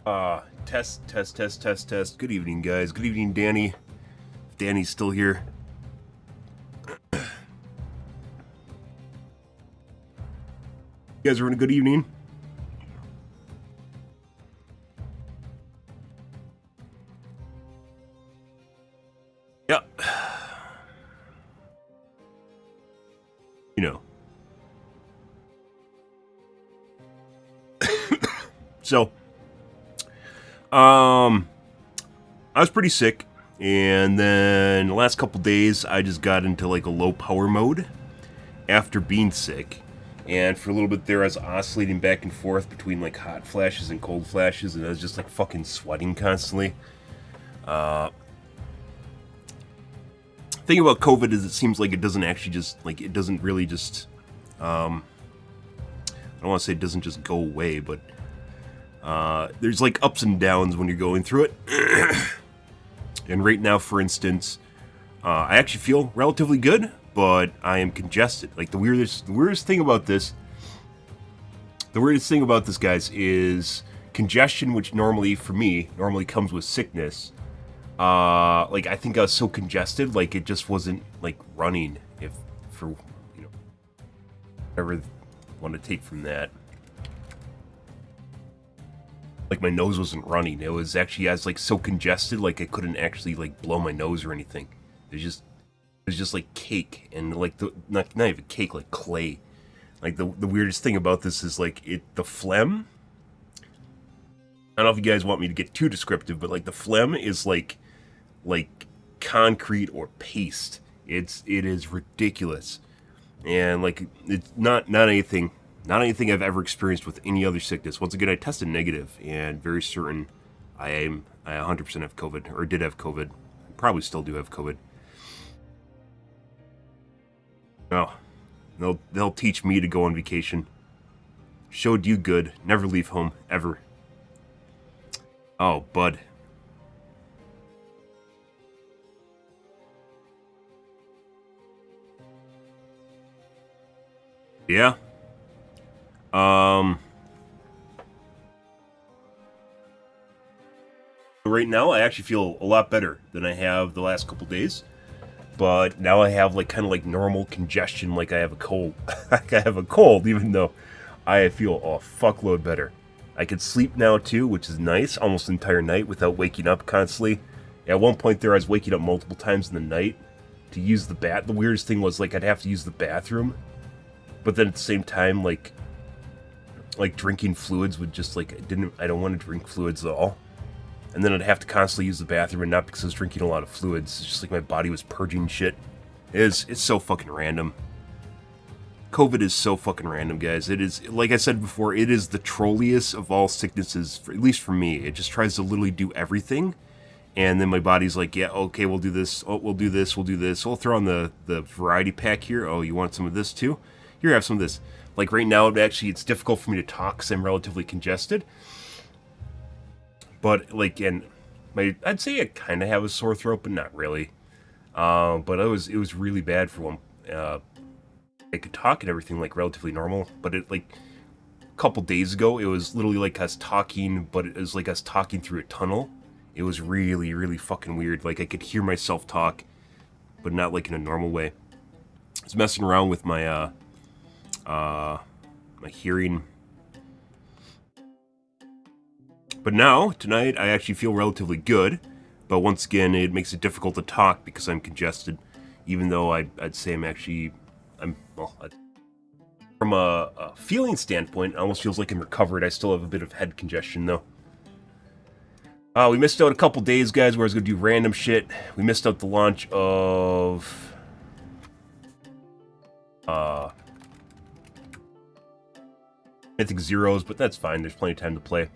Test. Good evening, guys. Good evening, Danny. If Danny's still here. You guys are having a good evening? Yeah. You know. So, I was pretty sick, and then the last couple days I just got into like a low power mode after being sick, and for a little bit there I was oscillating back and forth between like hot flashes and cold flashes, and I was just like fucking sweating constantly. Thing about COVID is it seems like it doesn't actually just like it doesn't really just I don't want to say it doesn't just go away, but there's like ups and downs when you're going through it. And right now, for instance, I actually feel relatively good, but I am congested. Like the weirdest thing about this, guys, is congestion, which normally for me comes with sickness. Like I think I was so congested, like it just wasn't like running. If for whatever you want to take from that. Like my nose wasn't running. It was actually, I was like so congested, like I couldn't actually like blow my nose or anything. It was just like cake, and like not even cake, like clay. Like the weirdest thing about this is like the phlegm. I don't know if you guys want me to get too descriptive, but like the phlegm is like concrete or paste. It is ridiculous, and like it's not anything I've ever experienced with any other sickness. Once again, I tested negative, and very certain I 100% have COVID, or did have COVID. Probably still do have COVID. Oh, they'll teach me to go on vacation. Showed you good. Never leave home ever. Oh, bud. Yeah. Right now, I actually feel a lot better than I have the last couple days. But now I have like kind of like normal congestion, like I have a cold. Like I have a cold, even though I feel a fuckload better. I can sleep now too, which is nice, almost the entire night without waking up constantly. At one point there, I was waking up multiple times in the night to use the bath. The weirdest thing was like I'd have to use the bathroom, but then at the same time, like drinking fluids would just like I don't want to drink fluids at all. And then I'd have to constantly use the bathroom, and not because I was drinking a lot of fluids. It's just like my body was purging shit. It's so fucking random. COVID is so fucking random, guys. It is, like I said before, it is the trolliest of all sicknesses, at least for me. It just tries to literally do everything. And then my body's like, yeah, okay, we'll do this. Oh, we'll do this. We'll do this. We'll throw on the variety pack here. Oh, you want some of this too? Here, have some of this. Like right now, it's difficult for me to talk because I'm relatively congested. But like, and I'd say I kind of have a sore throat, but not really. But it was really bad for one. I could talk and everything like relatively normal, but it like a couple days ago, it was literally like us talking, but it was like us talking through a tunnel. It was really, really fucking weird. Like I could hear myself talk, but not like in a normal way. I was messing around with my my hearing. But now, tonight, I actually feel relatively good. But once again, it makes it difficult to talk because I'm congested. Even though I'd say from a feeling standpoint, it almost feels like I'm recovered. I still have a bit of head congestion, though. We missed out a couple days, guys, where I was going to do random shit. We missed out the launch of Mythic Zeros, but that's fine. There's plenty of time to play.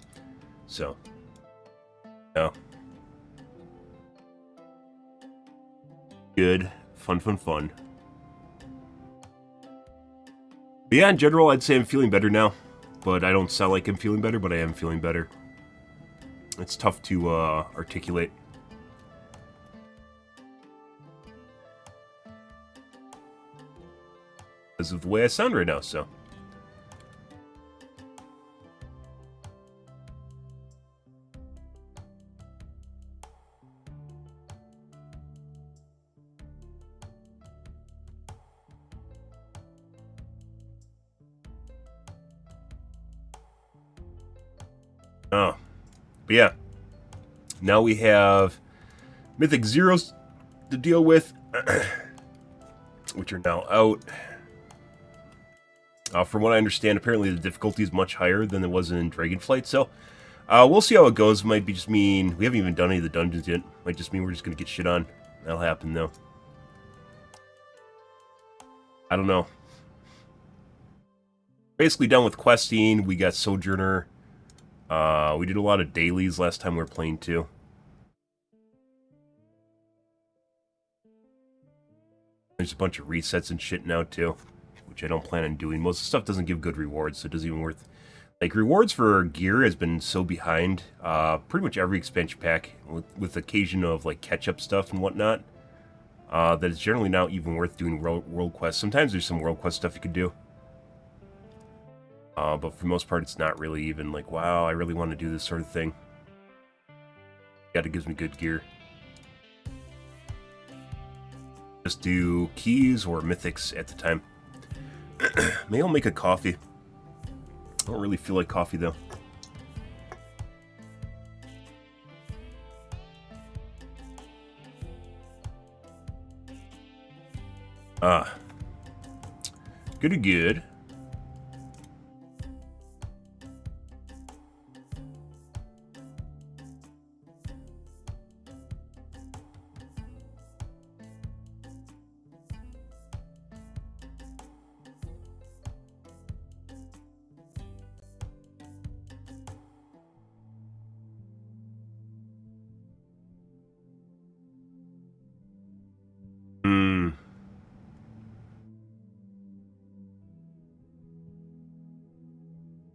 So, yeah. Good. Fun. But yeah, in general, I'd say I'm feeling better now. But I don't sound like I'm feeling better, but I am feeling better. It's tough to articulate. Because of the way I sound right now, so. Oh, but yeah. Now we have Mythic Zeros to deal with, which are now out. From what I understand, apparently the difficulty is much higher than it was in Dragonflight, so we'll see how it goes. Might be just mean we haven't even done any of the dungeons yet. Might just mean we're just gonna get shit on. That'll happen though. I don't know. Basically done with questing. We got Sojourner. We did a lot of dailies last time we were playing too. There's a bunch of resets and shit now too, which I don't plan on doing. Most of the stuff doesn't give good rewards, so it doesn't even worth. Like, rewards for gear has been so behind. Pretty much every expansion pack, with occasion of like catch-up stuff and whatnot, that it's generally not even worth doing world quests. Sometimes there's some world quest stuff you could do. But for the most part, it's not really even like, wow, I really want to do this sort of thing. Yeah, it gives me good gear. Just do keys or mythics at the time. Maybe I'll make a coffee. I don't really feel like coffee, though. Good.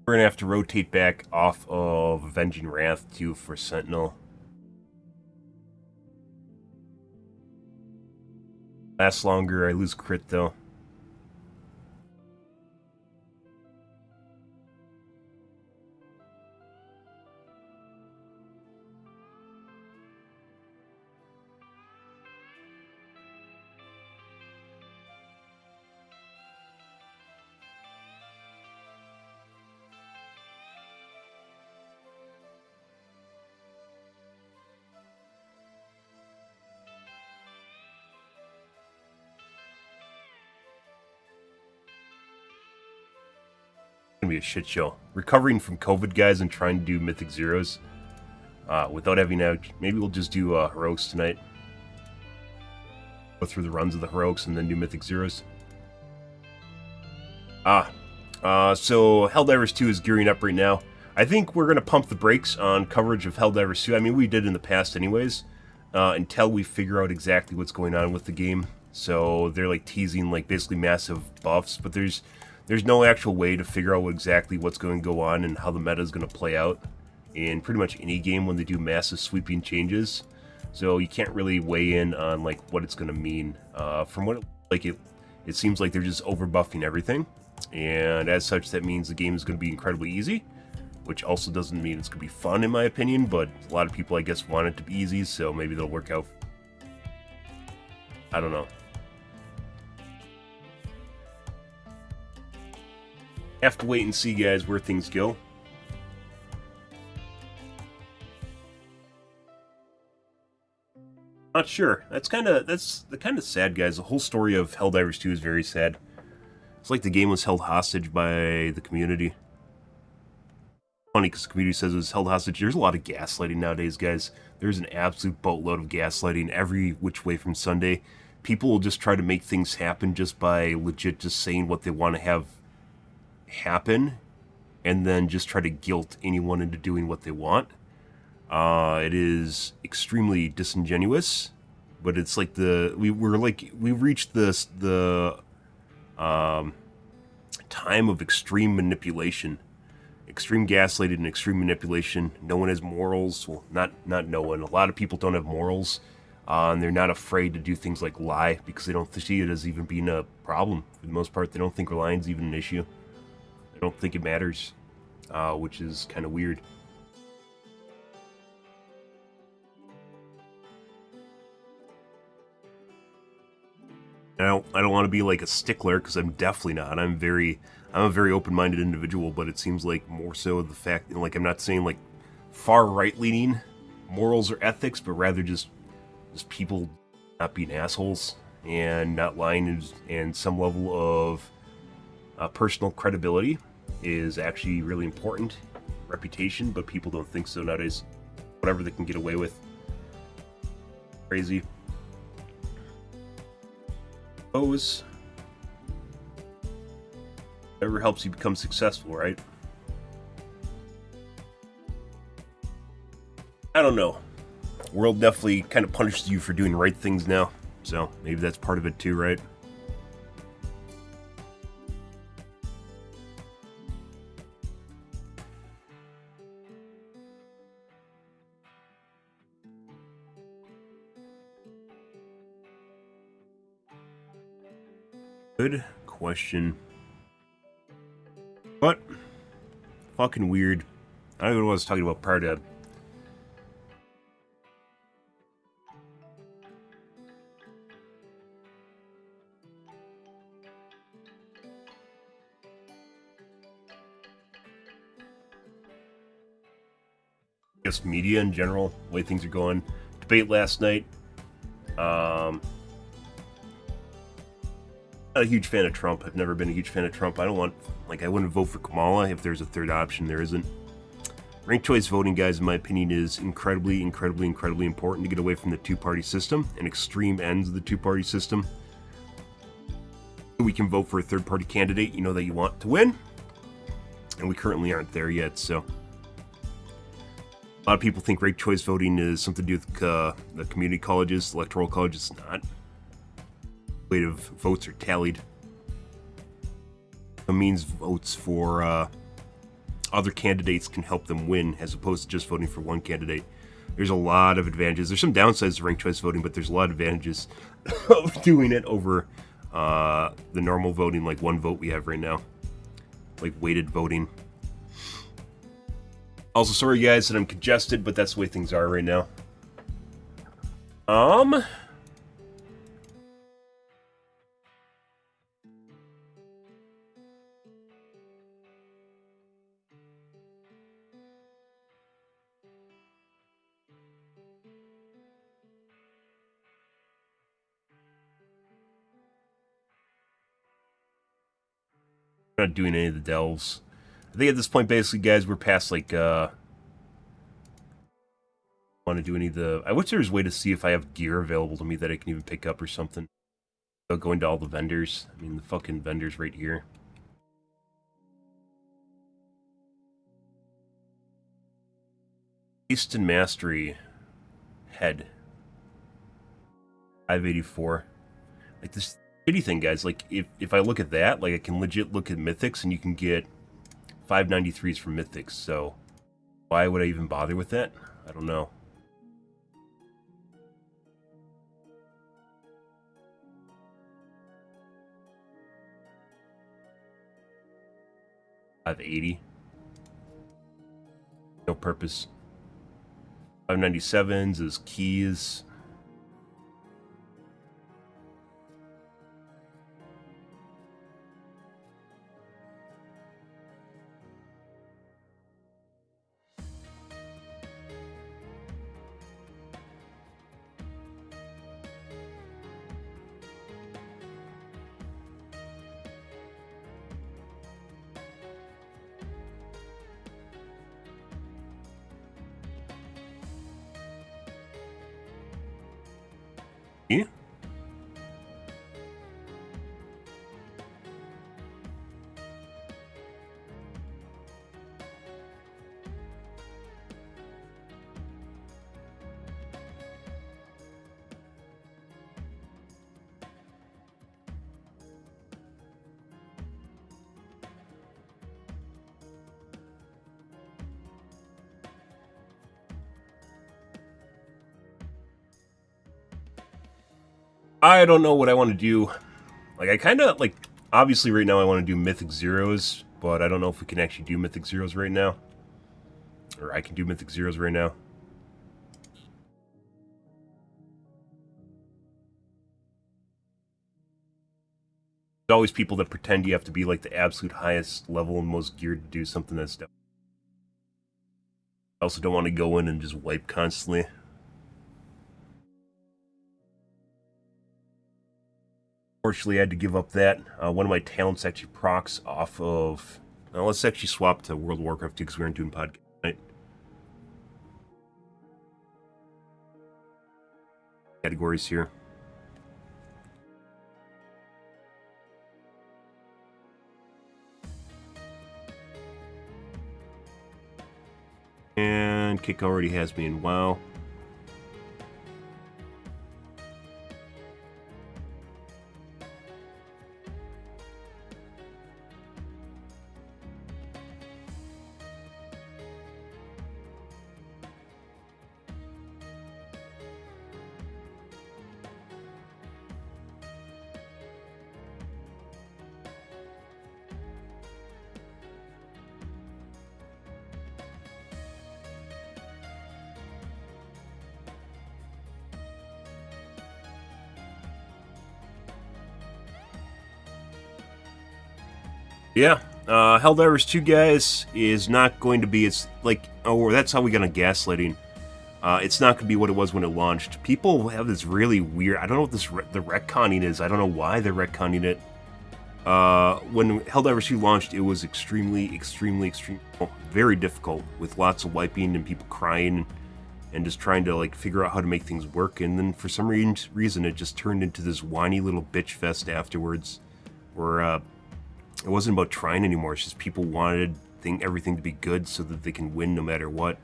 We're gonna have to rotate back off of Avenging Wrath too for Sentinel. Lasts longer, I lose crit though. Be a shit show. Recovering from COVID, guys, and trying to do Mythic Zeros without having out. Maybe we'll just do Heroics tonight. Go through the runs of the Heroics and then do Mythic Zeros. So Helldivers 2 is gearing up right now. I think we're going to pump the brakes on coverage of Helldivers 2. I mean, we did in the past anyways, until we figure out exactly what's going on with the game. So they're like teasing like basically massive buffs, but there's no actual way to figure out exactly what's going to go on and how the meta is going to play out in pretty much any game when they do massive sweeping changes. So you can't really weigh in on like what it's going to mean. From what it seems like they're just overbuffing everything, and as such, that means the game is going to be incredibly easy, which also doesn't mean it's going to be fun in my opinion. But a lot of people, I guess, want it to be easy, so maybe they'll work out. I don't know. Have to wait and see, guys, where things go. Not sure. That's kind of sad, guys. The whole story of Helldivers 2 is very sad. It's like the game was held hostage by the community. Funny because the community says it was held hostage. There's a lot of gaslighting nowadays, guys. There's an absolute boatload of gaslighting every which way from Sunday. People will just try to make things happen just by legit just saying what they want to have happen, and then just try to guilt anyone into doing what they want. It is extremely disingenuous, but it's like we've reached the time of extreme manipulation, extreme gaslighting and extreme manipulation. No one has morals. Well, not no one. A lot of people don't have morals, and they're not afraid to do things like lie because they don't see it as even being a problem. For the most part, they don't think lying's even an issue. I don't think it matters, which is kind of weird. I don't want to be like a stickler, because I'm definitely not. I'm a very open-minded individual, but it seems like more so the fact, like, I'm not saying like far right-leaning morals or ethics, but rather just people not being assholes and not lying, and some level of personal credibility is actually really important. Reputation, but people don't think so nowadays. Whatever they can get away with. Crazy. Whatever helps you become successful, right? I don't know. World definitely kind of punishes you for doing right things now, so maybe that's part of it too, right? Good question. But fucking weird. I don't even know what I was talking about prior to. Just media in general, the way things are going. Debate last night. Not a huge fan of Trump. I've never been a huge fan of Trump. I wouldn't vote for Kamala if there's a third option. There isn't. Ranked choice voting, guys, in my opinion, is incredibly important to get away from the two-party system and extreme ends of the two-party system. We can vote for a third-party candidate you know that you want to win, and we currently aren't there yet, so. A lot of people think ranked choice voting is something to do with the community colleges, electoral colleges. It's not. The way of votes are tallied. It means votes for other candidates can help them win, as opposed to just voting for one candidate. There's a lot of advantages. There's some downsides to ranked choice voting, but there's a lot of advantages of doing it over the normal voting, like one vote we have right now, like weighted voting. Also, sorry guys that I'm congested, but that's the way things are right now. I'm not doing any of the delves. I think at this point, basically, guys, we're past, like, want to do any of the... I wish there was a way to see if I have gear available to me that I can even pick up or something. Without going to all the vendors. I mean, the fucking vendors right here. Taste and Mastery. Head. 584. Like, this shitty thing, guys. Like, if I look at that, like, I can legit look at Mythics, and you can get 593s from Mythics, so why would I even bother with that? I don't know. I have 80. No purpose. 597s is keys. Yeah. I don't know what I want to do. Like, I kind of, like, obviously right now I want to do Mythic Zeros, but I don't know if we can actually do Mythic Zeros right now. Or I can do Mythic Zeros right now. There's always people that pretend you have to be, like, the absolute highest level and most geared to do something that's also don't want to go in and just wipe constantly. Unfortunately, I had to give up that. One of my talents actually procs off of... Now, let's actually swap to World of Warcraft too, because we aren't doing podcast tonight. Categories here. And Kick already has me in WoW. Yeah, Helldivers 2, guys, is not going to be, it's like, oh, that's how we got on gaslighting. It's not going to be what it was when it launched. People have this really weird, I don't know what this the retconning is. I don't know why they're retconning it. When Helldivers 2 launched, it was extremely, very difficult, with lots of wiping and people crying and just trying to like figure out how to make things work. And then for some reason, it just turned into this whiny little bitch fest afterwards, where it wasn't about trying anymore. It's just people wanted everything to be good so that they can win no matter what.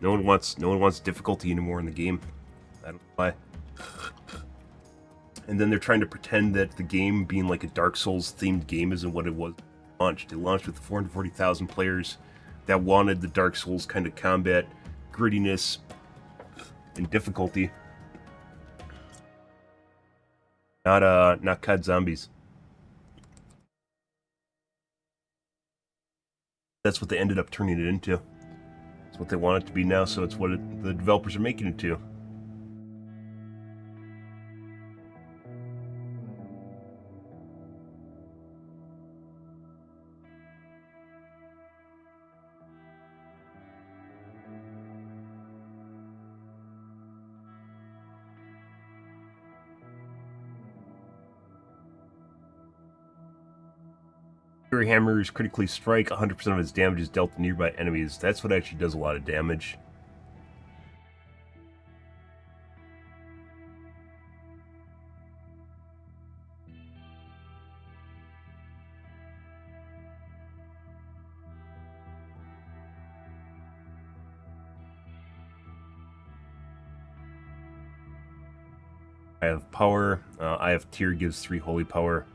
No one wants difficulty anymore in the game. I don't know why. And then they're trying to pretend that the game being like a Dark Souls themed game isn't what it was launched. It launched with 440,000 players that wanted the Dark Souls kind of combat, grittiness, and difficulty. Not COD zombies. That's what they ended up turning it into. It's what they want it to be now, so it's what the developers are making it to. Fury Hammers critically strike, 100% of its damage is dealt to nearby enemies. That's what actually does a lot of damage. I have power. I have tier gives 3 holy power.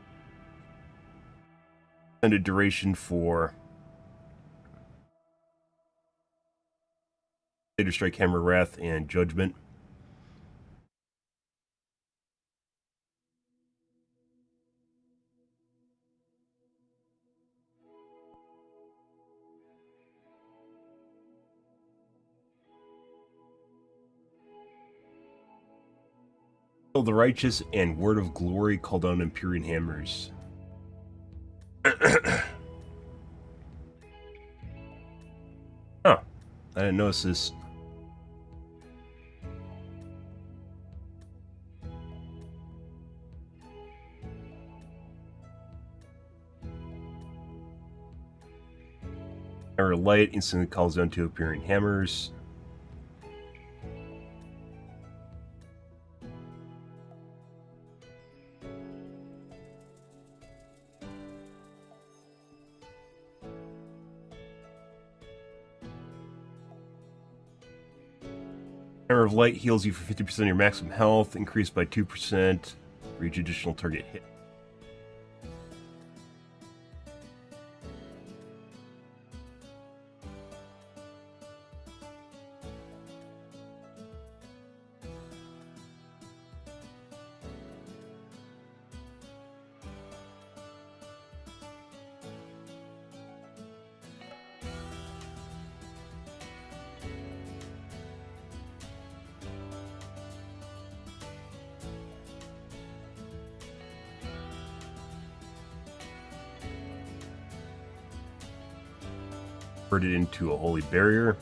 Extended duration for Satyr Strike, Hammer, Wrath, and Judgment. Kill the Righteous and Word of Glory call down Empyrean Hammers. Huh. I didn't notice this. Hammer Light instantly calls down 2 Empyrean Hammers. Hammer of Light heals you for 50% of your maximum health, increased by 2% for each additional target hit. It into a holy barrier.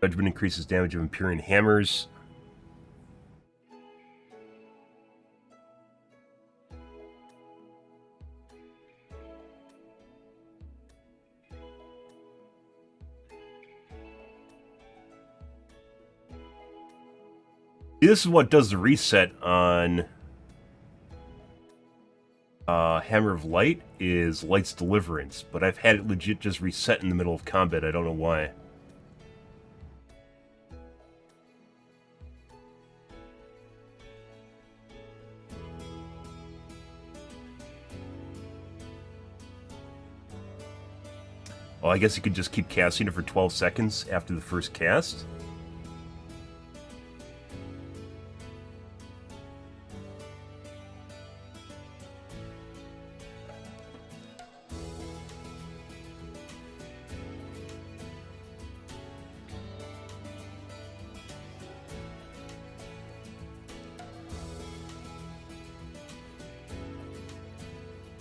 Judgment increases damage of Empyrean hammers. This is what does the reset on Hammer of Light, is Light's Deliverance, but I've had it legit just reset in the middle of combat. I don't know why. Oh, I guess you could just keep casting it for 12 seconds after the first cast.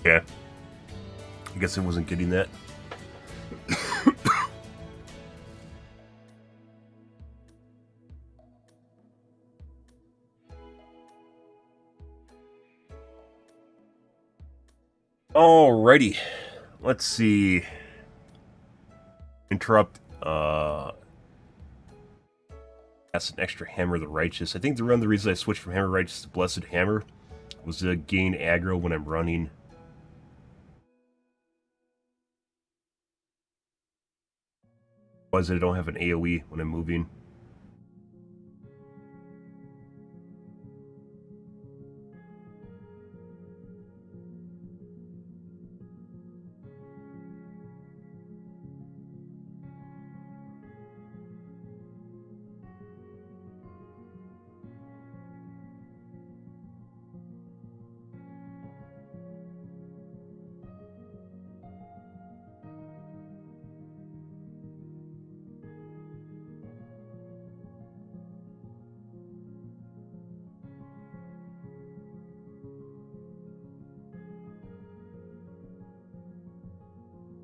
Yeah. I guess I wasn't getting that. Alrighty. Let's see. Interrupt. That's an extra Hammer of the Righteous. I think one of the reasons I switched from Hammer of the Righteous to Blessed Hammer was to gain aggro when I'm running. Otherwise, I don't have an AoE when I'm moving.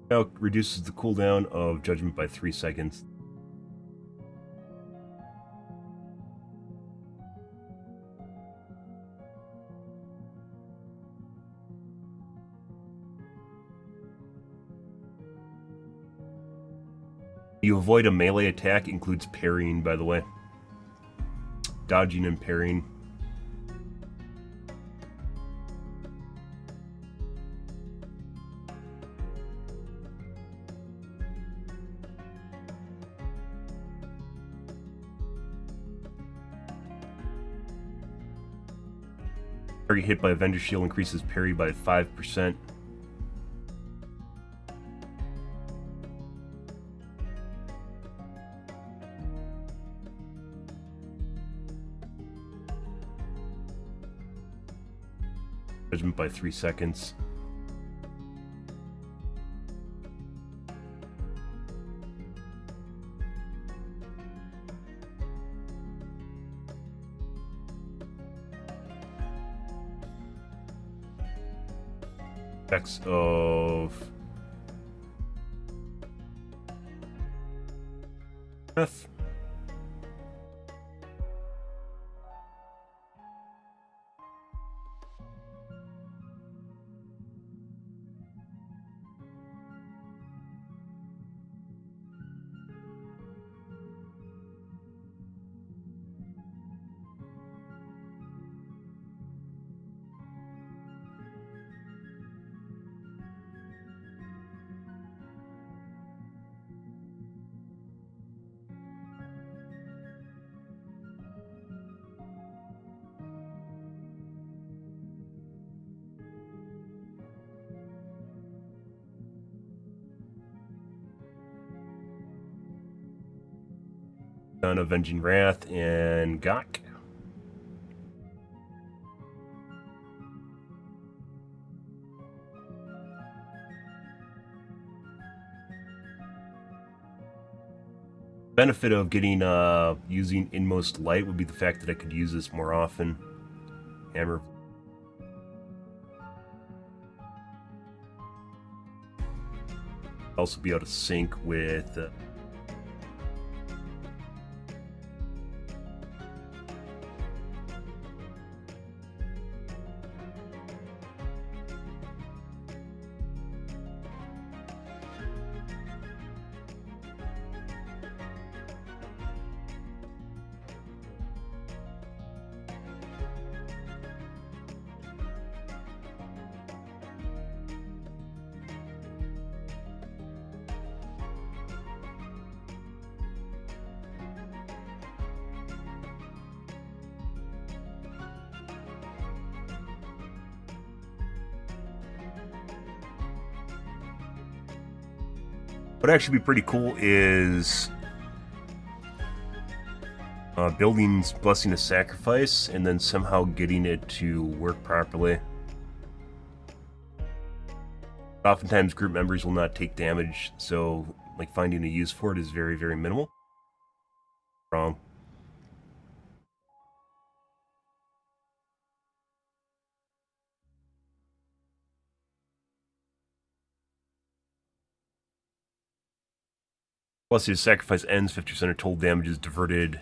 Now reduces the cooldown of Judgment by 3 seconds. You avoid a melee attack, includes parrying, by the way. Dodging and parrying. Target hit by Avenger Shield increases parry by 5%. Judgment by 3 seconds. Effects of death. Avenging Wrath and Gok. Benefit of getting using Inmost Light would be the fact that I could use this more often. Hammer. Also be able to sync with What actually be pretty cool is building's Blessing of Sacrifice, and then somehow getting it to work properly. Oftentimes group members will not take damage, so like finding a use for it is very, very minimal. Wrong. Blessing of Sacrifice ends, 50% of total damage is diverted.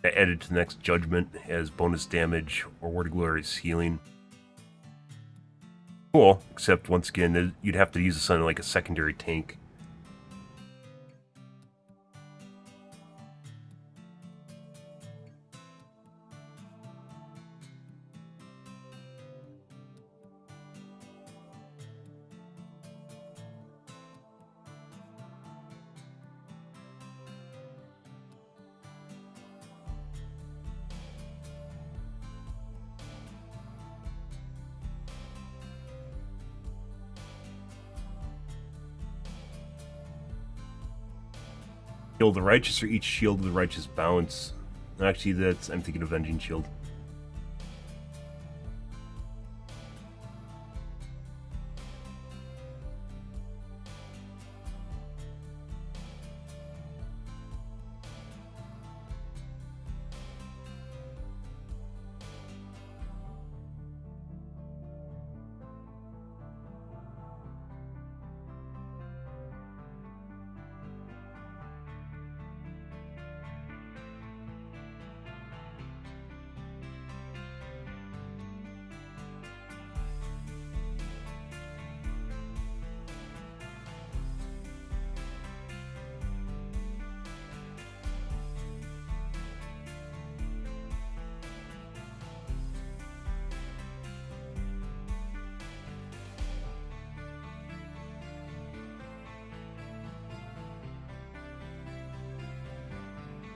Added to the next judgment as bonus damage, or Word of Glory is healing. Cool, except once again, you'd have to use this on like a secondary tank. Shield of the Righteous, or each Shield of the Righteous bounce. Actually, I'm thinking Avenging Shield.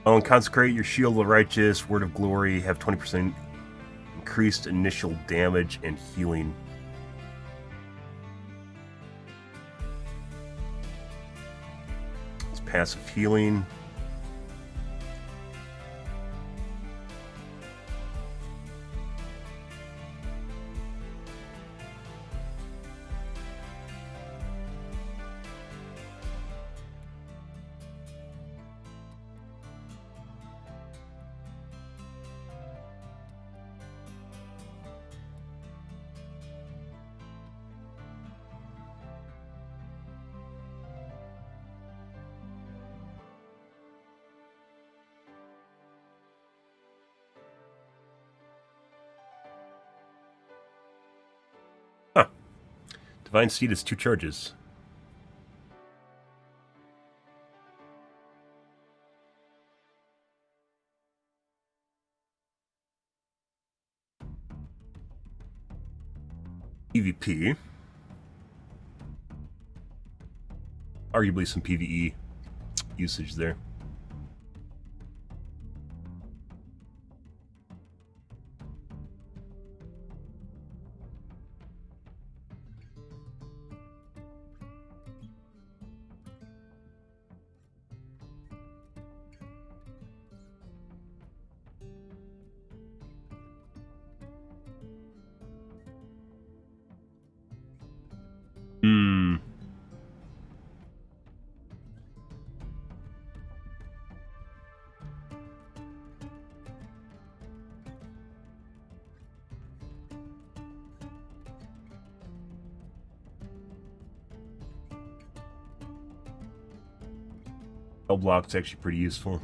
And consecrate your Shield of the Righteous, Word of Glory, have 20% increased initial damage and healing. It's passive healing. Huh. Divine Seed is 2 charges. PvP. Arguably some PvE usage there. Spell block's actually pretty useful.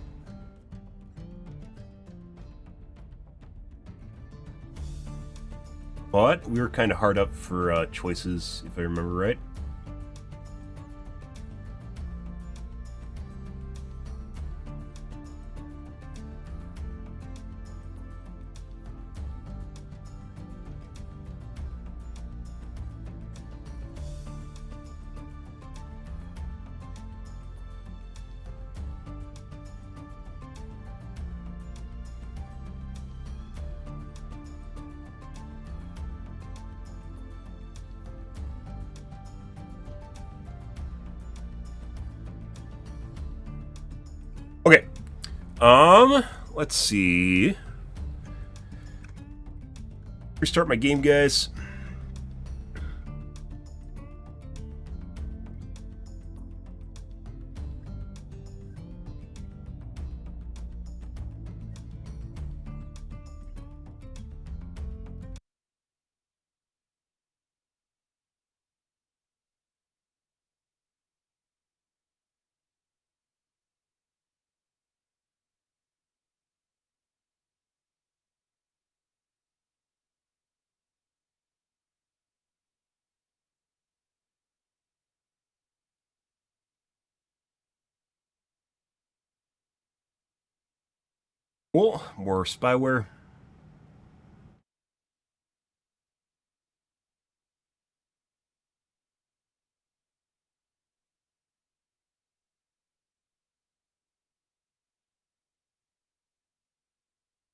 But we were kind of hard up for choices, if I remember right. Let's see. Restart my game, guys. Cool. More spyware.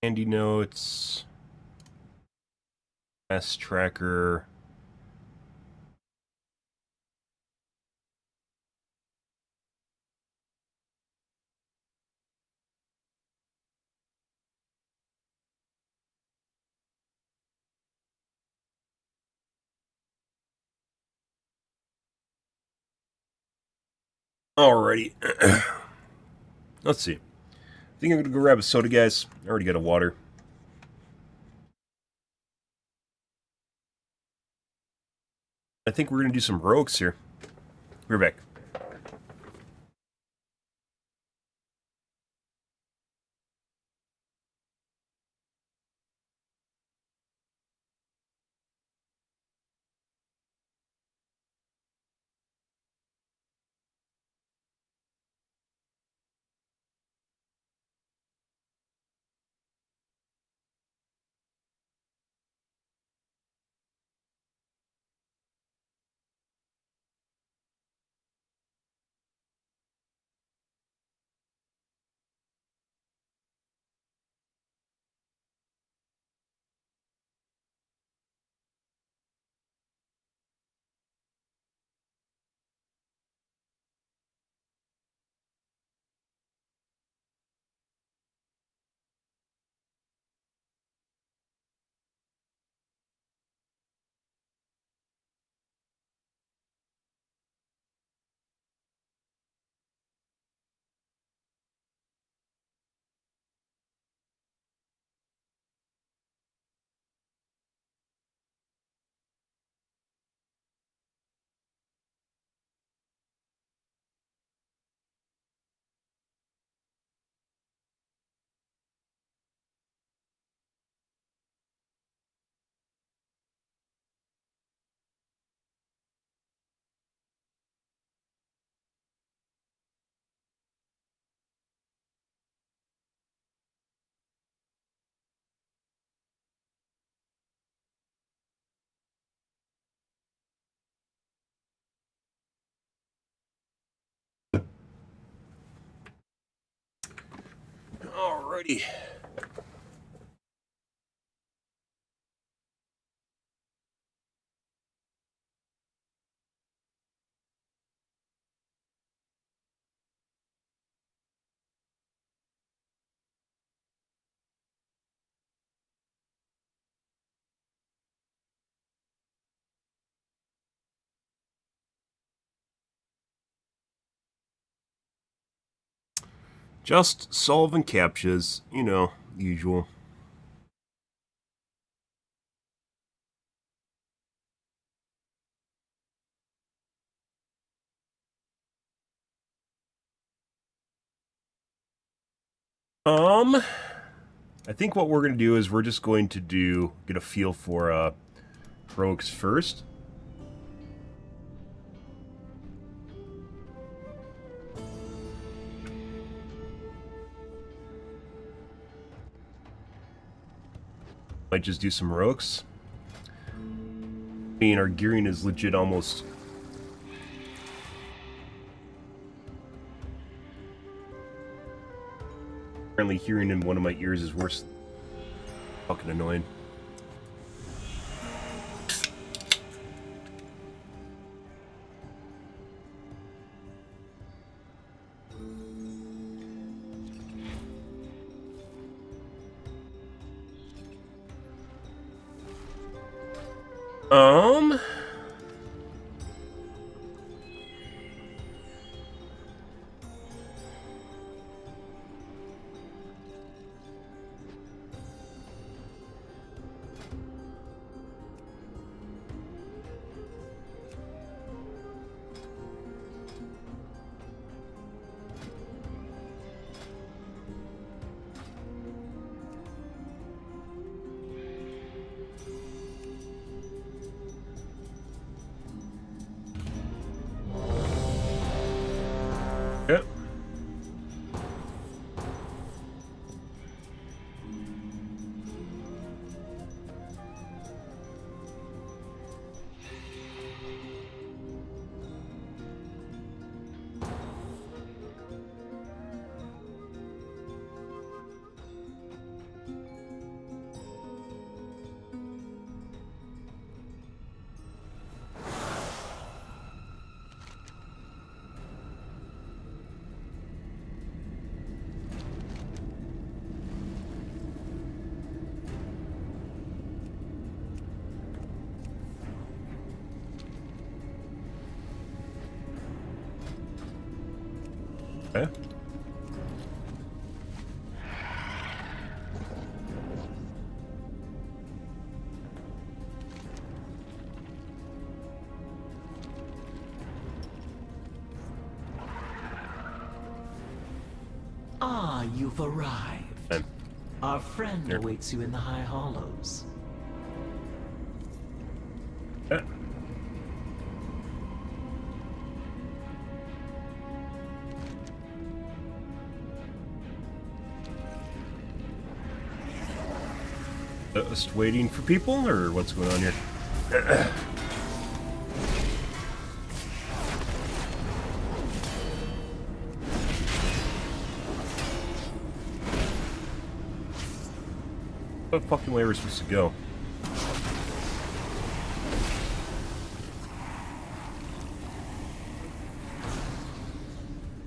Handy notes. S tracker. Alrighty. Let's see. I think I'm gonna go grab a soda, guys. I already got a water. I think we're gonna do some rogues here. We're back. Alrighty. Just solving captchas, you know, usual. I think what we're going to do is we're just going to get a feel for rogues first. Might just do some rogues. I mean, our gearing is legit almost... Apparently hearing in one of my ears is worse. Fucking annoying. Um. Yep. Okay. Ah, you've arrived. Fine. Our friend Here. awaits you in the High Hollows. Yeah. Just waiting for people, or what's going on here? What fucking way are we supposed to go?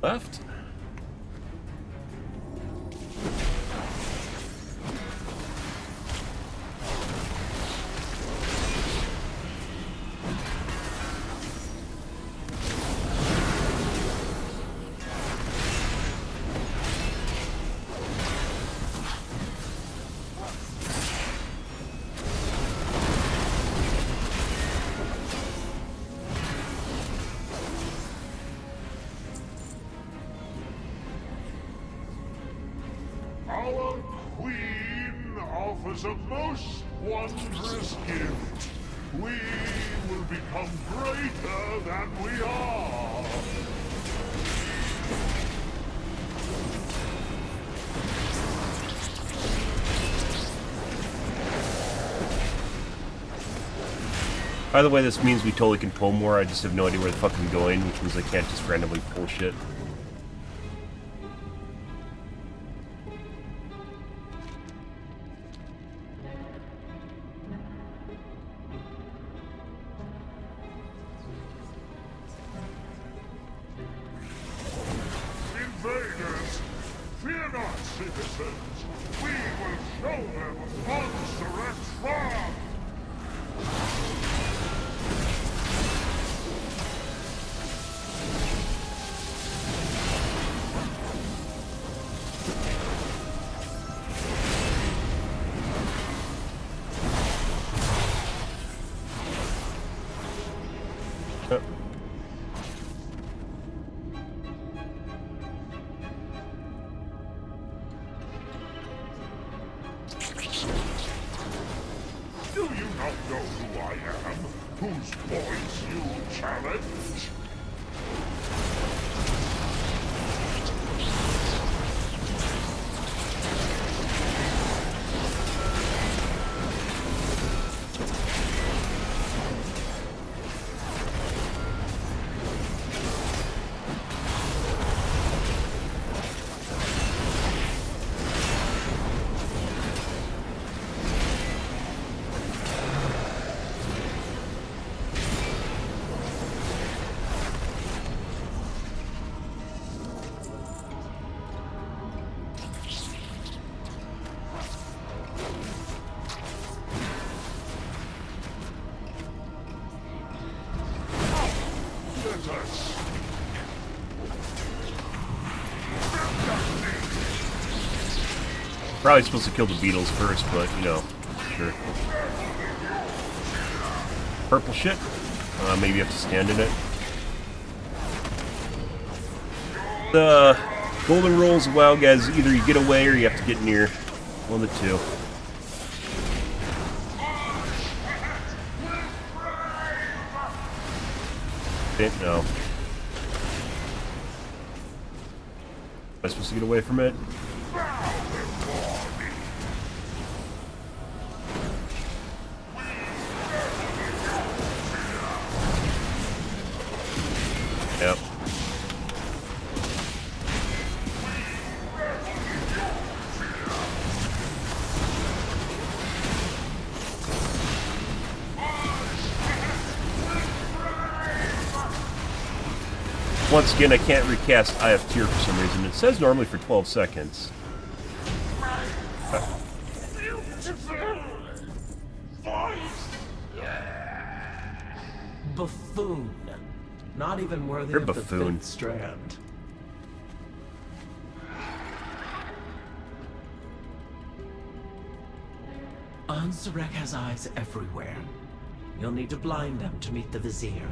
Left? Our queen offers a most wondrous gift. We will become greater than we are. By the way, this means we totally can pull more. I just have no idea where the fuck I'm going, which means I can't just randomly pull shit. Invaders, fear not, citizens. We will show them monstrous fun. Do you not know who I am? Whose voice you challenge? visitors. Probably supposed to kill the beetles first, but you know, sure. Purple shit. Maybe you have to stand in it. The golden rules of WoW, guys, either you get away or you have to get near. One of the two. No. Am I supposed to get away from it? Yep. Once again, I can't recast IFTR for some reason. It says normally for 12 seconds. Buffoon. Not even worthy You're of the buffoon. fifth strand. Ansarek has eyes everywhere. You'll need to blind them to meet the Vizier.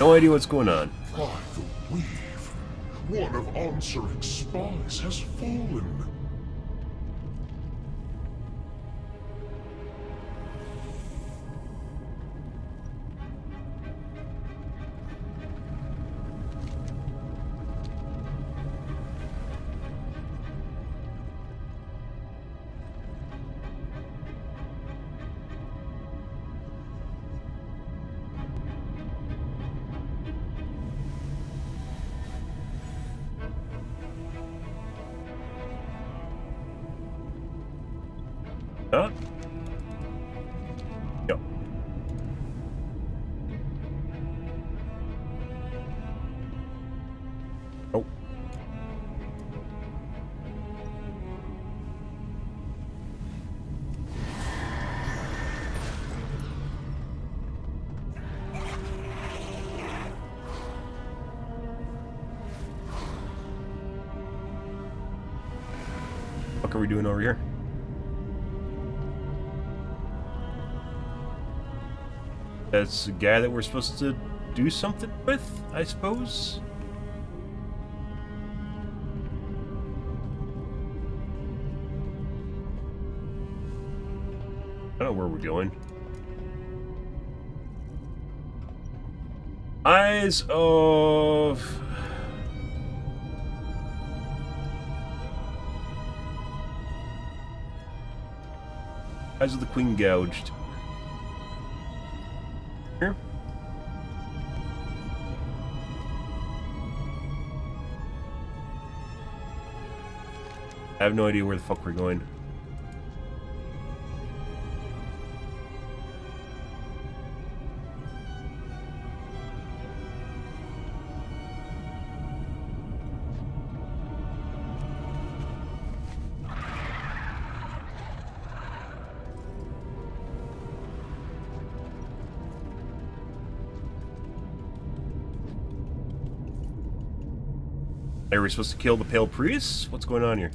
No idea what's going on. By the weave, one of Ansarek's spies has fallen. Huh? Yep. Oh. What are we doing over here? That's a guy that we're supposed to do something with, I suppose? I don't know where we're going. Eyes of... Eyes of the Queen gouged. Here. I have no idea where the fuck we're going. Are we supposed to kill the Pale Priest? What's going on here?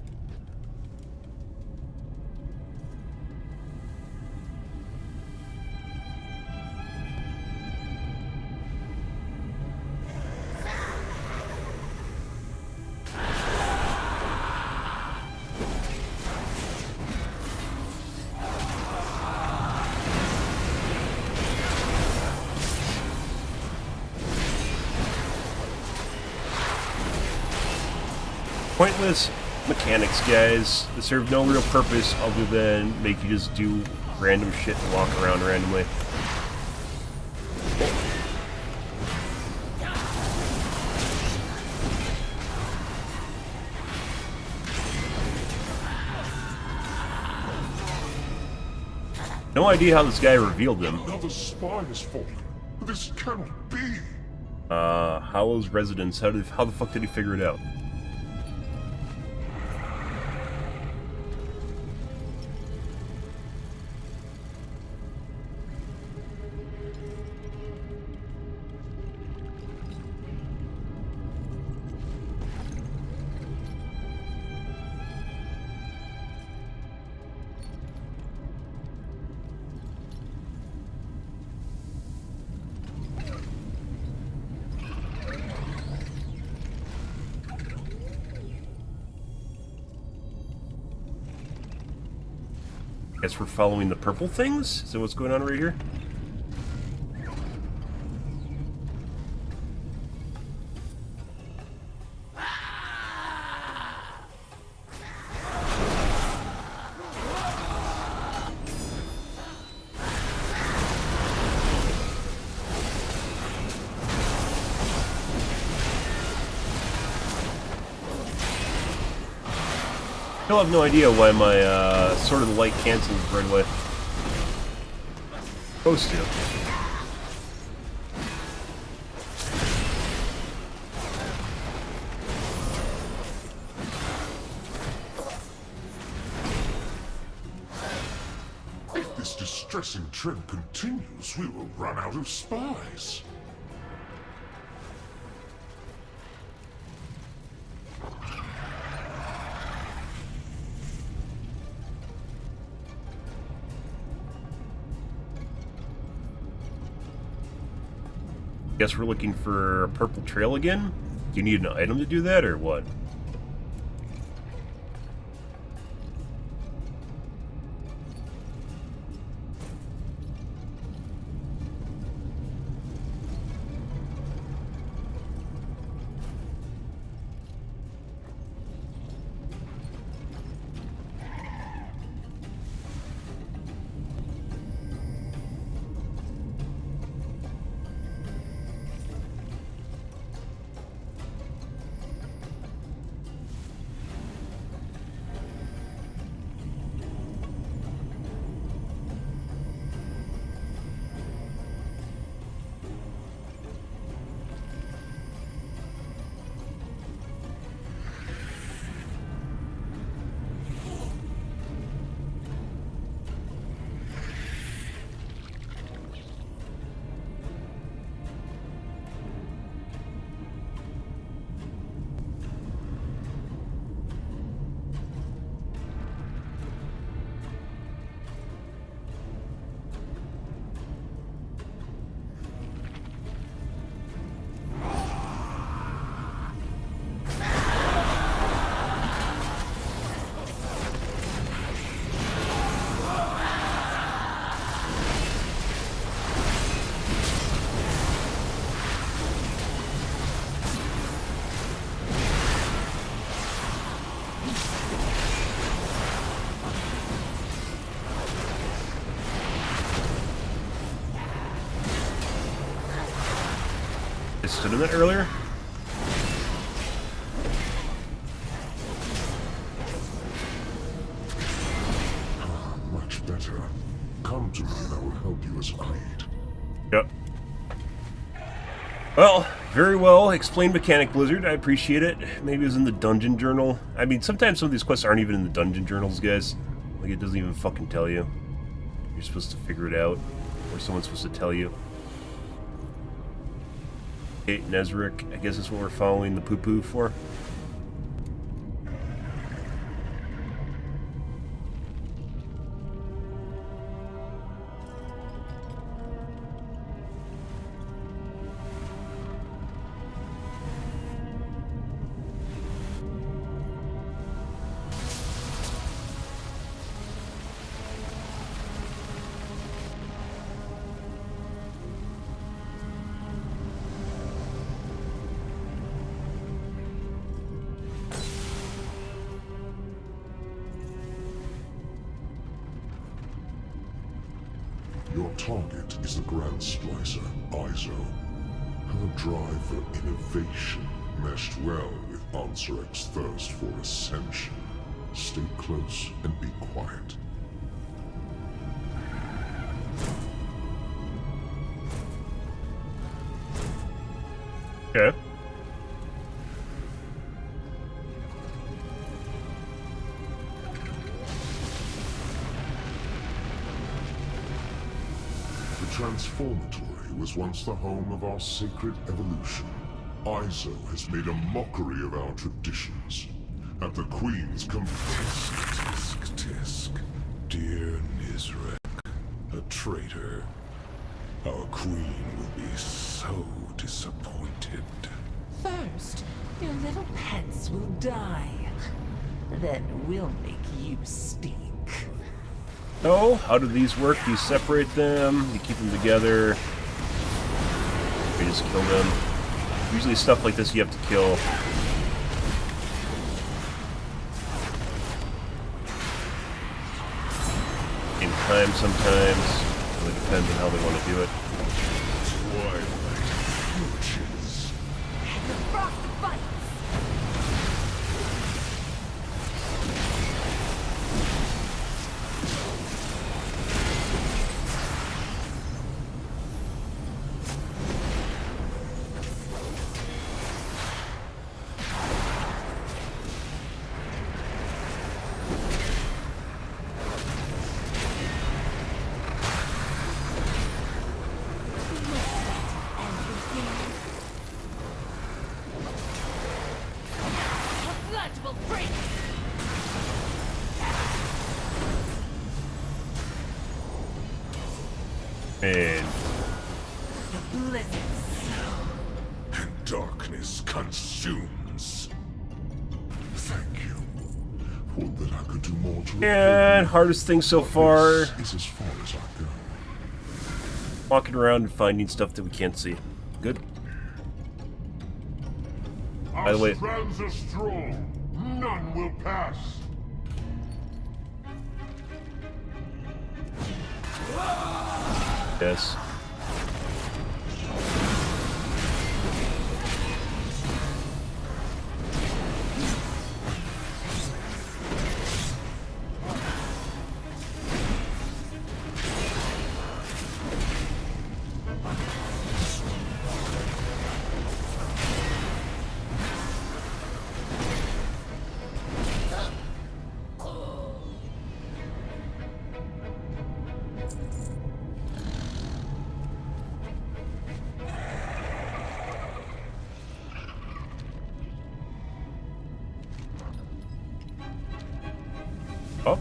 Pointless mechanics, guys, that serve no real purpose other than make you just do random shit and walk around randomly. No idea how this guy revealed them. Another spy has fallen. This cannot be. Hollow's residence. How the fuck did he figure it out? Guess we're following the purple things? Is that what's going on right here? I still have no idea why my Sword of the Light cancels right away. Supposed to. If this distressing trend continues, we will run out of spies. Guess we're looking for a purple trail again? Do you need an item to do that, or what? I stood in it earlier? Much better. Come to me and I will help you as an aid. Yep. Well, very well explained mechanic, Blizzard. I appreciate it. Maybe it was in the dungeon journal. I mean, sometimes some of these quests aren't even in the dungeon journals, guys. Like, it doesn't even fucking tell you. You're supposed to figure it out. Or someone's supposed to tell you. Okay, Nezric, I guess that's what we're following the poo-poo for. Your target is the Grand Splicer, Izo. Her drive for innovation meshed well with Ansarek's thirst for ascension. Stay close and be quiet. Okay. The Transformatory was once the home of our sacred evolution. Izo has made a mockery of our traditions. At the Queen's Tisk. Dear Nizrek, a traitor. Our Queen will be so disappointed. First, your little pets will die. Then we'll make you stink. Oh, how do these work? Do you separate them? You keep them together? You just kill them? Usually stuff like this you have to kill. In time sometimes. It really depends on how they want to do it. Twilight approaches. The frost bites. And And darkness consumes. Thank you. Would that I could do more to And hardest thing so far, This is as far as I go. walking around and finding stuff that we can't see. Good. By the way, Strands are strong. None will pass. yes. Oh.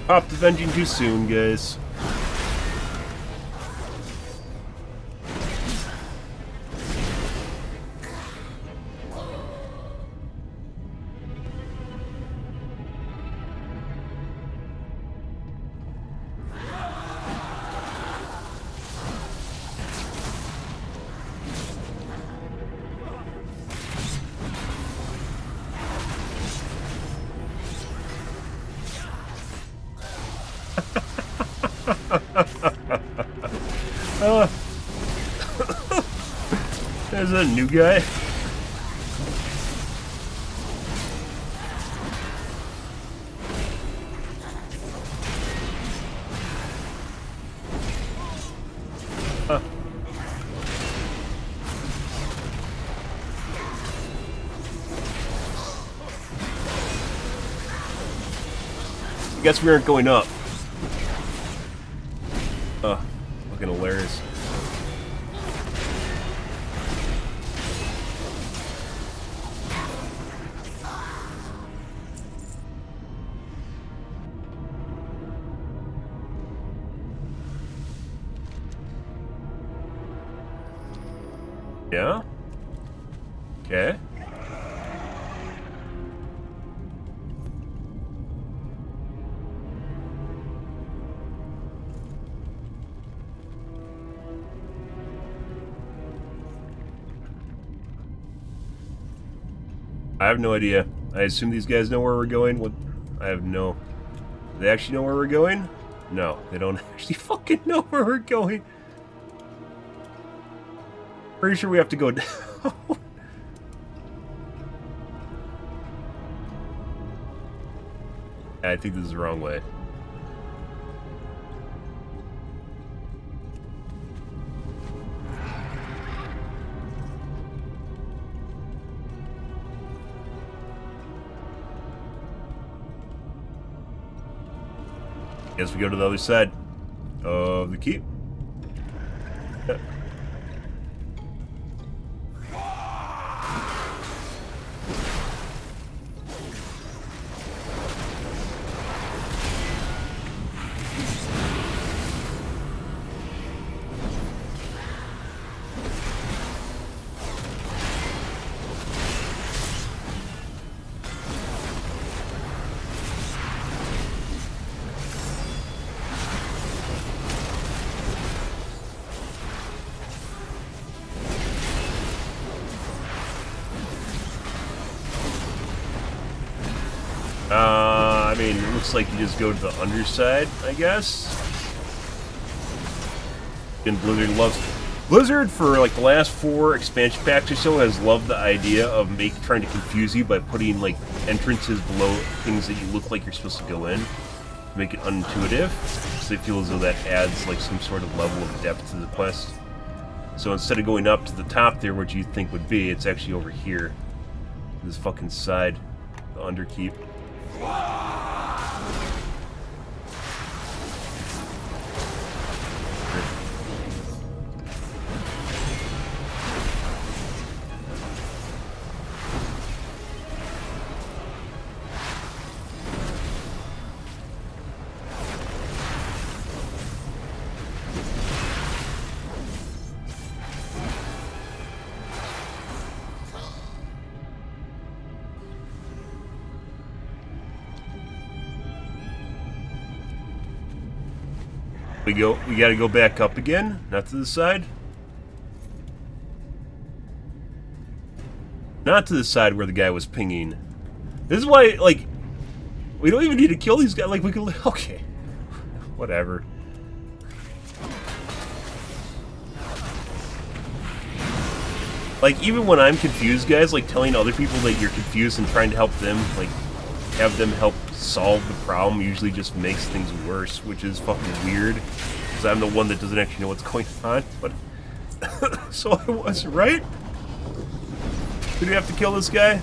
Popped avenging too soon, guys. There's a new guy. Huh. Guess we aren't going up. Looking hilarious. Yeah? Okay. I have no idea. I assume these guys know where we're going. What? I have no... Do they actually know where we're going? No, they don't actually fucking know where we're going. Pretty sure we have to go down. I think this is the wrong way. Guess we go to the other side of the keep. Yeah. I mean, it looks like you just go to the underside, I guess. And Blizzard for like the last 4 expansion packs or so has loved the idea of trying to confuse you by putting like entrances below things that you look like you're supposed to go in, to make it unintuitive. So they feel as though that adds like some sort of level of depth to the quest. So instead of going up to the top there, what you think would be, it's actually over here, this fucking side, the underkeep. We gotta go back up again, not to the side. Not to the side where the guy was pinging. This is why, like, we don't even need to kill these guys. Like, we can, okay. Whatever. Like, even when I'm confused, guys, like, telling other people that you're confused and trying to help them, like, have them help solve the problem usually just makes things worse, which is fucking weird, because I'm the one that doesn't actually know what's going on, but... So I was, right? Did we have to kill this guy?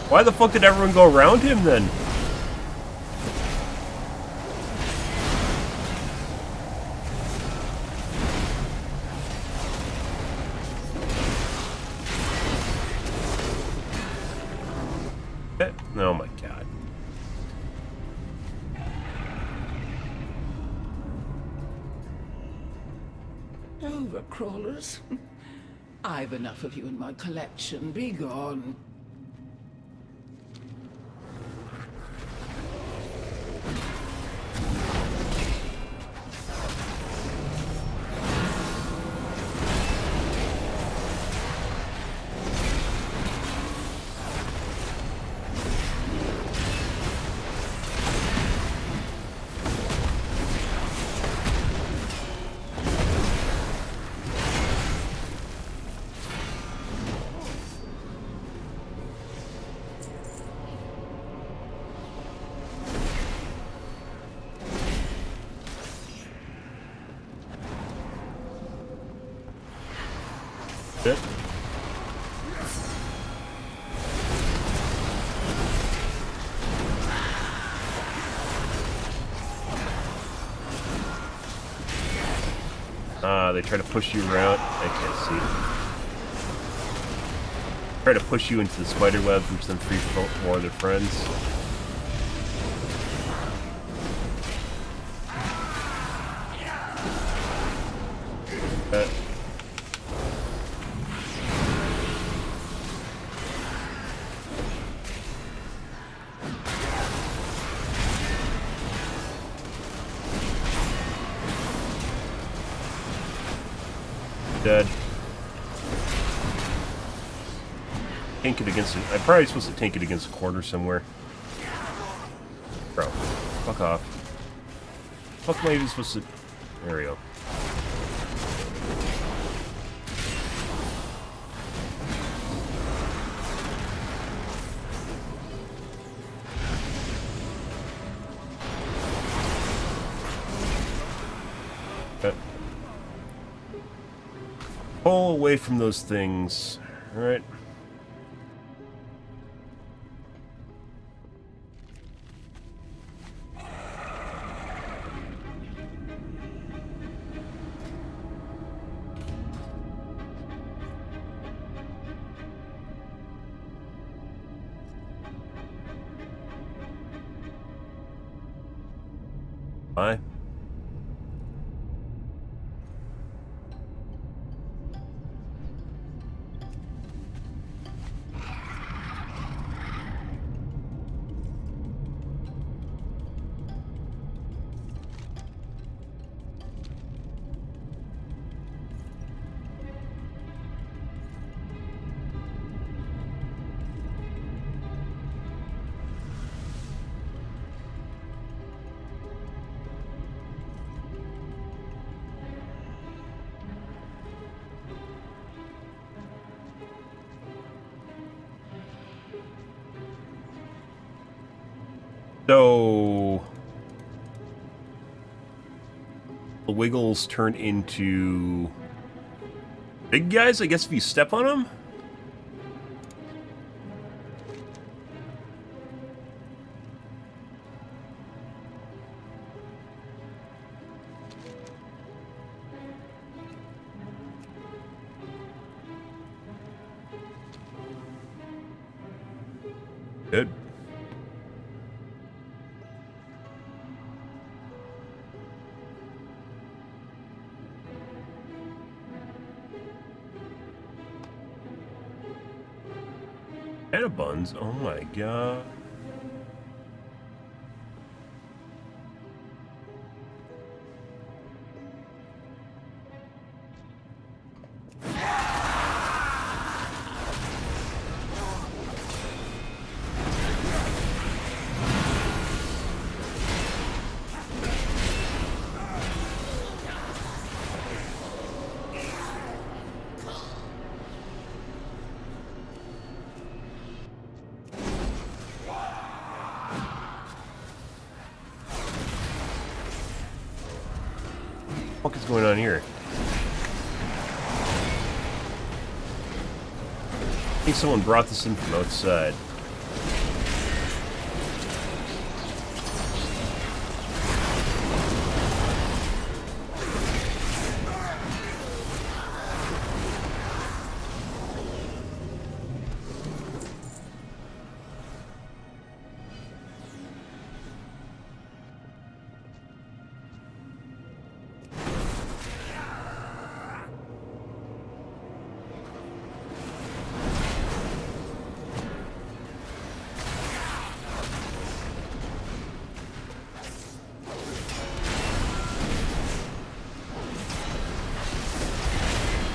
Why the fuck did everyone go around him, then? Oh my god. Overcrawlers. I've enough of you in my collection. Be gone. Bit. They try to push you around. I can't see. Try to push you into the spider webs, which then free more of their friends. Dead. Tank it against it. I'm probably supposed to tank it against a corner somewhere. Bro, fuck off. Fuck am I even supposed to... There we go. Okay. Pull away from those things. Alright. Bye. So the wiggles turn into big guys, I guess, if you step on them? Good. Buns. Oh my god. What is going on here? I think someone brought this in from outside.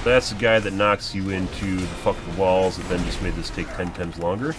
That's the guy that knocks you into the fucking walls that then just made this take 10 times longer.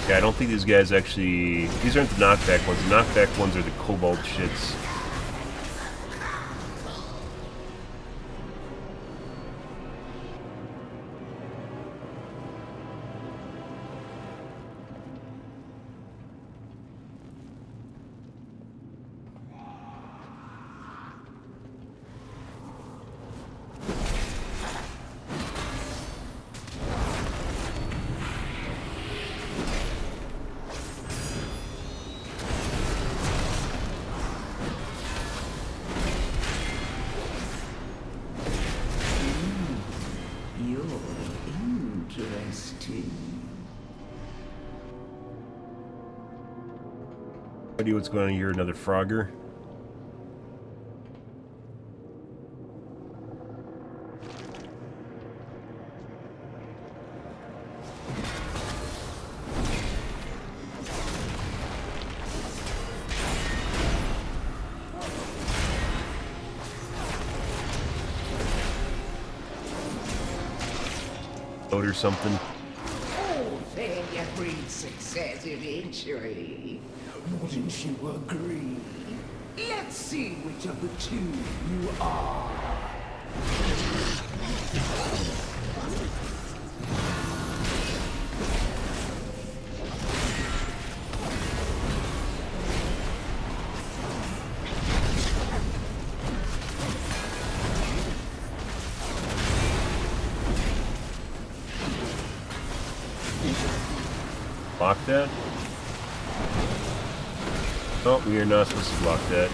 Yeah, I don't think these guys actually... These aren't the knockback ones. The knockback ones are the kobold shits. idea what's going on here. Another Frogger. Or something. Oh, failure breeds success eventually. Wouldn't you agree? Let's see which of the two you are. Block that? Oh, we are not supposed to block that.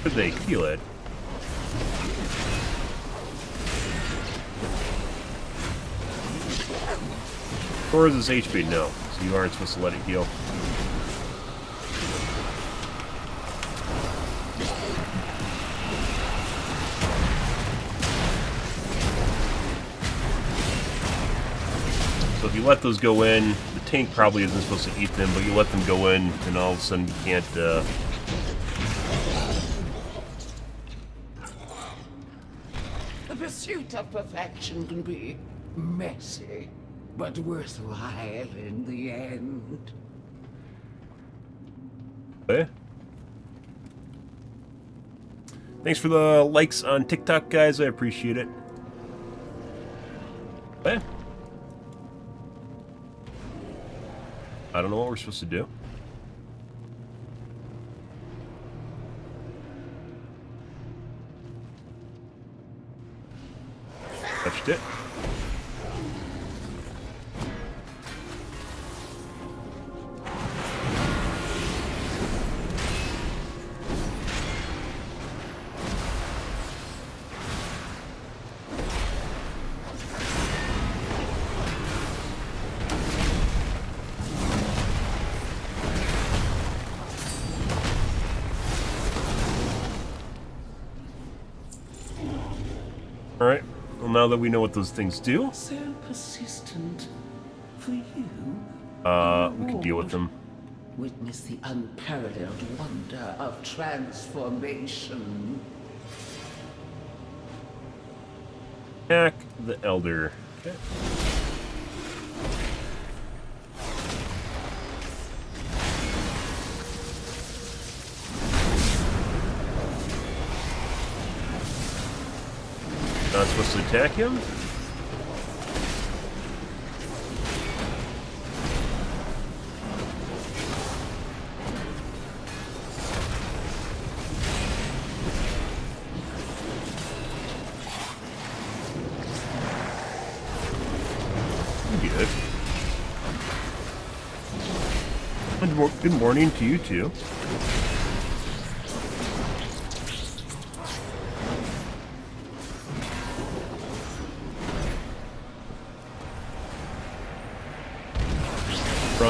Could they heal it? Or is this HP? No. So you aren't supposed to let it heal. So if you let those go in, the tank probably isn't supposed to eat them, but you let them go in, and all of a sudden you can't, The pursuit of perfection can be messy, but worthwhile in the end. Okay. Thanks for the likes on TikTok, guys. I appreciate it. Okay. I don't know what we're supposed to do. Touched it. All right. Well, now that we know what those things do, So persistent. For you. we can deal with them. Witness the unparalleled wonder of transformation. Attack the Elder. Okay. Not supposed to attack him? Good. Good morning to you too.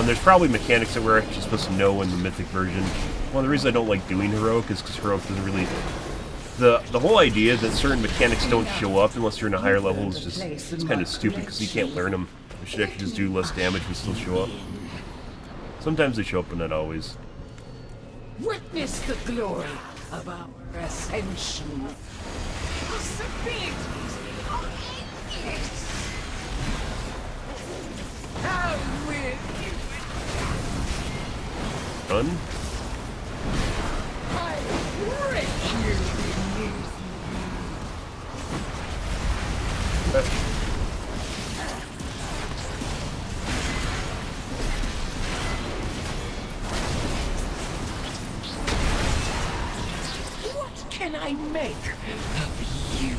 There's probably mechanics that we're actually supposed to know in the Mythic version. One of the reasons I don't like doing Heroic is because Heroic doesn't really... The whole idea that certain mechanics don't show up unless you're in a higher level is just... It's kind of stupid because you can't learn them. You should actually just do less damage but still show up. Sometimes they show up, but not always. Witness the glory of our ascension. Possibilities are endless. How will you Done? I break you beneath can I make of you?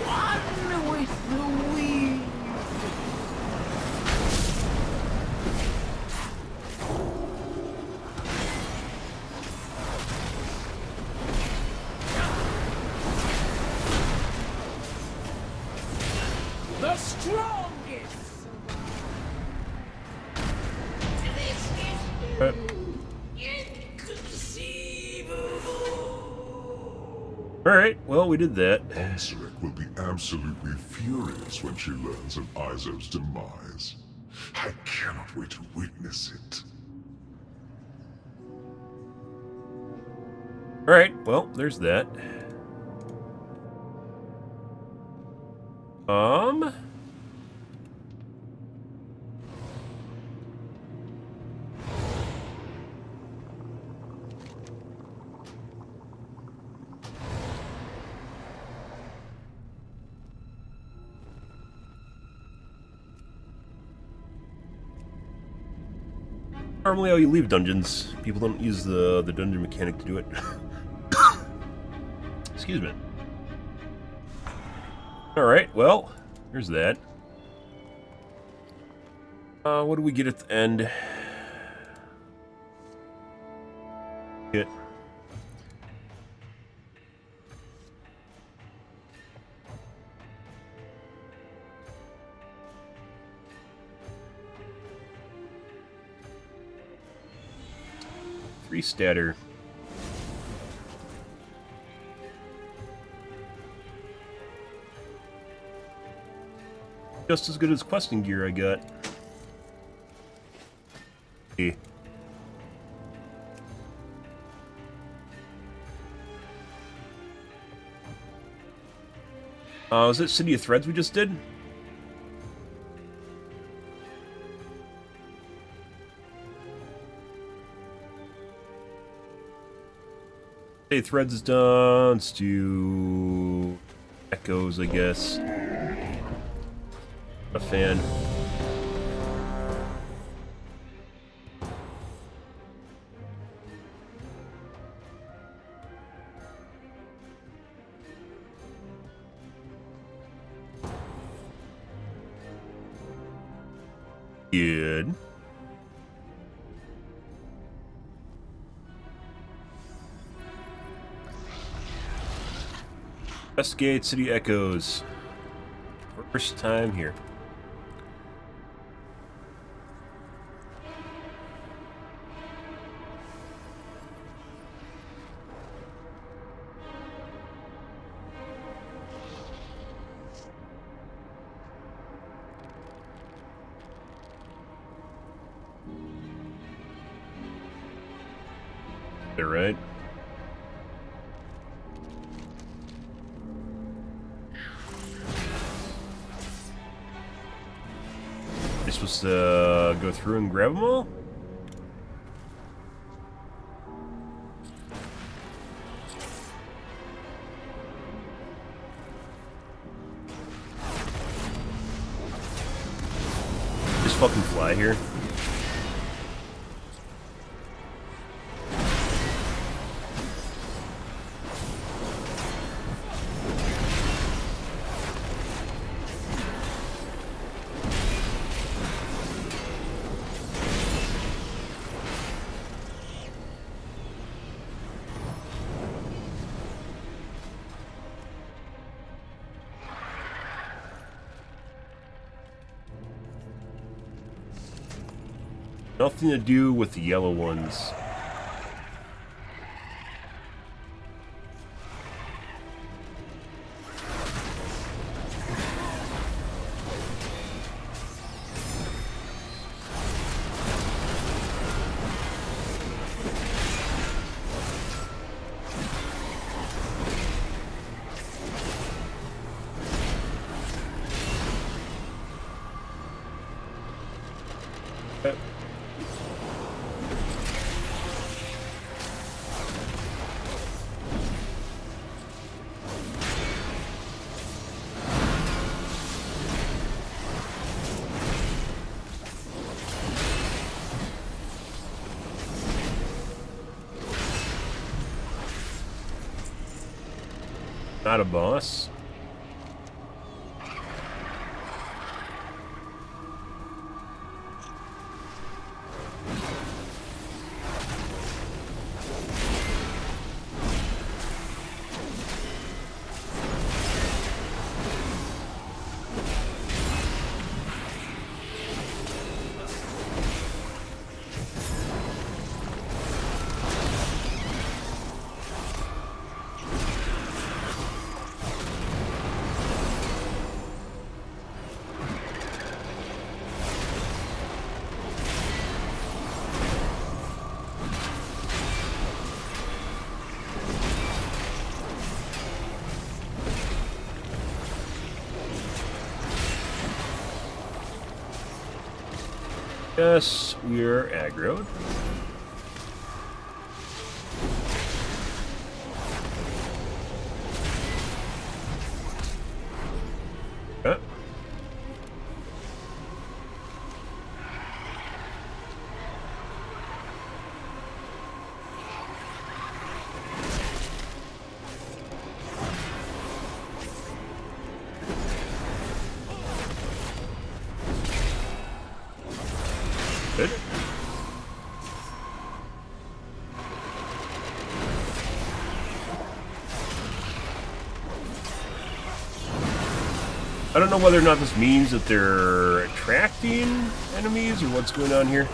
One with the weed. The strongest. This is inconceivable. Alright, well, we did that. Ansarek will be absolutely furious when she learns of Izo's demise. I cannot wait to witness it. Alright, well, there's that. Normally how you leave dungeons. People don't use the dungeon mechanic to do it. Excuse me. Alright, well, here's that. What do we get at the end? Get. Three statter. Just as good as questing gear I got. Hey. Was it City of Threads we just did? City of Threads is done. Let's do Echoes, I guess. A fan. Good. Westgate City Echoes. First time here. Right? You're supposed to go through and grab them all? Just fucking fly here. Nothing to do with the yellow ones. Not a boss. Yes, we're aggroed. Okay. Good. I don't know whether or not this means that they're attracting enemies or what's going on here.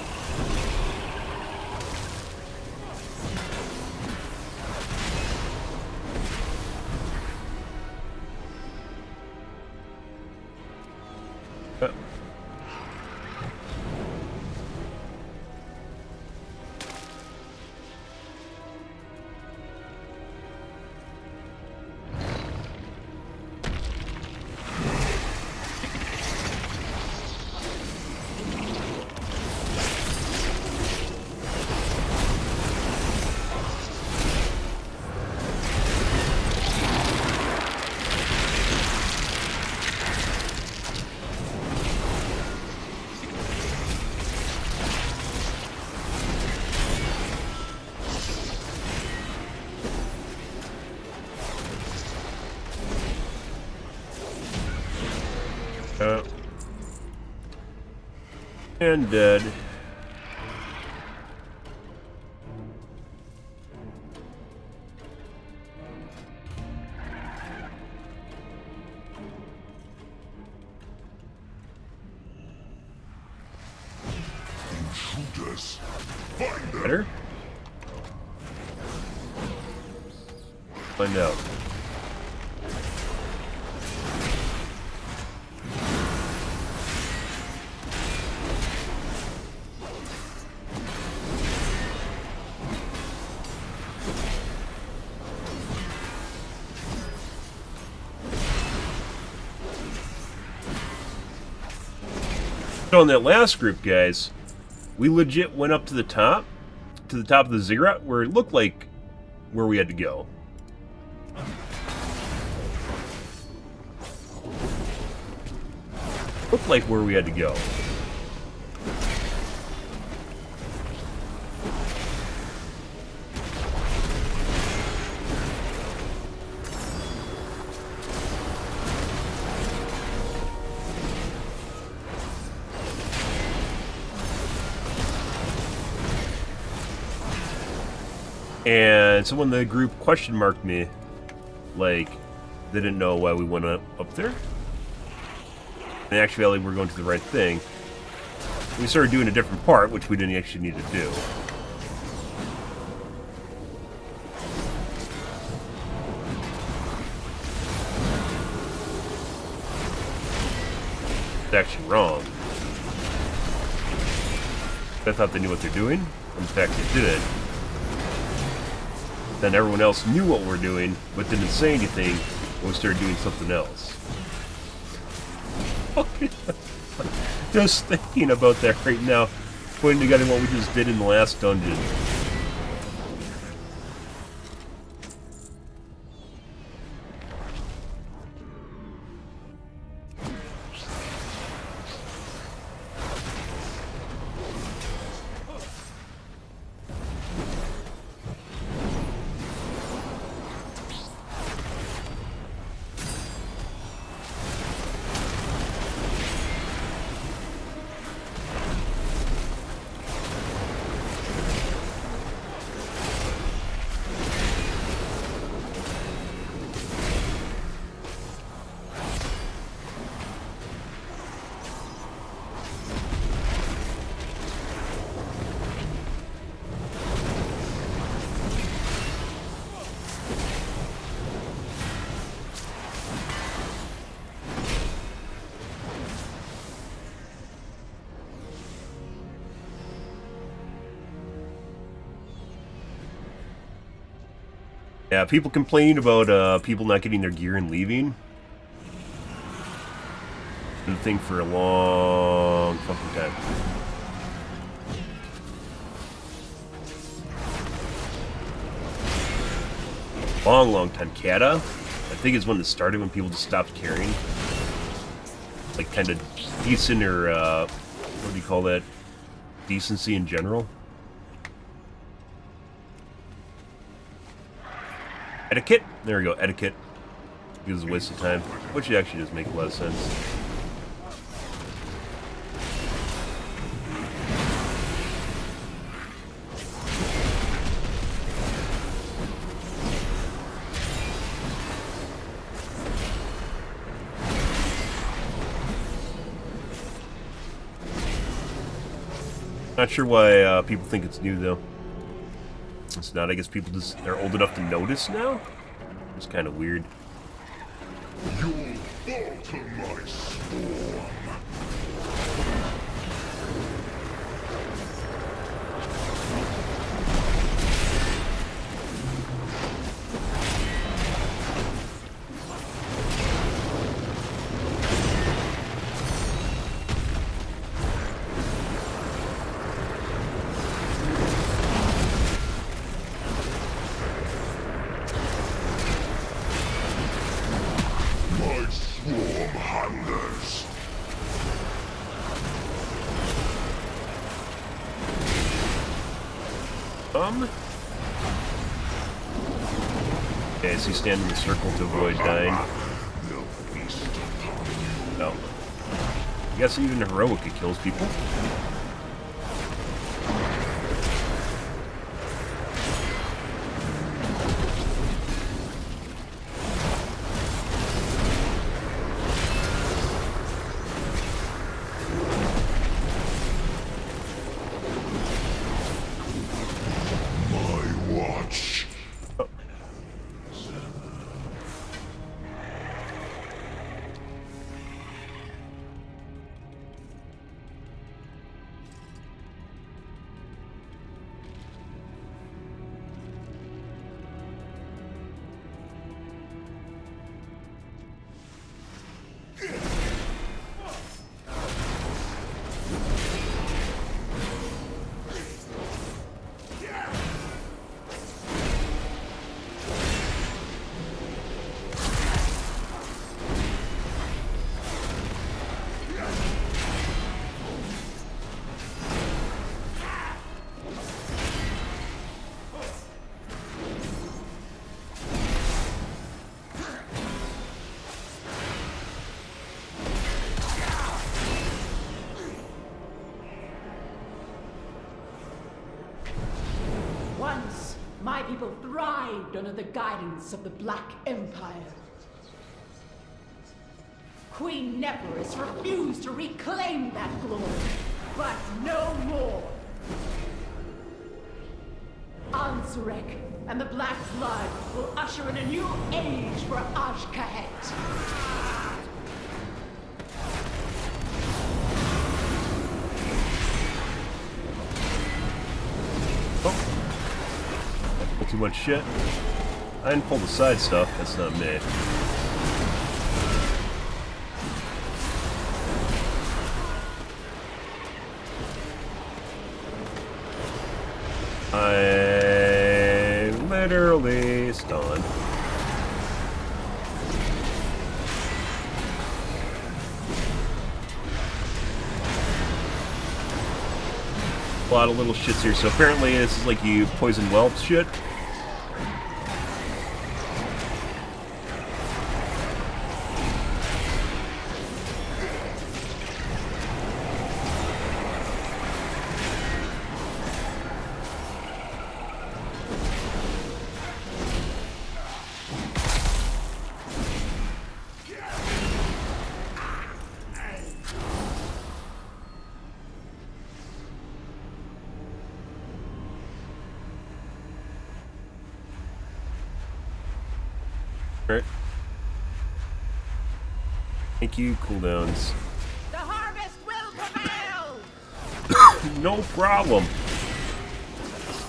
And dead. Intruders. Find them. Better? Find out. So in that last group, guys, we legit went up to the top of the ziggurat, where it looked like where we had to go. Looked like where we had to go. And someone in the group question marked me, like, they didn't know why we went up there. In actuality, we're going to the right thing. We started doing a different part, which we didn't actually need to do. It's actually wrong. I thought they knew what they're doing. In fact, they didn't. Then everyone else knew what we're doing, but didn't say anything when we started doing something else. Just thinking about that right now, putting together what we just did in the last dungeon. Yeah, people complain about people not getting their gear and leaving. Been a thing for a long fucking time. Long time. Kata, I think is when it started, when people just stopped caring. Like kind of decent, or what do you call that? Decency in general. Etiquette? There we go, etiquette. Because it's a waste of time. Which actually does make a lot of sense. Not sure why people think it's new, though. It's not. I guess people just are old enough to notice now. It's kind of weird. You'll fall to my swarm. Okay, so you stand in the circle to avoid dying. No. I guess even heroic it kills people. Once, my people thrived under the guidance of the Black Empire. Queen Neferis refused to reclaim that glory, but no more. Ansurek and the Black Blood will usher in a new age for Ashkahet. Too much shit. I didn't pull the side stuff. That's not me. I'm literally stunned. A lot of little shits here. So apparently this is like you poison whelps shit. Right. Thank you, cooldowns. The harvest will prevail! No problem.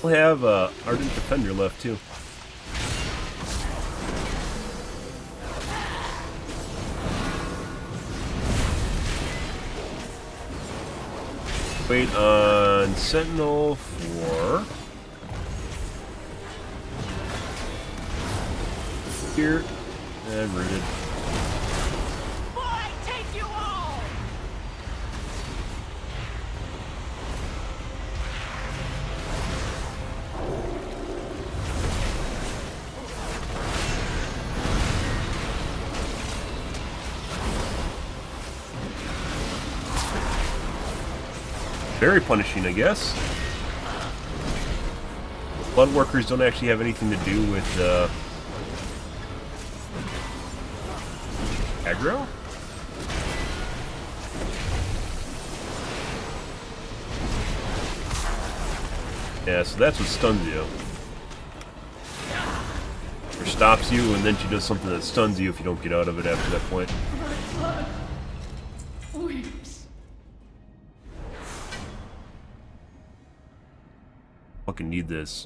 We'll have Ardent Defender left too. Wait on Sentinel for here and rooted. Boy, take you all! Very punishing, I guess. Blood workers don't actually have anything to do with aggro. Yeah, so that's what stuns you. Or stops you, and then she does something that stuns you if you don't get out of it after that point. My blood weeps. Fucking need this.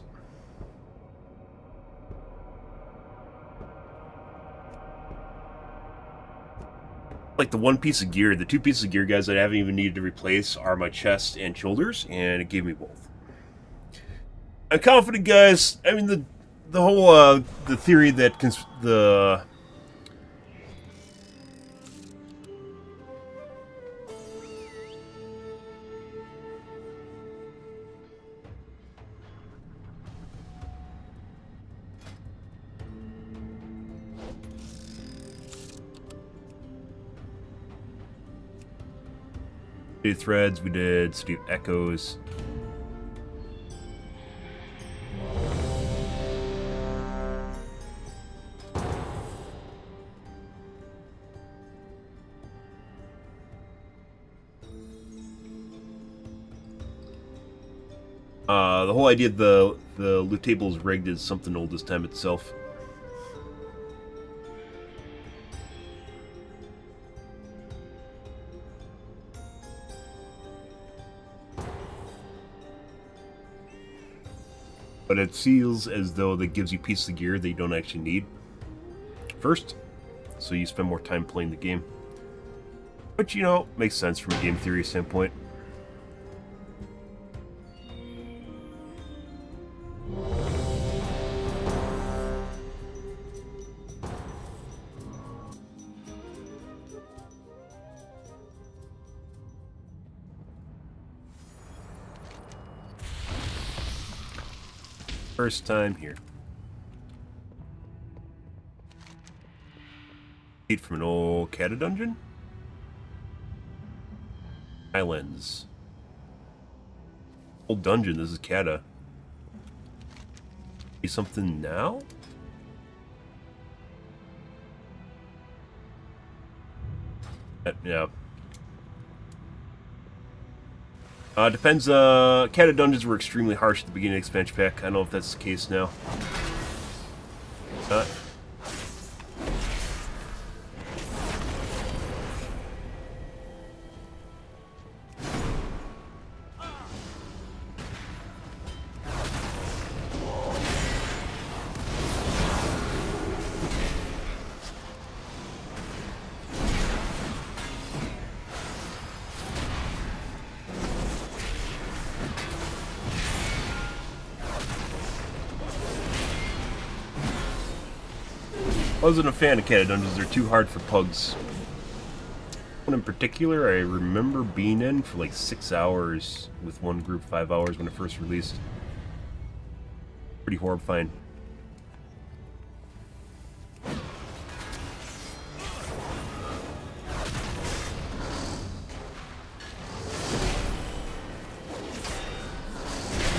Like the one piece of gear, the two pieces of gear, guys, that I haven't even needed to replace are my chest and shoulders, and it gave me both. I'm confident, guys. I mean, the whole the theory that the we did threads, we did City of Echoes. The whole idea of the loot table is rigged is something old as time itself. But it feels as though that gives you pieces of gear that you don't actually need first, so you spend more time playing the game. Which, you know, makes sense from a game theory standpoint. First time here. Eat from an old Kata dungeon? Islands. Old dungeon, this is Kata. See something now? Yeah. Depends, Kata dungeons were extremely harsh at the beginning of the expansion pack. I don't know if that's the case now. I wasn't a fan of Kata dungeons, they're too hard for pugs. One in particular, I remember being in for like 6 hours with one group, 5 hours when it first released. Pretty horrifying.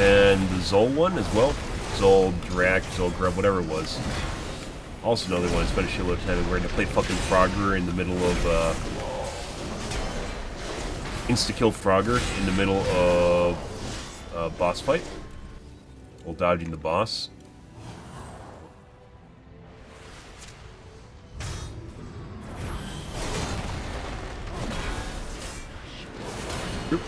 And the Zol one as well. Zol, Drak, Zol Grub, whatever it was. Also another one I spent a shitload of time where I had to play fucking Frogger in the middle of, insta-kill Frogger in the middle of a boss fight. While dodging the boss. Oop.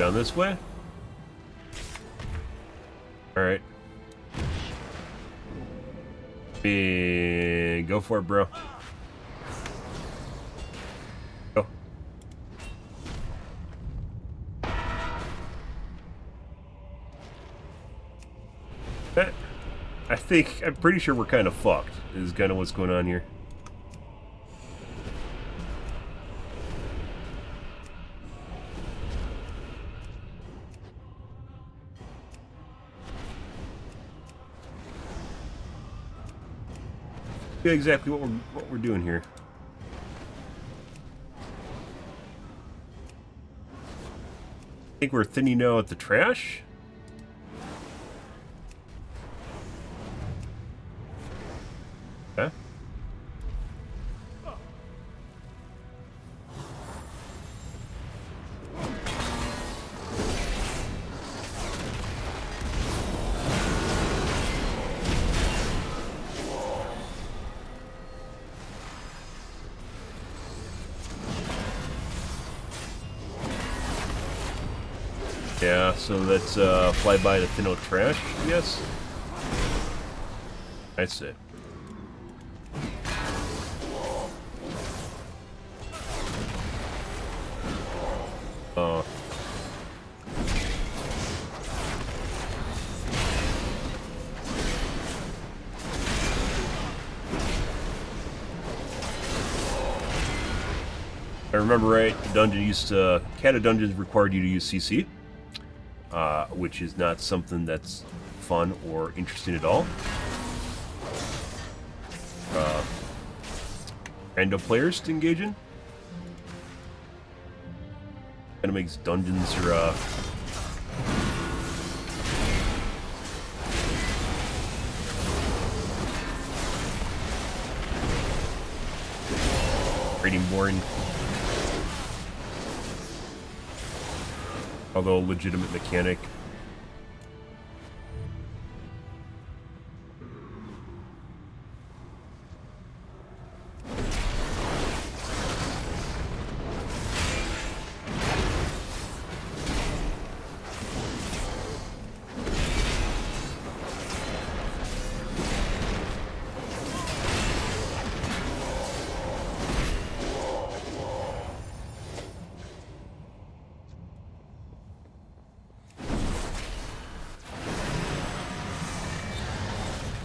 Down this way? Alright. Go for it, bro. Go. I'm pretty sure we're kind of fucked, is kind of what's going on here. Exactly what we're doing here. I think we're thinning out the trash. Okay. Yeah, so that's fly by to thin out trash, yes? That's it. I remember right, Cata Dungeons required you to use CC. Which is not something that's fun or interesting at all. Random players to engage in. Kind of makes dungeons or pretty boring. Although a legitimate mechanic.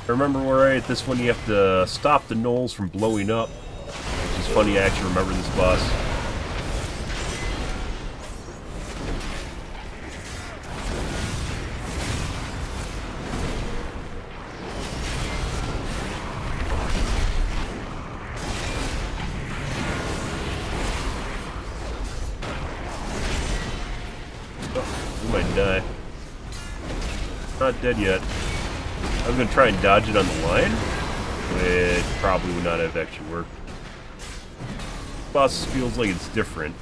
Remember where at this one you have to stop the gnolls from blowing up. Which is funny, I actually remember this boss. Oh, we might die. Not dead yet. I was going to try and dodge it on the line, which probably would not have actually worked. Boss feels like it's different.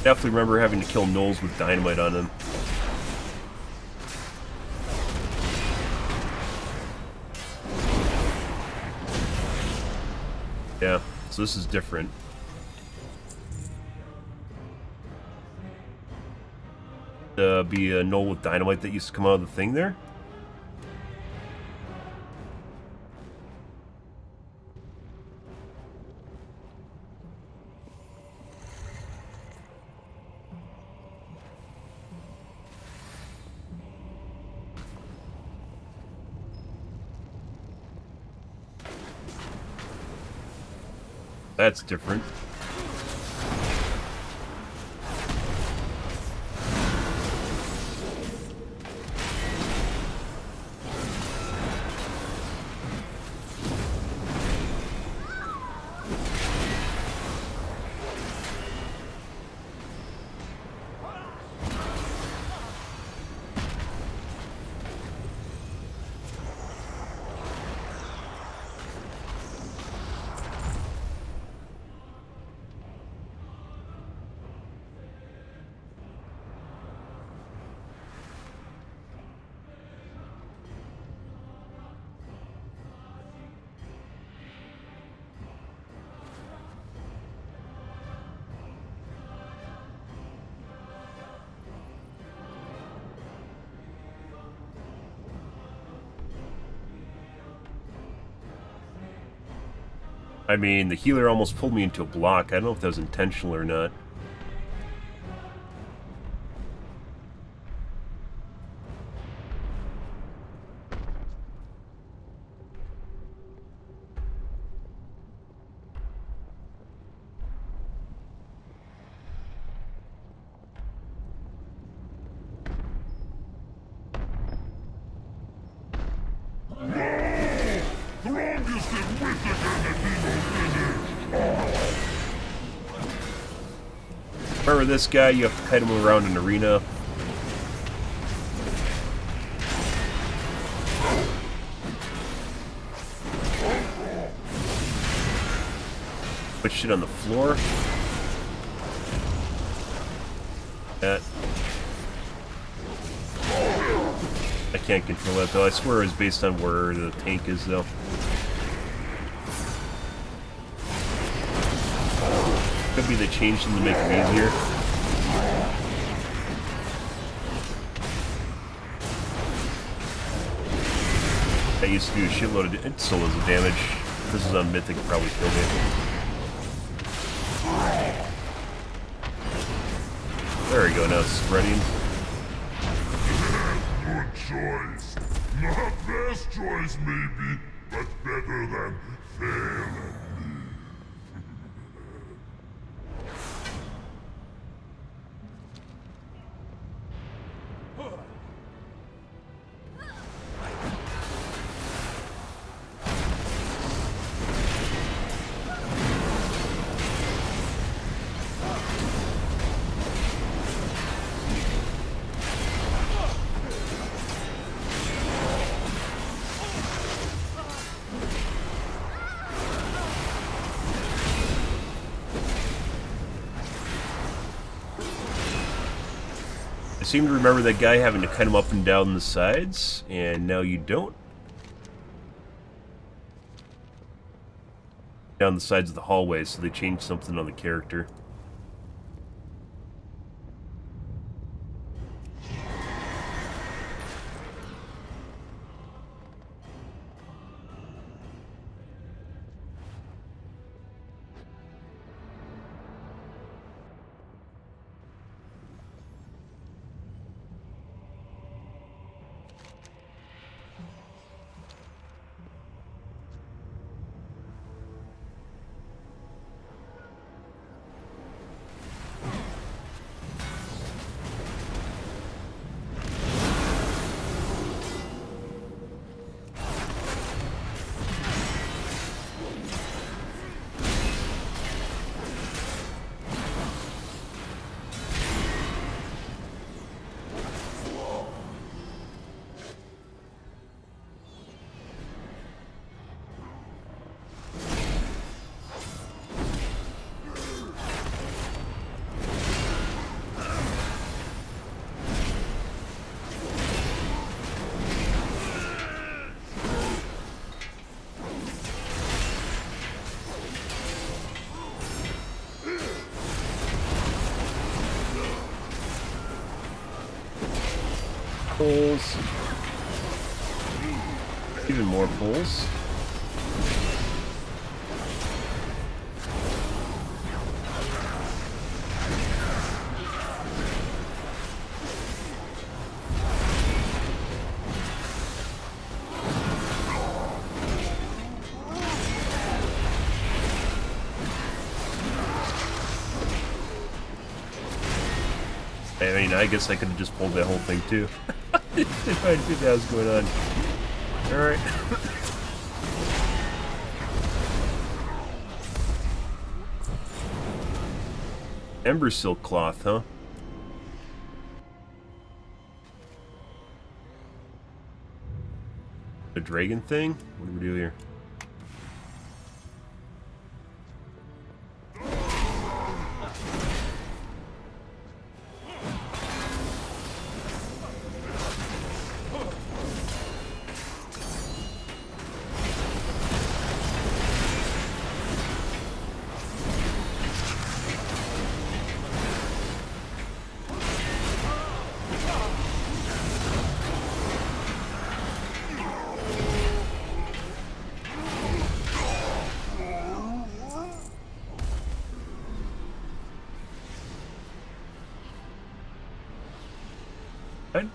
Definitely remember having to kill gnolls with dynamite on them. Yeah, so this is different. Be a gnoll with dynamite that used to come out of the thing there. That's different. I mean, the healer almost pulled me into a block. I don't know if that was intentional or not. Remember this guy, you have to kite him around an arena. Put shit on the floor. That. I can't control that though. I swear it's based on where the tank is though. Could be they changed them to make it easier. That used to do a shitload of it still does the damage. If this is on Mythic, it probably killed me. There we go, now it's spreading. Good choice. Not best choice, maybe, but better than failing. I seem to remember that guy having to cut him up and down the sides, and now you don't. Down the sides of the hallway, so they changed something on the character. Pulls. Even more pulls. I mean, I guess I could have just pulled that whole thing too. If I knew that was going on. Alright. Ember silk cloth, huh? A dragon thing? What do we do here? Right?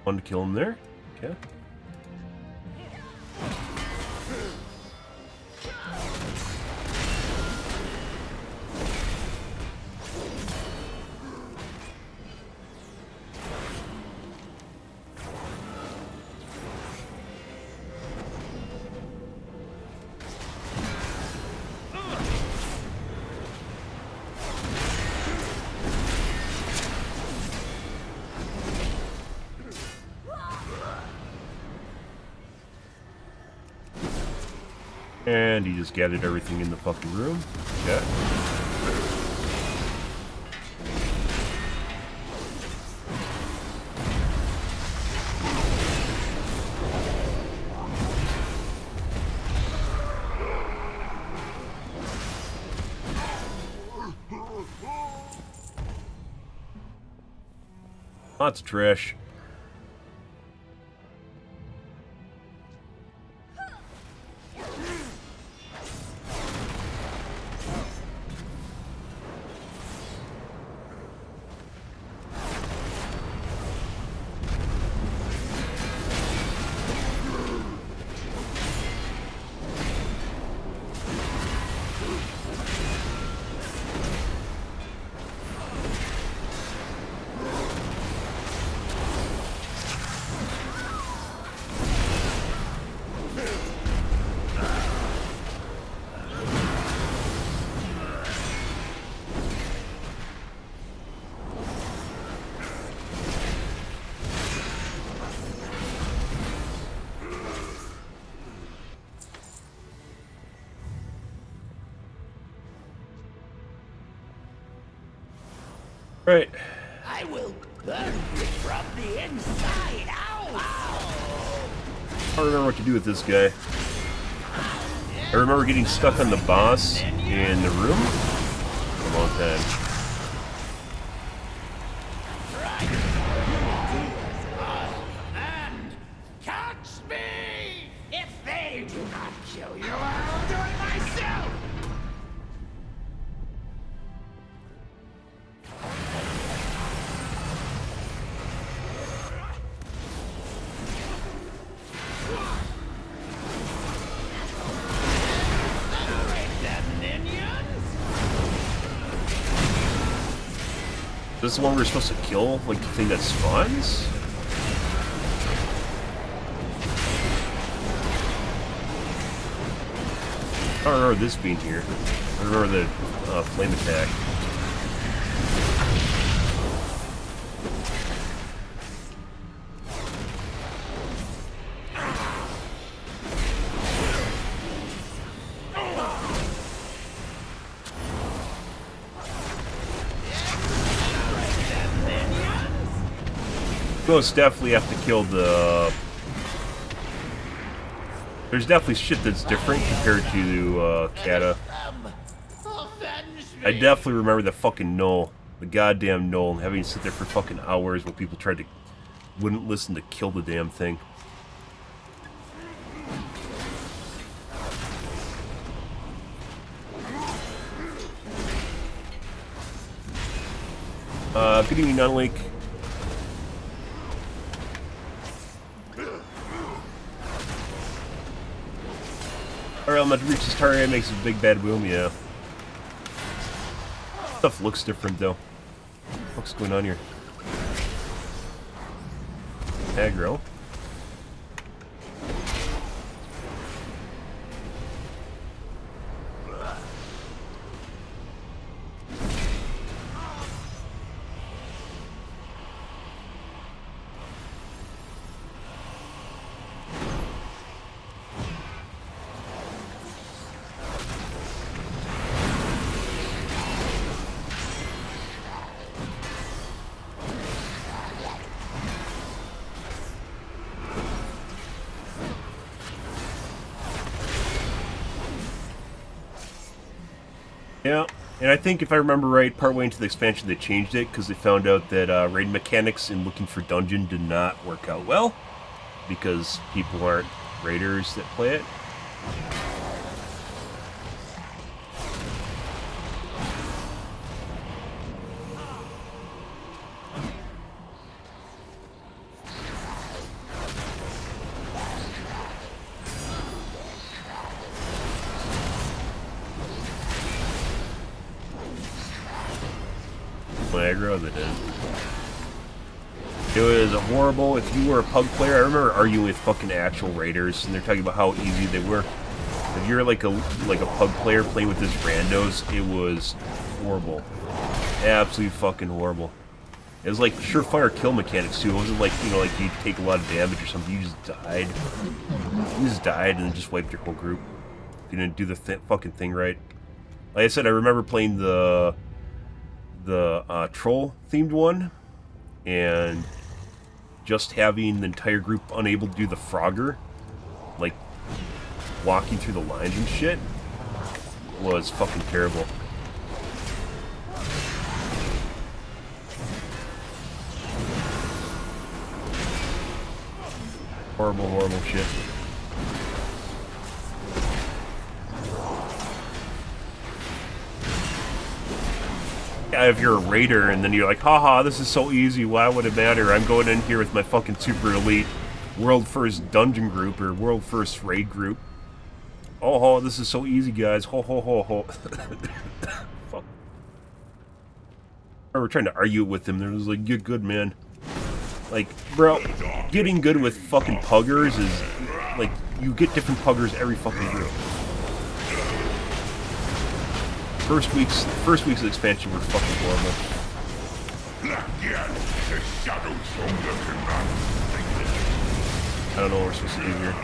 One to kill him there. Okay. And he just gathered everything in the fucking room. Yeah. Lots of trash. Right. I will burn you from the inside out. I don't remember what to do with this guy. I remember getting stuck on the boss in the room for a long time. And catch me! If they do not kill you, I'll do it myself! This is the one we're supposed to kill, like the thing that spawns? I don't remember this being here. I remember the flame attack. Most definitely have to kill the... There's definitely shit that's different compared to Kata. I definitely remember the fucking Null. The goddamn Null, and having to sit there for fucking hours while people tried to... wouldn't listen to kill the damn thing. Good evening, Nunlake. Alright, I'm about to reach this target and makes a big bad boom, yeah. Stuff looks different though. What's going on here? Aggro. Yeah, and I think if I remember right, partway into the expansion they changed it because they found out that raid mechanics in looking for dungeon did not work out well because people aren't raiders that play it. Aggro that did. It was horrible. If you were a pug player, I remember arguing with fucking actual raiders, and they're talking about how easy they were. If you're like a pug player playing with this randos, it was horrible, absolutely fucking horrible. It was like surefire kill mechanics too. It wasn't like, you know, like you take a lot of damage or something. You just died. You just died and then just wiped your whole group. If you didn't do the fucking thing right. Like I said, I remember playing the troll themed one and just having the entire group unable to do the Frogger, like walking through the lines and shit, was fucking terrible. Horrible, horrible shit. If you're a raider and then you're like, haha, this is so easy, why would it matter? I'm going in here with my fucking super elite world first dungeon group or world first raid group. Oh ho, this is so easy, guys. Ho ho ho ho. Fuck. I remember trying to argue with them. They're just like, get good, man. Like, bro, getting good with fucking puggers is like, you get different puggers every fucking group. First week's of expansion were fucking horrible. I don't know what we're supposed to do here.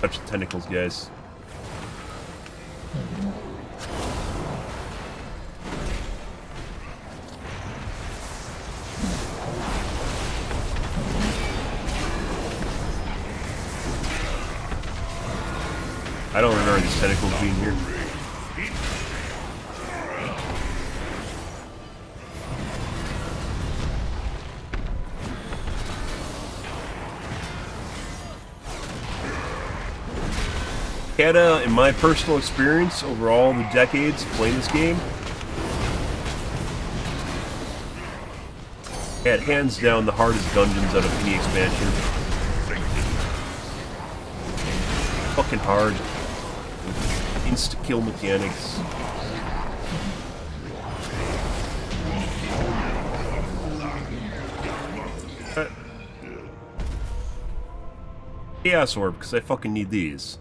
Touch the tentacles, guys. I don't remember these tentacles being here. In my personal experience over all the decades of playing this game, had hands down the hardest dungeons out of any expansion. Fucking hard. Insta-kill mechanics. Chaos Orb, because I fucking need these.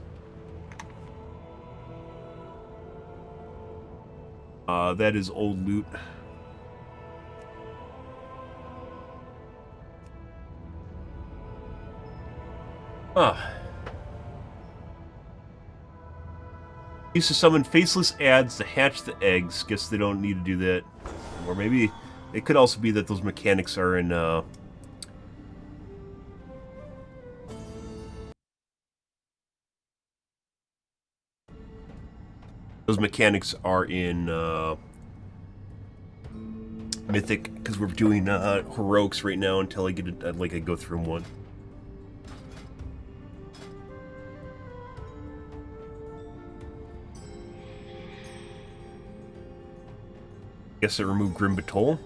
That is old loot. Used to summon faceless ads to hatch the eggs. Guess they don't need to do that. Or maybe it could also be that those mechanics are in Mythic, because we're doing heroics right now until I get it, like I go through them one. Guess I removed Grim Batol.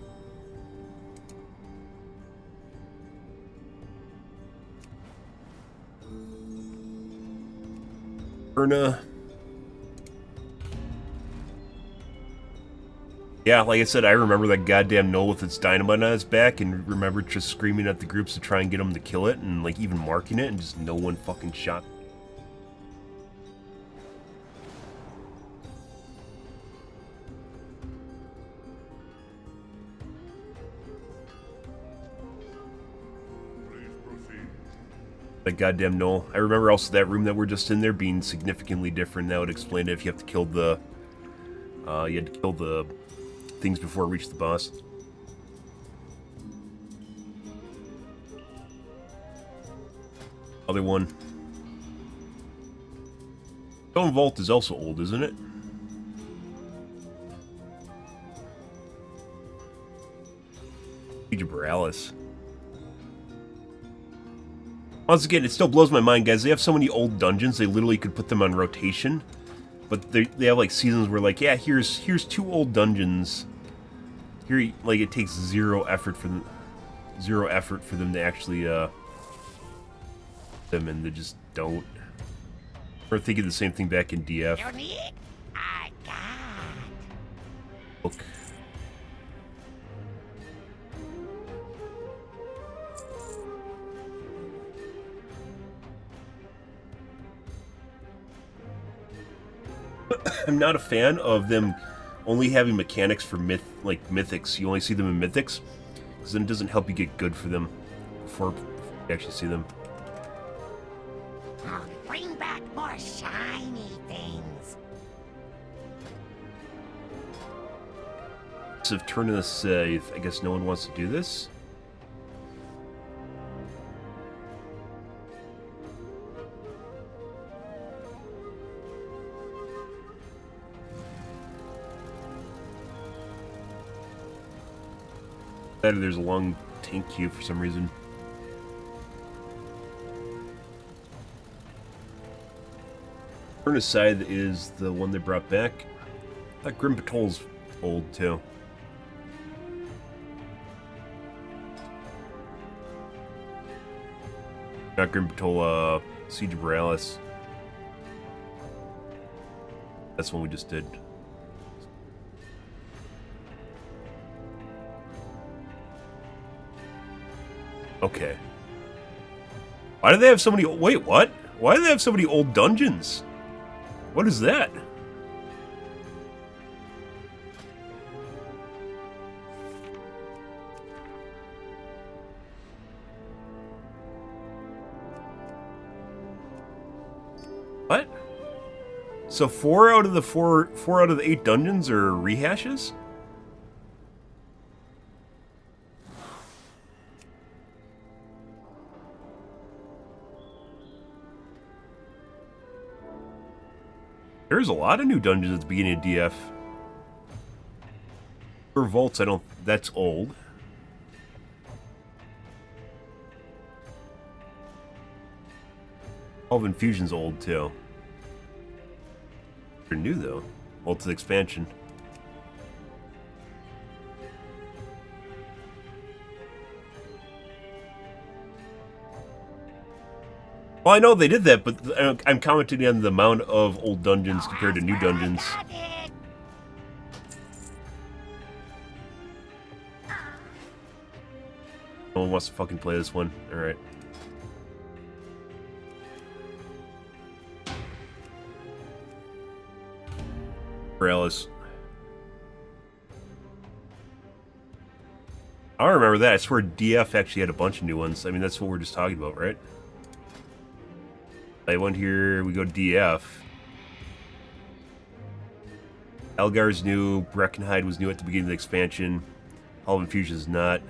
Erna. Yeah, like I said, I remember that goddamn knoll with its dynamite on its back, and remember just screaming at the groups to try and get them to kill it, and like even marking it, and just no one fucking shot. That goddamn knoll. I remember also that room that we're just in there being significantly different. That would explain it if you have to kill the you had to kill the things before it reached the boss. Other one. Stone Vault is also old, isn't it? Siege of Borealis. Once again, it still blows my mind, guys. They have so many old dungeons, they literally could put them on rotation. But they have like seasons where like, yeah, here's 2 old dungeons. Here, like, it takes zero effort for them to actually them, and they just don't. We're thinking the same thing back in DF. Look. I'm not a fan of them only having mechanics for mythics. You only see them in mythics, because then it doesn't help you get good for them before you actually see them. I'll bring back more shiny things. So turn the scythe. I guess no one wants to do this. There's a long tank queue for some reason. Furnace Scythe is the one they brought back. I thought Grim Patrol's old too. Not Grim Patrol, Siege of Borealis. That's the one we just did. Okay. Why do they have so many... Wait, what? Why do they have so many old dungeons? What is that? What? So 4 out of the 8 dungeons are rehashes? There's a lot of new dungeons at the beginning of DF. For vaults, that's old. All of Infusion's old too. They're new though. Well, it's the expansion. Well, I know they did that, but I'm commenting on the amount of old dungeons compared to new dungeons. No one wants to fucking play this one. Alright. Borealis. I don't remember that. I swear DF actually had a bunch of new ones. I mean, that's what we're just talking about, right? I went here, we go DF. Elgar's new, Breckenhide was new at the beginning of the expansion. Hall of Infusion is not.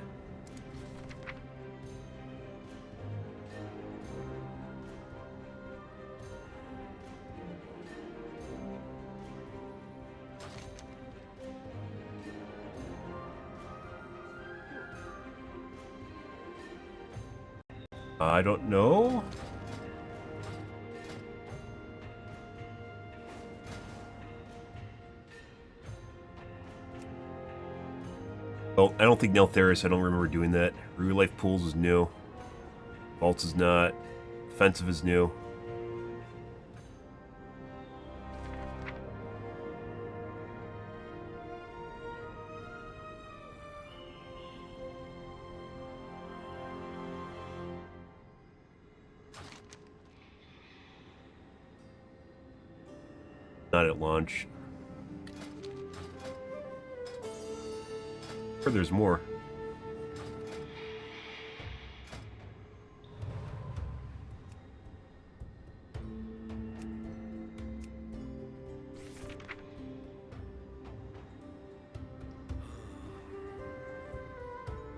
I don't know. Oh, I don't think Neltheris, I don't remember doing that. Real Life Pools is new. Vaults is not. Offensive is new. Not at launch. Or there's more.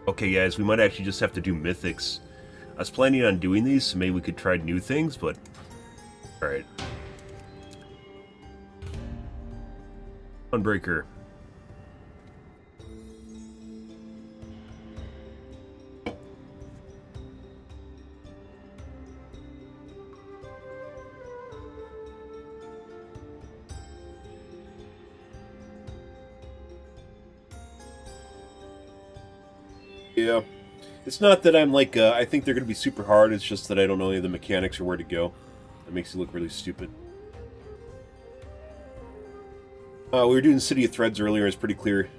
Okay, guys, we might actually just have to do mythics. I was planning on doing these, so maybe we could try new things, but... Alright. Unbreaker. Yeah. It's not that I'm like, I think they're going to be super hard, it's just that I don't know any of the mechanics or where to go. That makes it look really stupid. We were doing City of Threads earlier, it's pretty clear.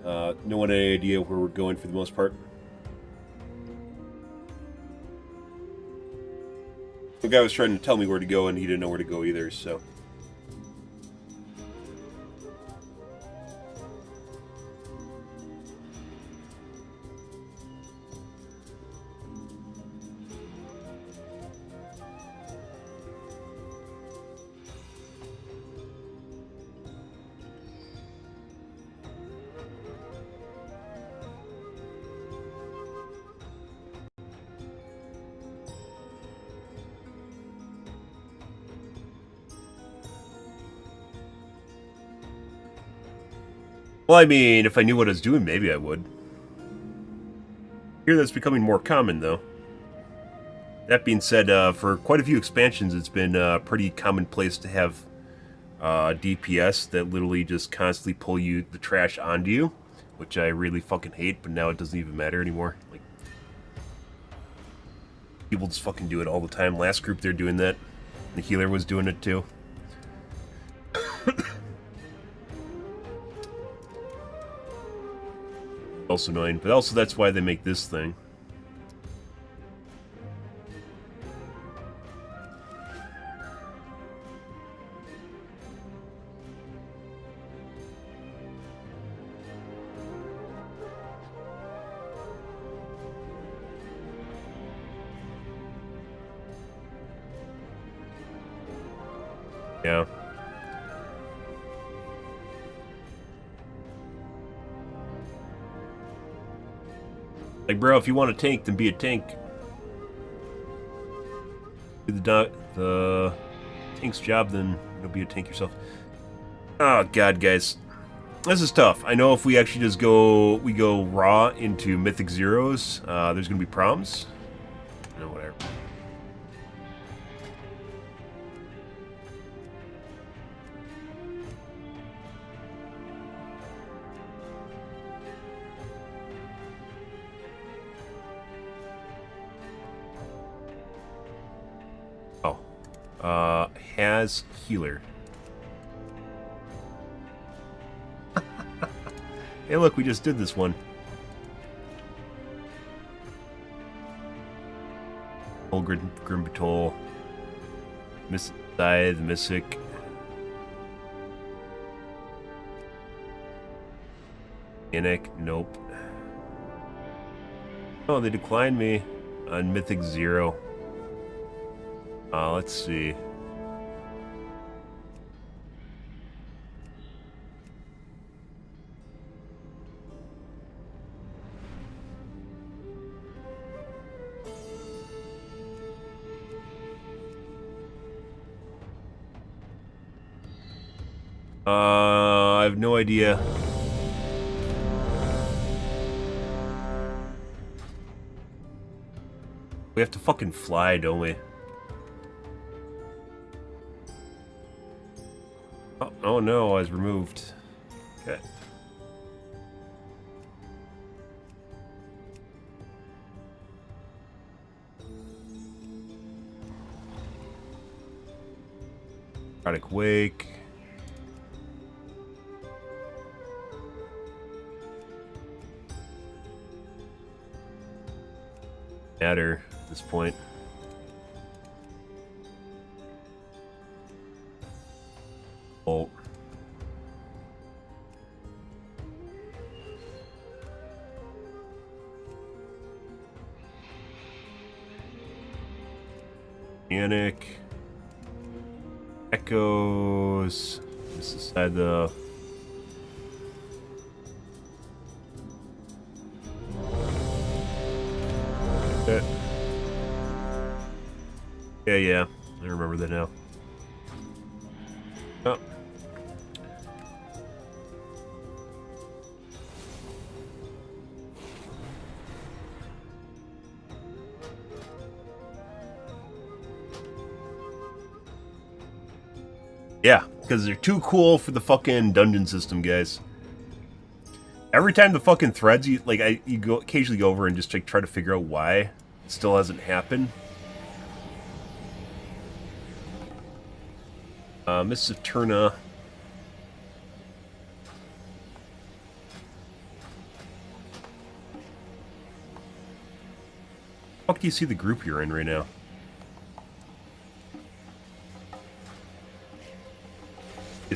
No one had any idea where we're going for the most part. The guy was trying to tell me where to go and he didn't know where to go either, so... Well, I mean, if I knew what I was doing, maybe I would. Here that's becoming more common, though. That being said, for quite a few expansions, it's been pretty commonplace to have DPS that literally just constantly pull you the trash onto you, which I really fucking hate, but now it doesn't even matter anymore. Like, people just fucking do it all the time. Last group, they're doing that. The healer was doing it, too. Also annoying, but also that's why they make this thing. Yeah. Like, bro, if you want a tank, then be a tank. Do the tank's job, then you'll be a tank yourself. Oh god, guys, this is tough. I know if we actually just go raw into Mythic Zeros, there's gonna be problems. No, whatever. Has healer. Hey, look, we just did this one. Old Grim Patrol. Miss Scythe, Mystic. Inic, nope. Oh, they declined me on Mythic Zero. Let's see. I have no idea. We have to fucking fly, don't we? Oh no, I was removed. Okay. Product Wake. Matter at this point. Oh. Organic. Echoes. This is inside the... Yeah, I remember that now. Oh. Yeah, because they're too cool for the fucking dungeon system, guys. Every time the fucking threads, you occasionally go over and just like try to figure out why it still hasn't happened. Miss Saturna. How do you see the group you're in right now?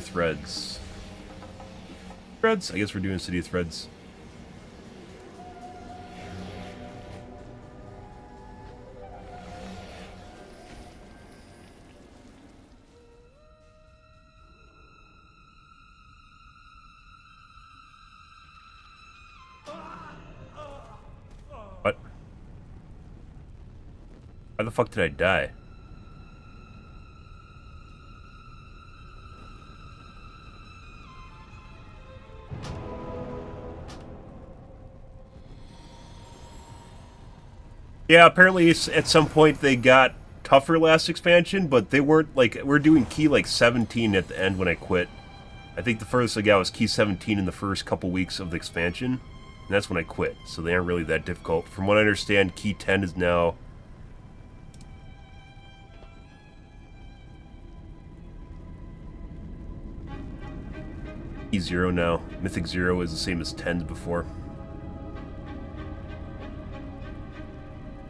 Threads. Threads? I guess we're doing City of Threads. What? Why the fuck did I die? Yeah, apparently at some point they got tougher last expansion, but they weren't, like, we're doing key, like, 17 at the end when I quit. I think the furthest I got was key 17 in the first couple weeks of the expansion, and that's when I quit, so they aren't really that difficult. From what I understand, key 10 is now... key 0 now. Mythic 0 is the same as 10s before.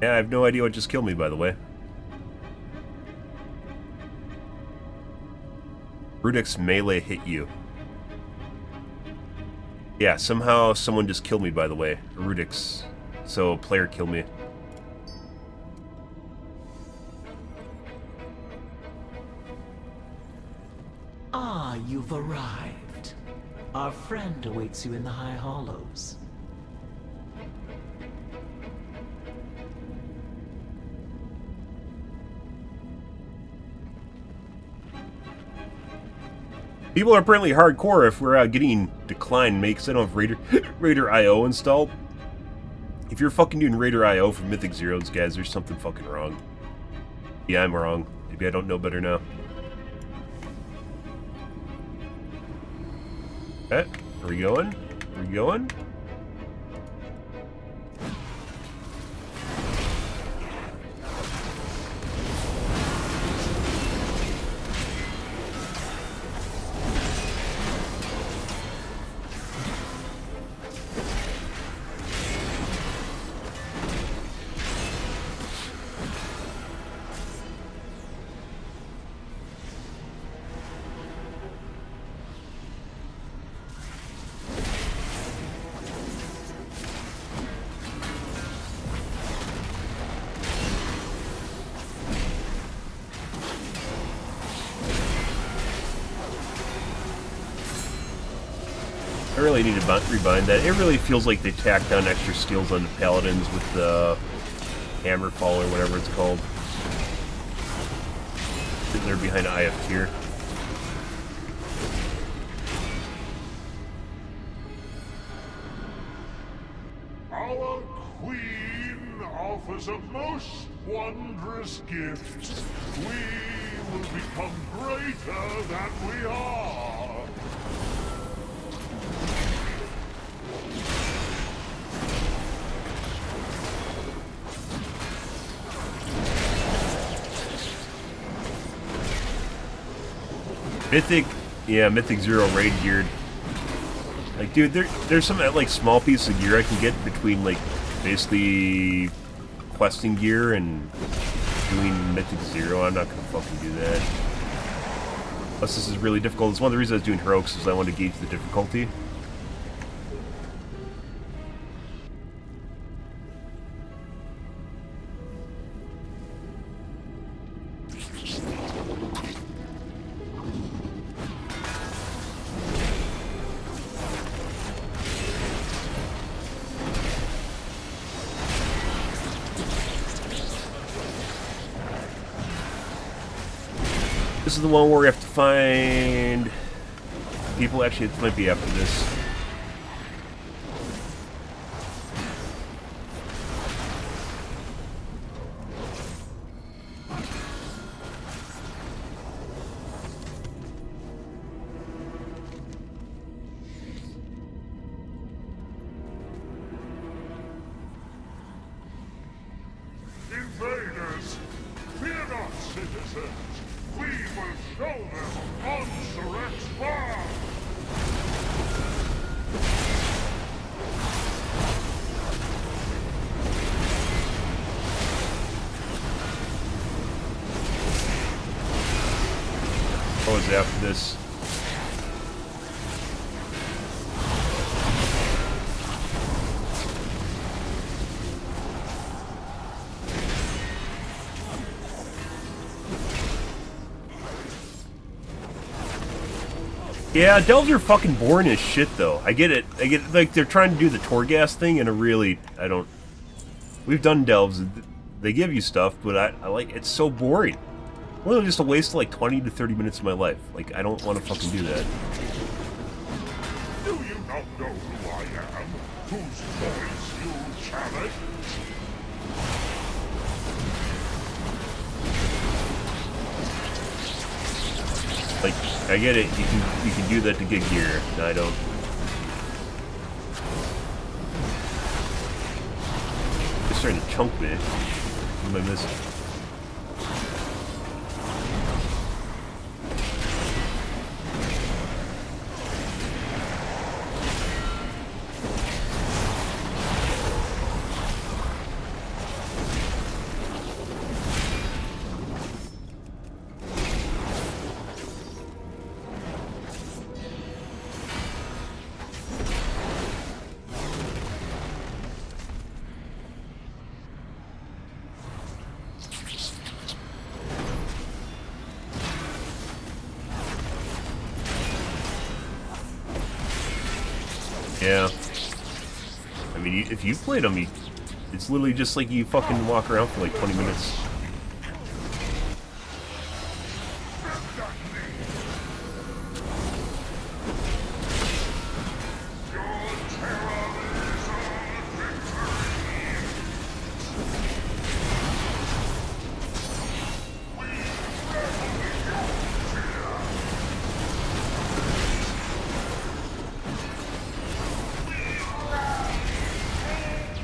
Yeah, I have no idea what just killed me, by the way. Rudix melee hit you. Yeah, somehow someone just killed me, by the way. Rudix. So a player killed me. Ah, you've arrived. Our friend awaits you in the High Hollows. People are apparently hardcore if we're getting declined makes. I don't have Raider IO installed. If you're fucking doing Raider IO for Mythic Zeros, guys, there's something fucking wrong. Yeah, I'm wrong. Maybe I don't know better now. Okay, are we going? Are we going? I really need to rebind that. It really feels like they tacked down extra skills on the paladins with the hammer fall or whatever it's called. They're behind IF tier. Our queen offers a most wondrous gift. We will become greater than we are. Mythic, yeah, Mythic Zero raid geared. Like, dude, there's some like small piece of gear I can get between like basically questing gear and doing Mythic Zero. I'm not gonna fucking do that. Plus, this is really difficult. It's one of the reasons I was doing heroics is I wanted to gauge the difficulty. This is the one where we have to find people. Actually, it might be after this. citizens. We will show them Onsurek's bar. What was after this? Yeah, delves are fucking boring as shit, though. I get it. Like, they're trying to do the Torghast thing, and I don't... We've done delves. They give you stuff, but I like... It's so boring. Really just a waste of, like, 20 to 30 minutes of my life. Like, I don't want to fucking do that. Do you not know who I am? Whose voice you challenge? Like, I get it. You can do that to get gear. No, I don't. It's starting to chunk me. What am I missing? Yeah. I mean, if you've played them, it's literally just like you fucking walk around for like 20 minutes.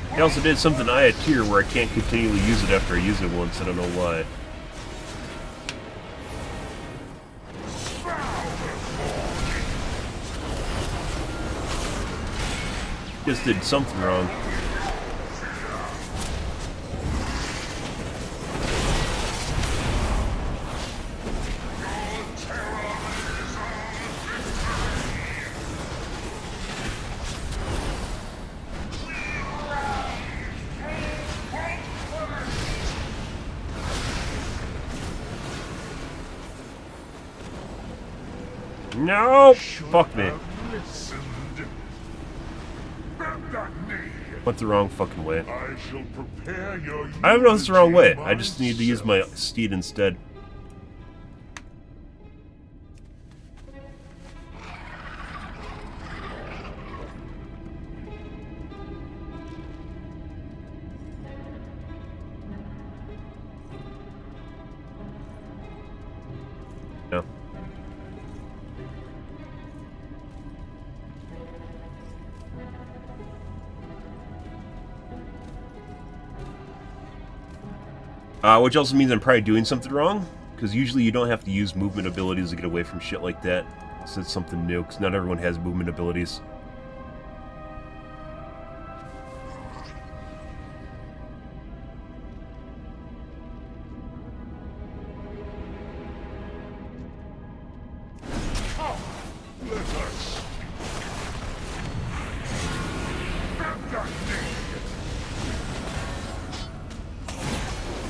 I also did something I had tier where I can't continually use it after I use it once. I don't know why. Just did something wrong. No! Fuck me. Went the wrong fucking way. I don't know if it's the wrong way. I just need to use my steed instead. No. Which also means I'm probably doing something wrong, because usually you don't have to use movement abilities to get away from shit like that. So it's something new, because not everyone has movement abilities.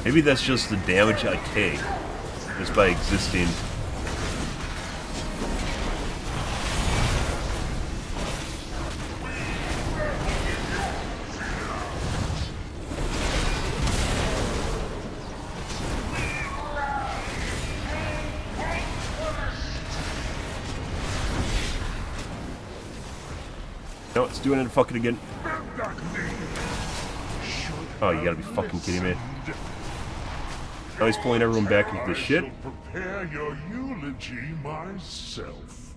Maybe that's just the damage I take, just by existing. No, it's doing it fucking again. Oh, you gotta be fucking kidding me. Now he's pulling everyone back into the shit. Prepare your eulogy myself.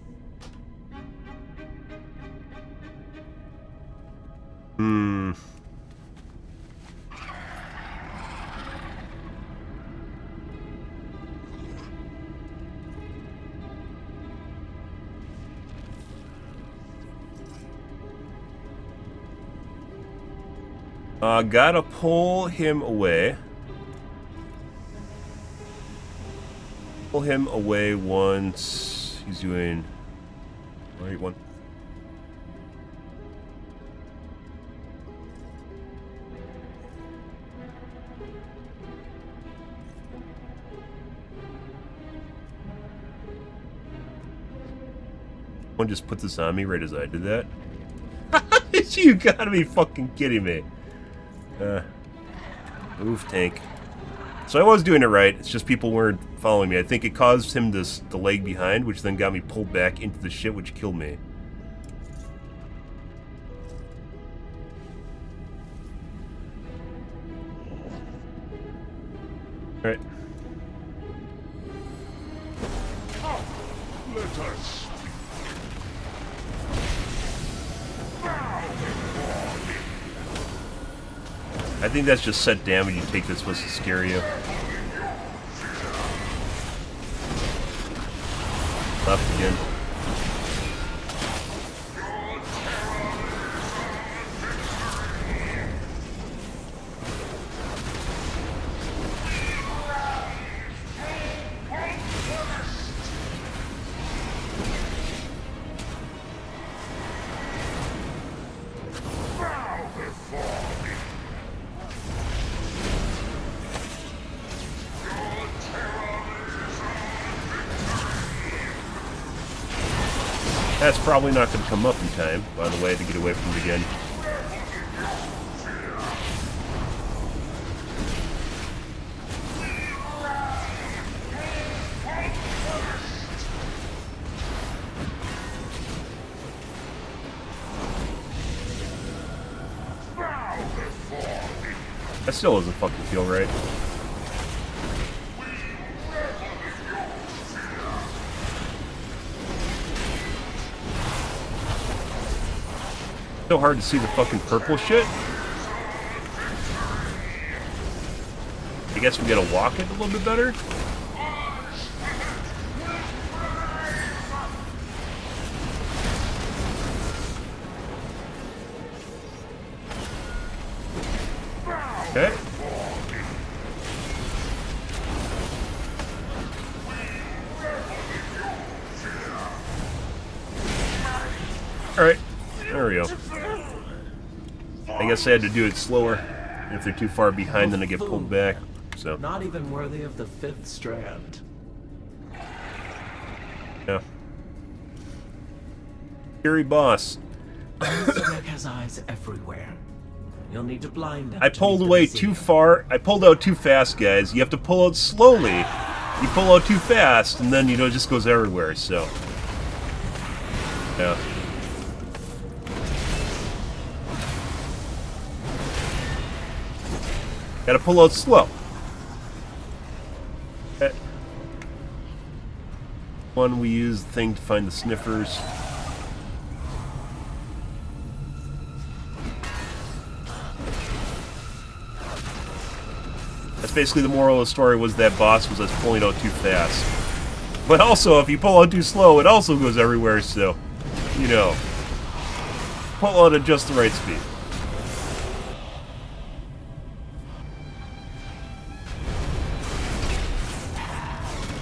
Gotta pull him away. Pull him away once he's doing... Right, one. One just put this on me right as I did that. You gotta be fucking kidding me. Move, tank. So I was doing it right, it's just people weren't following me. I think it caused him to lag behind, which then got me pulled back into the shit, which killed me. Alright. Let us. I think that's just set damage you take that's supposed to scare you. Left again. That's probably not going to come up in time, by the way, to get away from it again. That still doesn't fucking feel right. So hard to see the fucking purple shit. I guess we gotta walk it a little bit better. Okay. Alright, there we go. I guess I had to do it slower. If they're too far behind, then I get pulled back. So Not even worthy of the 5th strand. yeah. Scary boss. Zarek has eyes everywhere. You'll need to blind them. I pulled away too far. I pulled out too fast, guys. You have to pull out slowly. You pull out too fast, and then, you know, it just goes everywhere, so. Yeah. Gotta pull out slow. Okay. One, we use the thing to find the sniffers. That's basically the moral of the story, was that boss was us pulling out too fast. But also, if you pull out too slow, it also goes everywhere, so, you know. Pull out at just the right speed.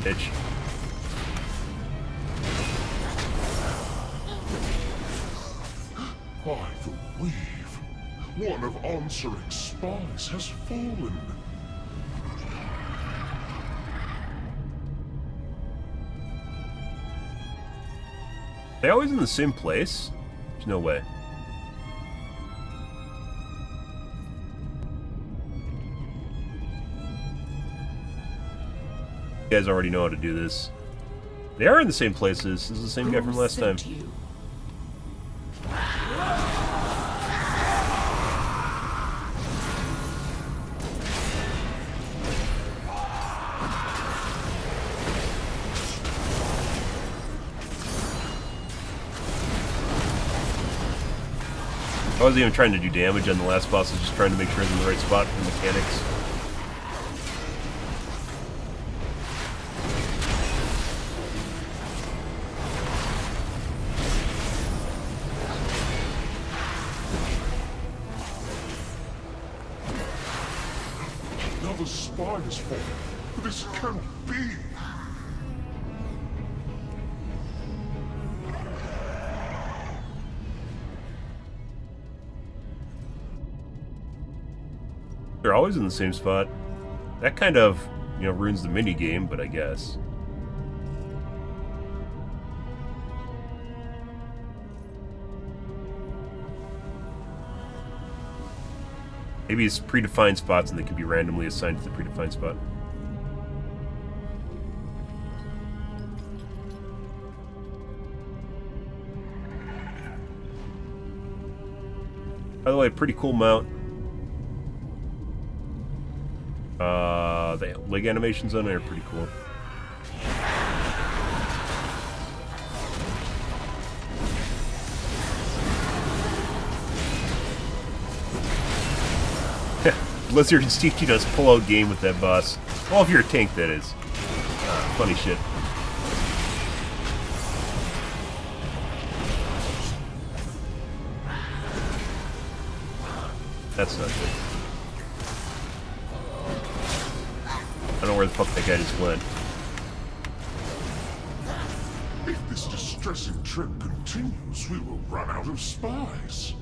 Bitch. By the weave, one of Onsarek's spies has fallen. They always in the same place? There's no way. You guys already know how to do this. They are in the same places. This is the same guy from last time. You? I wasn't even trying to do damage on the last boss, I was just trying to make sure I was in the right spot for the mechanics. time has fallen. This cannot be. They're always in the same spot. That kind of, ruins the mini game, but I guess. Maybe it's predefined spots and they can be randomly assigned to the predefined spot. By the way, pretty cool mount. The leg animations on there are pretty cool. Blizzard's teaching us pull-out game with that boss. Well, if you're a tank, that is. Funny shit. That's not good. I don't know where the fuck that guy just went. If this distressing trend continues, we will run out of spies.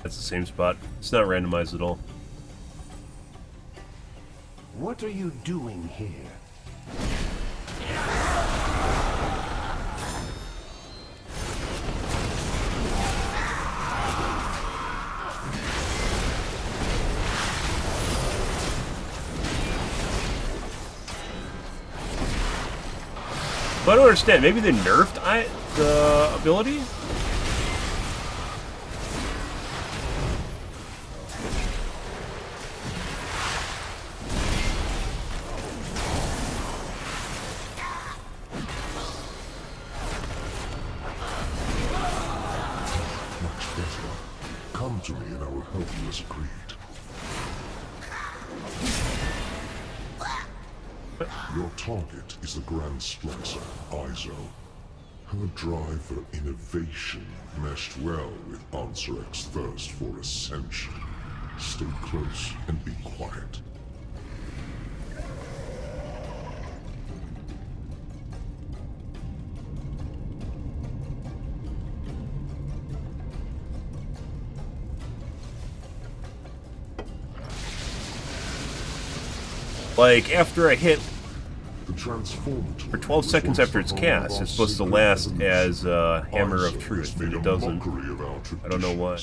That's the same spot. It's not randomized at all. What are you doing here? But I don't understand. Maybe they nerfed the ability? Come to me and I will help you as agreed. Your target is the Grand Splicer, Izo. Her drive for innovation meshed well with Ansarek's thirst for ascension. Stay close and be quiet. Like, after I hit, The for 12 seconds after it's cast, it's supposed to last as Hammer of Truth, but it doesn't. I don't know why.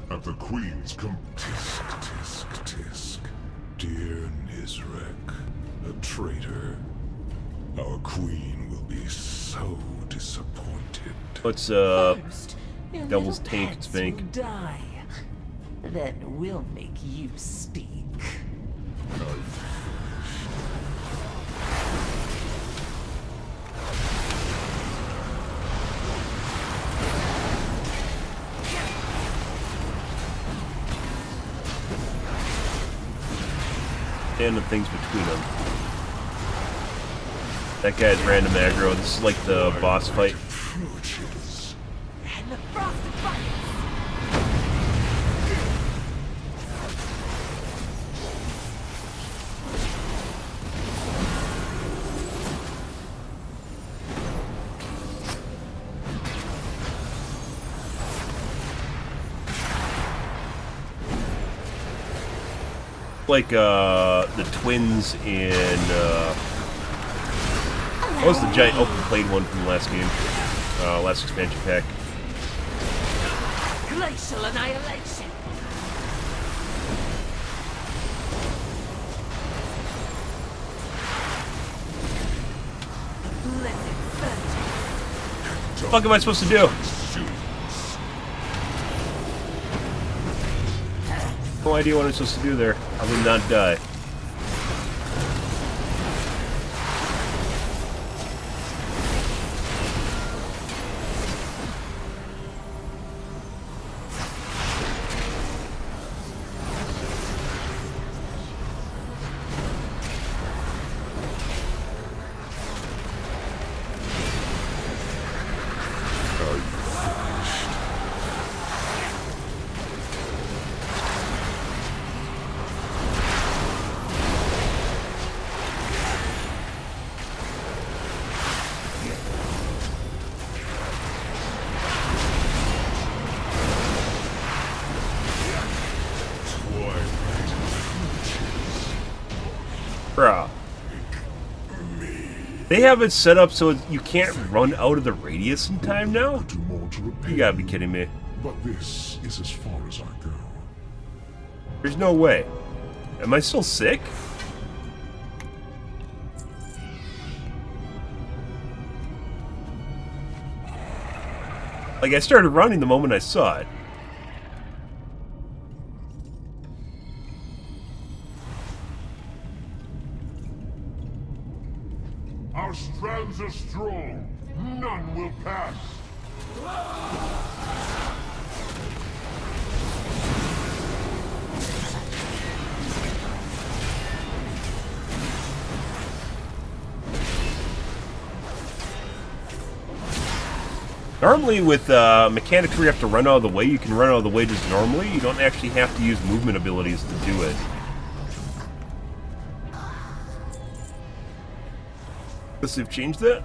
At the Queen's Tisk, tisk, tisk. Dear Nizrek, a traitor. Our queen will be so disappointed. Let's, First, your Devil's little Tank and pets Spank. will die. Then we'll make you speak. and the things between them. That guy's random aggro. This is like the boss fight. And the frosted buckets. Like the twins in what was the giant open plate one from the last game, last expansion pack? Glacial annihilation. What the fuck am I supposed to do? No idea what I'm supposed to do there. I will not die. Bruh. They have it set up so you can't run out of the radius in time now? Do more to repay You gotta be kidding me. But this is as far as I go. There's no way. Am I still sick? Like, I started running the moment I saw it. Our strands are strong. None will pass. Normally with mechanics where you have to run out of the way, you can run out of the way just normally. You don't actually have to use movement abilities to do it. Guess they've changed that?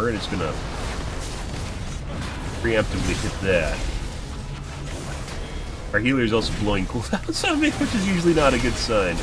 And it's gonna preemptively hit that. Our healer is also blowing cooldowns on me, which is usually not a good sign.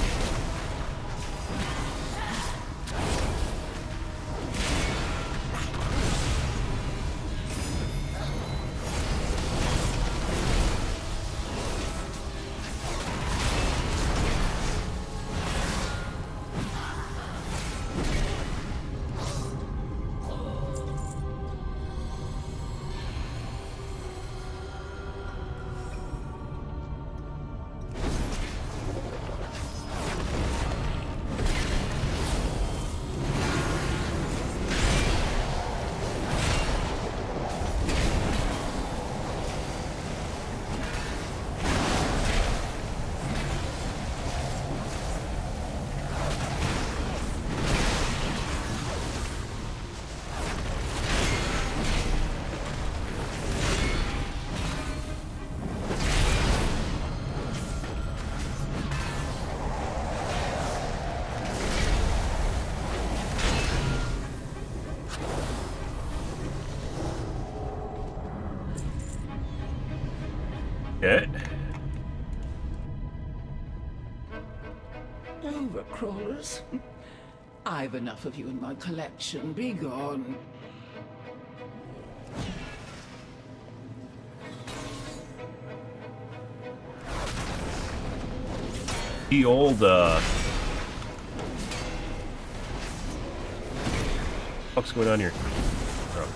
Okay. Overcrawlers. I've enough of you in my collection. Be gone. The old, what's going on here? Oh.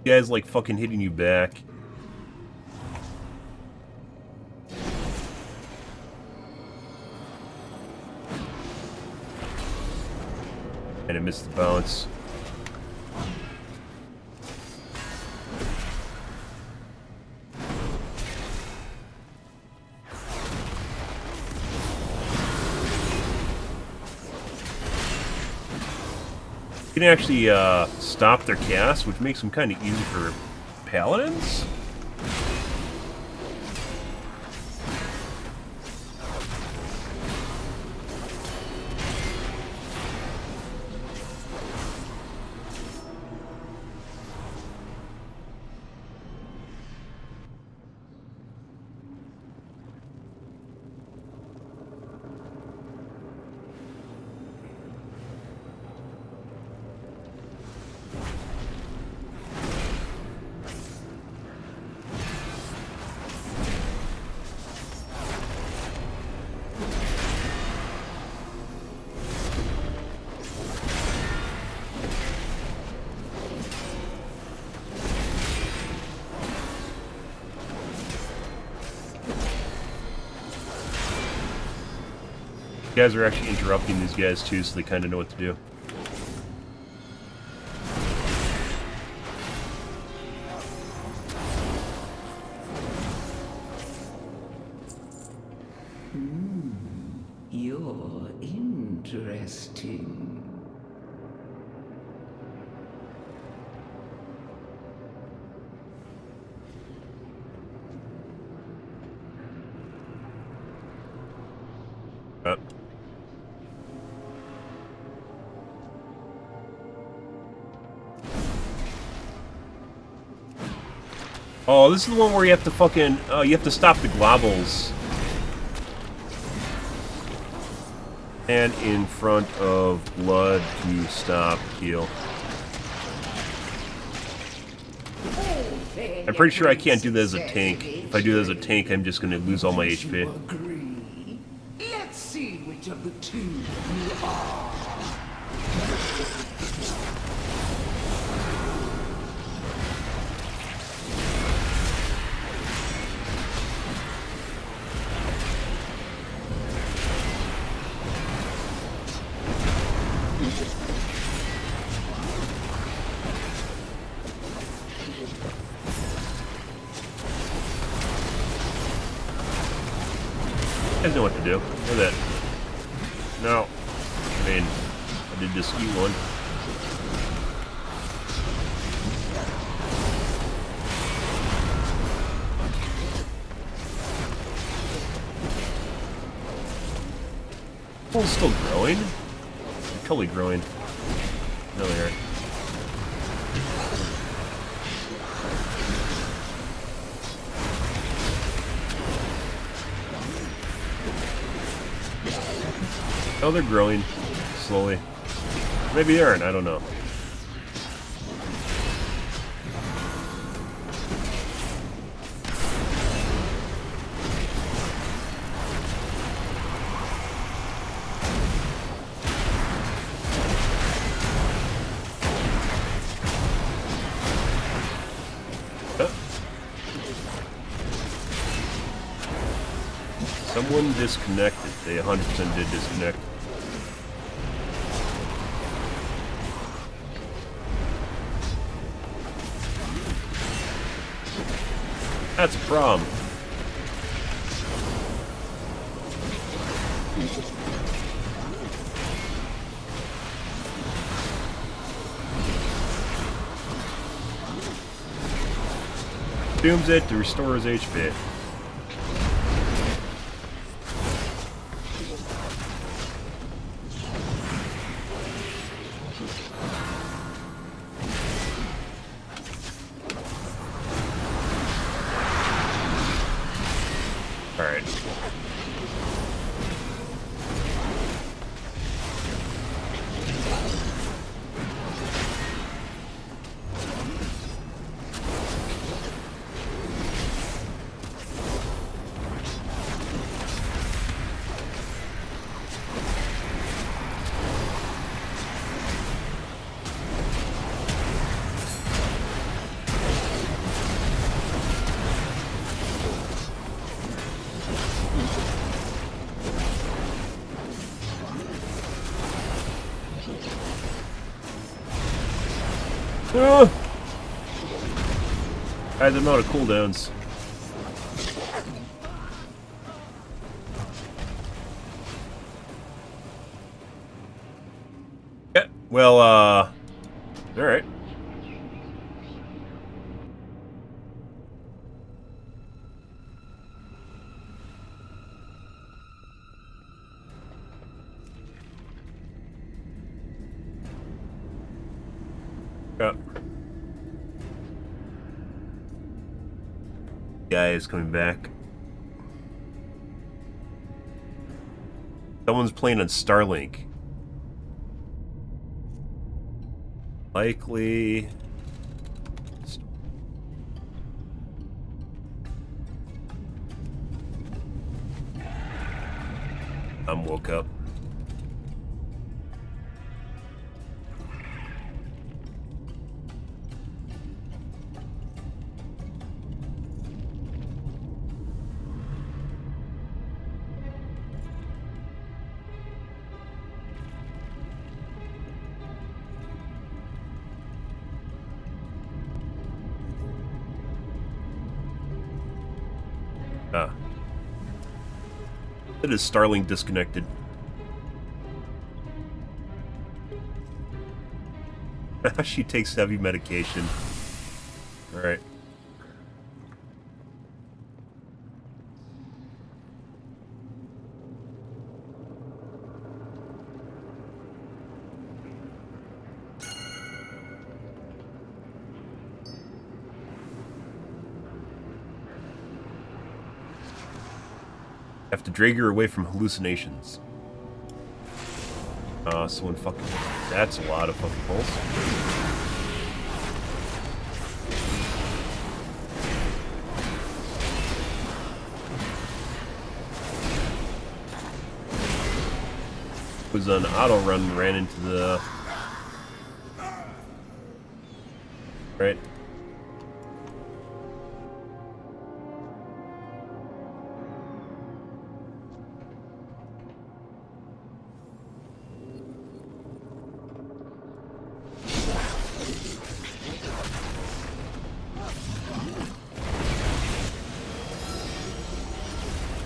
Guys like fucking hitting you back. And it missed the bounce. You can actually stop their cast, which makes them kind of easy for paladins. You guys are actually interrupting these guys too, so they kind of know what to do. You're interesting. Oh, this is the one where you have to fucking, you have to stop the globbles. And in front of blood to stop heal. I'm pretty sure I can't do that as a tank. If I do that as a tank, I'm just gonna lose all my HP. Agree. Let's see which of the two you are. You guys know what to do. Look at that. No. I mean, I did just eat one. Oh, it's still growing? They're totally growing. No, they aren't. Oh, they're growing slowly. Maybe they aren't, I don't know. Someone disconnected. They 100% did disconnect. That's a problem. Dooms it to restore his HP. Alright. Guys, I'm out of cooldowns. Yeah, well, alright. Yeah. Guy is coming back. Someone's playing on Starlink. Likely. I'm woke up. It is Starlink disconnected. She takes heavy medication. Alright. Have to drag her away from hallucinations. Someone fucking... That's a lot of fucking pulls. Was on auto run, ran into the... Right.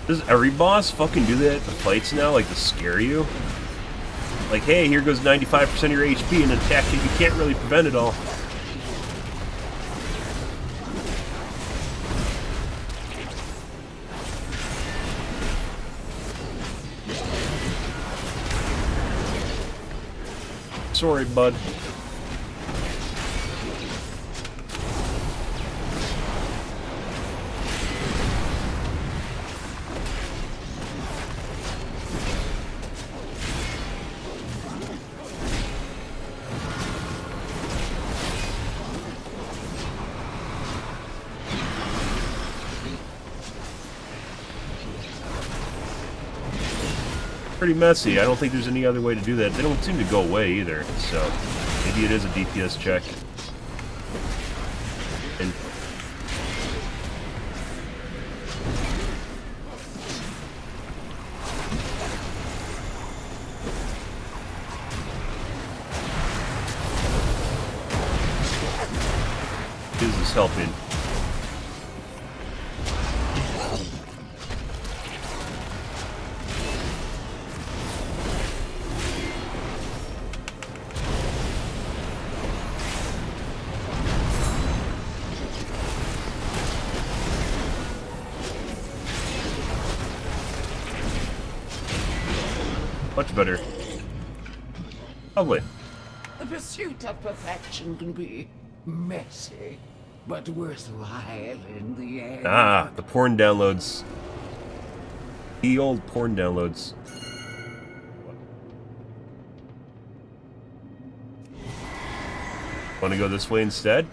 Does every boss fucking do that at the fights now, like to scare you? Like, hey, here goes 95% of your HP and an attack that you can't really prevent it all. Sorry, bud. Pretty messy. I don't think there's any other way to do that. They don't seem to go away either, so maybe it is a DPS check. And is helping. Much better. Lovely. The pursuit of perfection can be messy, but worthwhile in the end. Ah, the porn downloads. The old porn downloads. Want to go this way instead?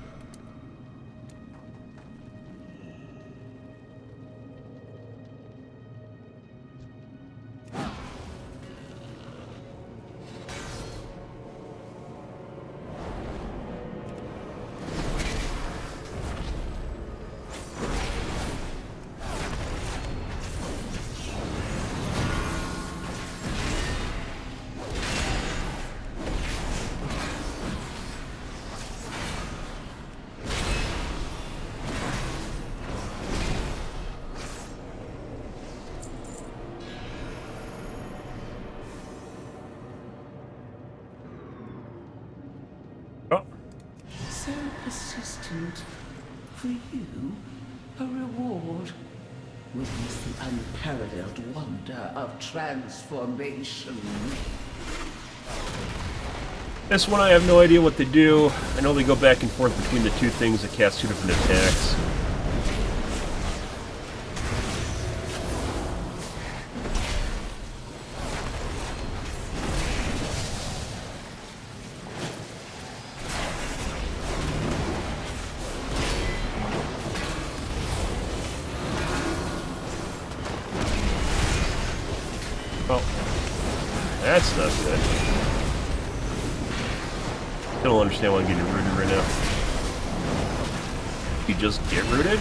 important. For you, a reward. Witness the unparalleled wonder of transformation. This one I have no idea what to do. I know they go back and forth between the two things that cast two different attacks. Oh, that's not good. I don't understand why I'm getting rooted right now. You just get rooted?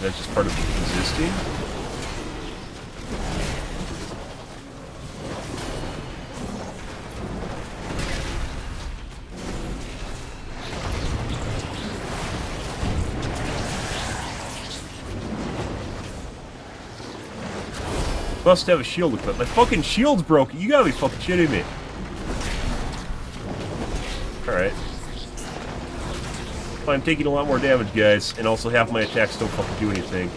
That's just part of existing? Must have a shield equipped. My fucking shield's broken. You gotta be fucking shitting me. Alright. I'm taking a lot more damage, guys, and also half my attacks don't fucking do anything.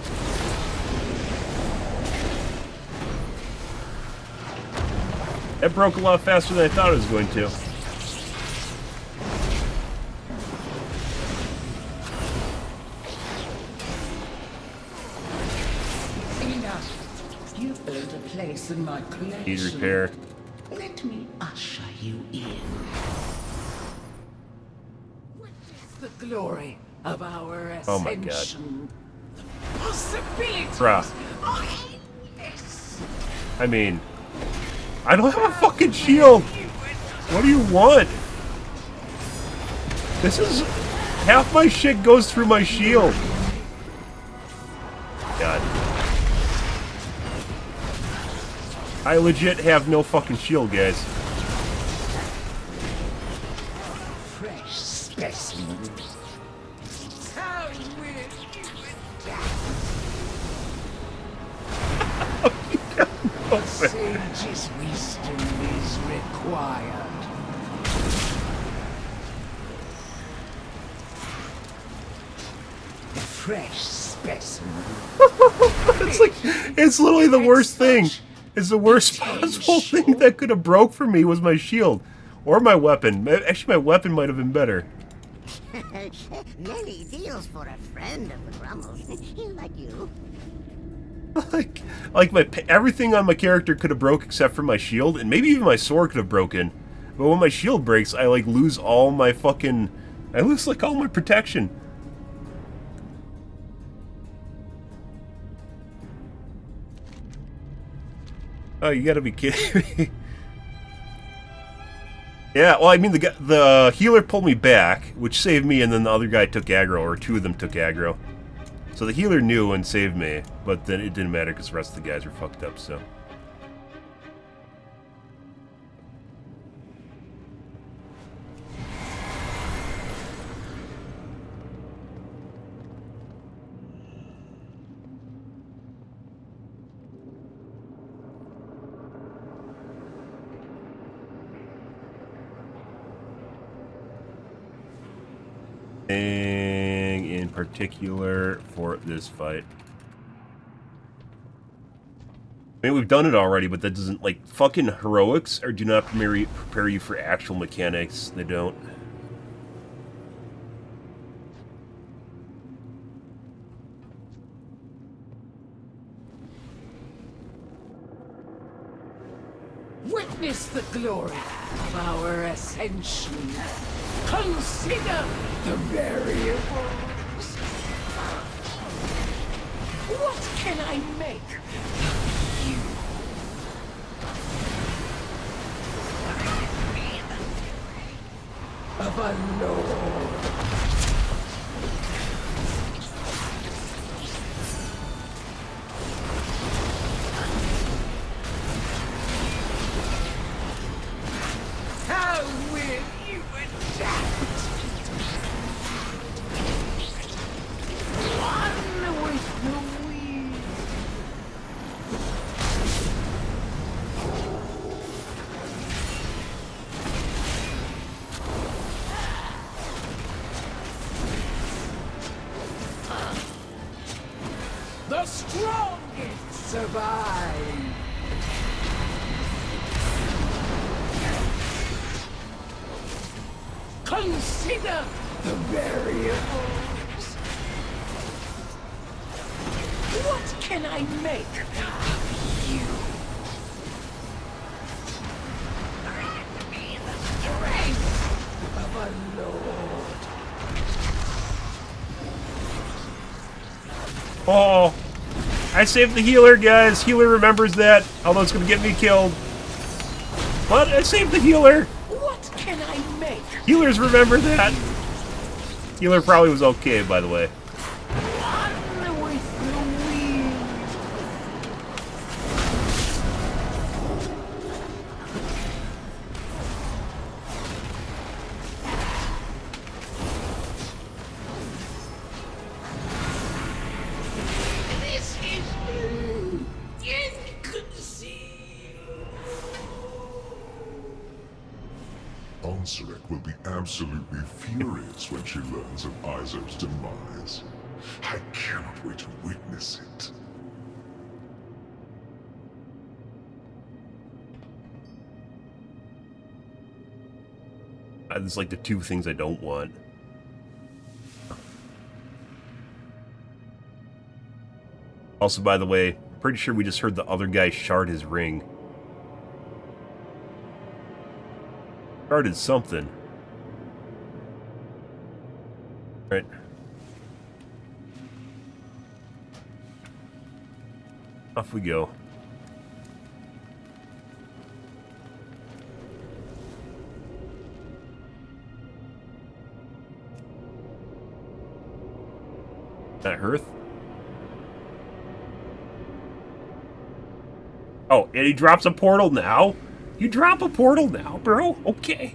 That broke a lot faster than I thought it was going to. Enough. You've earned a place in my collection. Need repair. Let me usher you in. The glory of our ascension. Oh my god. The possibilities. Bruh. are endless. I mean, I don't have a fucking shield. What do you want? This is... half my shit goes through my shield. God. I legit have no fucking shield, guys. Fresh specimen. How will you adapt? Sage's wisdom is required. Fresh specimen. It's like, it's literally the worst thing. It's the worst possible thing that could have broke for me was my shield. Or my weapon. Actually, my weapon might have been better. Many deals for a friend of the Grummles. Like you. like my everything on my character could have broke except for my shield, and maybe even my sword could have broken. But when my shield breaks, I like lose all my fucking... I lose like all my protection. Oh, you gotta be kidding me. Yeah, well, I mean, the healer pulled me back, which saved me, and then the other guy took aggro, or two of them took aggro. So the healer knew and saved me, but then it didn't matter because the rest of the guys were fucked up, so... in particular for this fight. I mean, we've done it already, but that doesn't, like, fucking heroics or do not prepare you for actual mechanics. They don't. Witness the glory of our ascension. Consider the variables. What can I make of you? Of a lord. How will you adapt? One with the wind. strongest survive. Consider the variables. What can I make of you? Grant me the strength of a lord. Oh, I saved the healer, guys. Healer remembers that, although it's going to get me killed. But I saved the healer. What can I make? Healers remember that. Healer probably was okay, by the way. One with the wind. This is inconceivable. Ansarek will be absolutely furious when she learns of Izo's demise. I cannot wait to witness it. There's like the two things I don't want. Also, by the way, pretty sure we just heard the other guy shard his ring. Sharded something. Right. Off we go. That Hearth? Oh, and he drops a portal now? You drop a portal now, bro? Okay.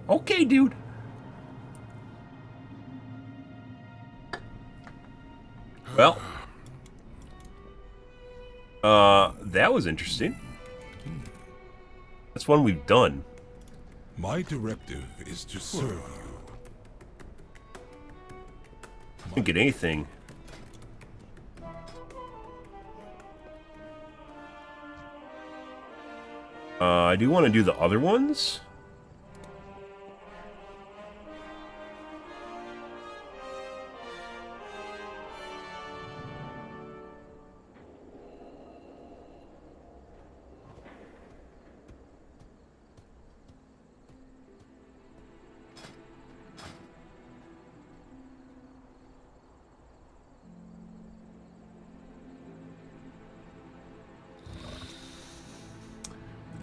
Okay, dude. Well. That was interesting. That's one we've done. My directive is to serve you. Didn't get anything. I do want to do the other ones.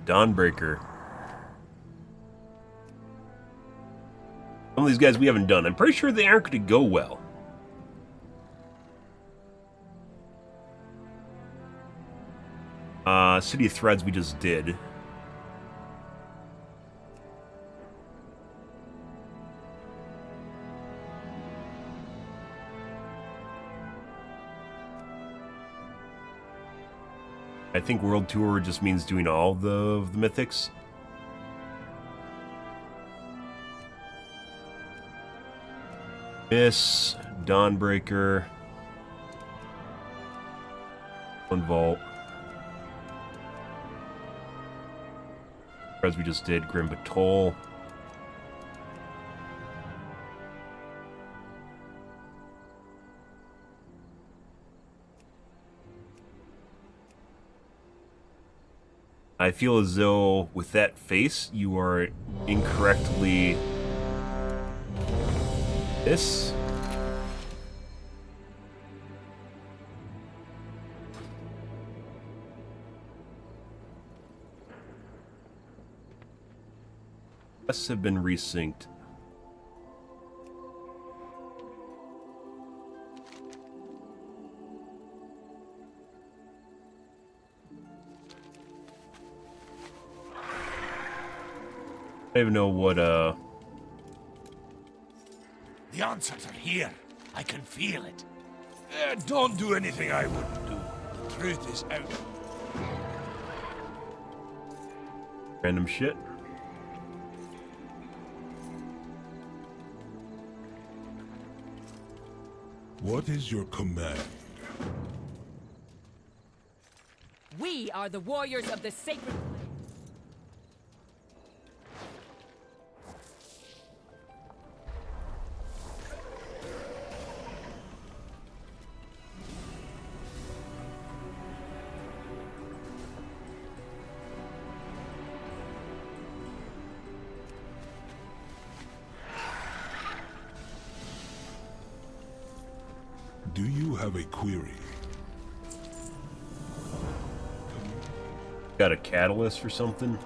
Dawnbreaker. Some of these guys we haven't done. I'm pretty sure they aren't going to go well. City of Threads we just did. I think World Tour just means doing all the mythics. Miss, Dawnbreaker, One Vault. As we just did, Grim Batol. I feel as though with that face, you are incorrectly this. Must have been resynced. I don't even know what, The answers are here. I can feel it. Don't do anything I wouldn't do. The truth is out. random shit. What is your command? We are the warriors of the sacred flame. Do you have a query? Got a catalyst for something?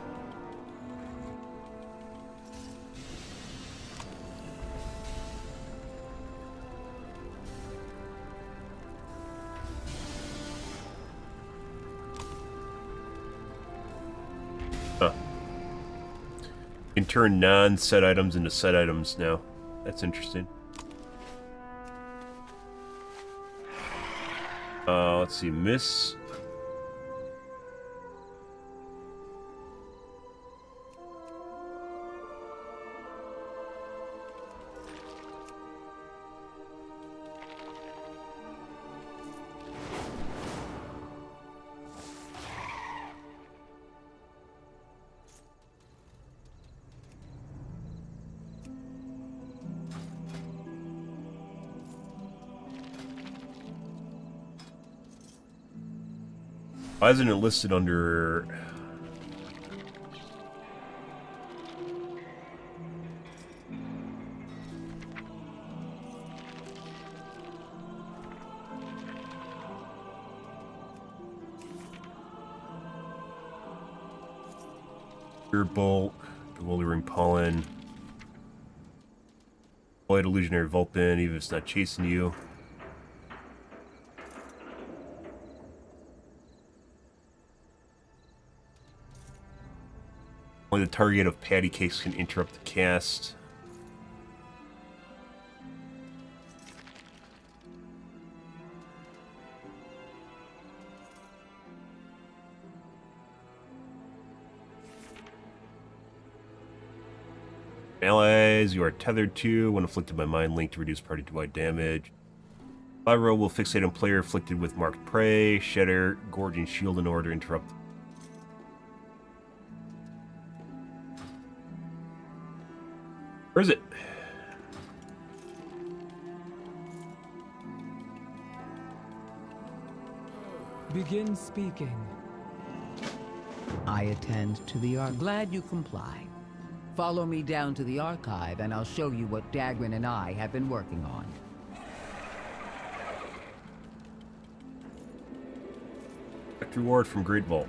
Huh. You can turn non-set items into set items now. That's interesting. Let's see, miss. Why isn't it listed under... Bolt, bewildering pollen, avoid illusionary vulpin, even if it's not chasing you. Only the target of patty cakes can interrupt the cast. Allies you are tethered to when afflicted by mind link to reduce party-wide damage. Pyro will fixate on player afflicted with marked prey, shatter, gorging shield in order to interrupt. Where is it? Begin speaking. I attend to the archive. Glad you comply. Follow me down to the archive and I'll show you what Dagrin and I have been working on. Reward from Great Vault.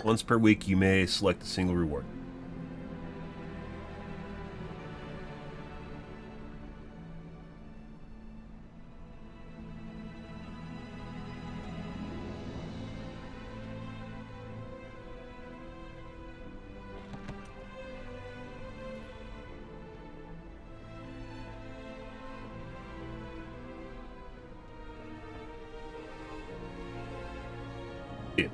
Once per week, you may select a single reward. Yeah.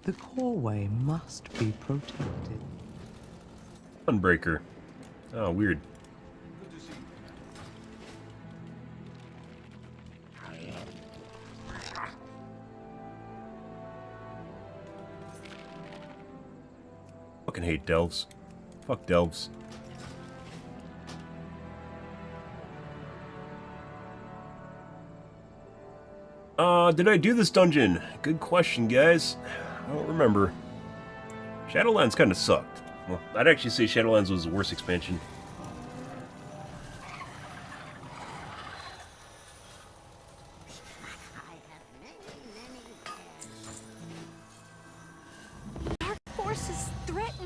The coreway must be protected. Unbreaker. Oh, weird. Fucking hate delves. Fuck delves. Did I do this dungeon? Good question, guys. I don't remember. Shadowlands kind of sucked. Well, I'd actually say Shadowlands was the worst expansion.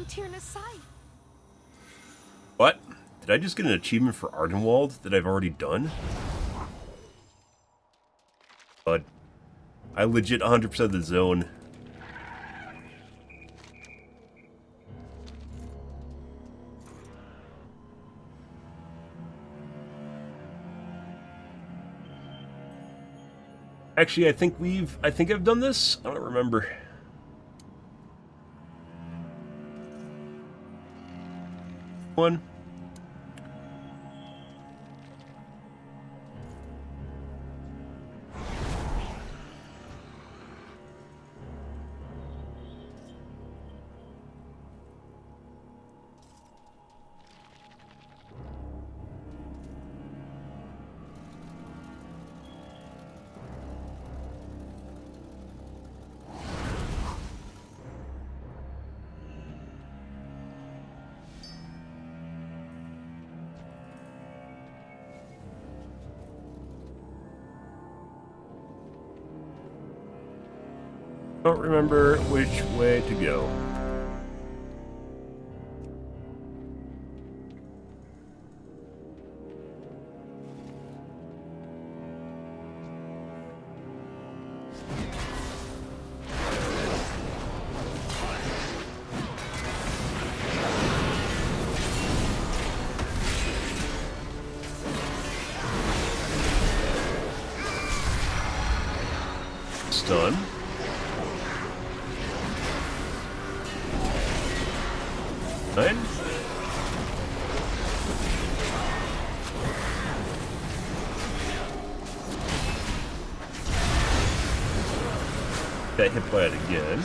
Tyrna's sight. What? Did I just get an achievement for Ardenwald that I've already done? But I legit 100% the zone. Actually, I think I've done this. I don't remember. One. Don't remember which way to go. Stun. Nine. Got hit by it again.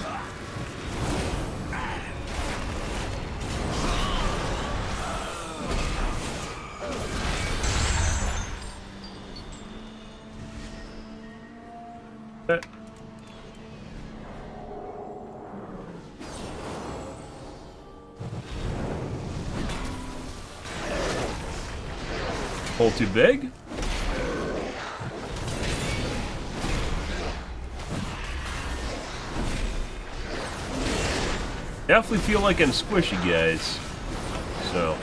Hole too big? Definitely feel like I'm squishy, guys. So.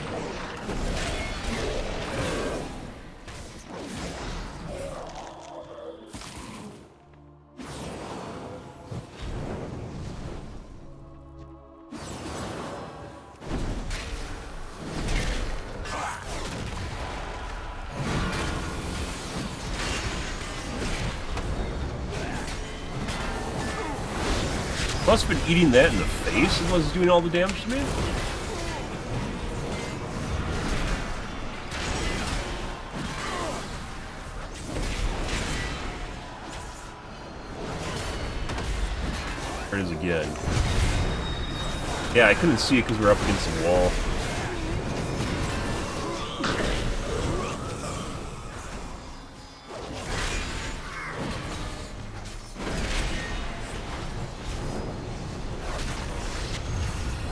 Must have been eating that in the face and was doing all the damage to me. There it is again. Yeah, I couldn't see it because we were up against the wall.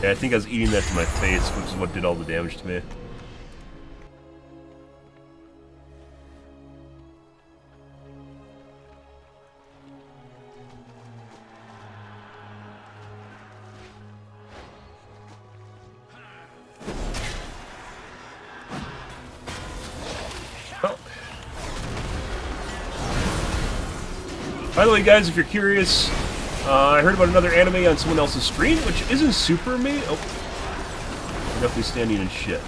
Yeah, I think I was eating that to my face, which is what did all the damage to me. Oh. By the way, guys, if you're curious, I heard about another anime on someone else's stream, which isn't super me. Oh, I'm definitely standing in shit.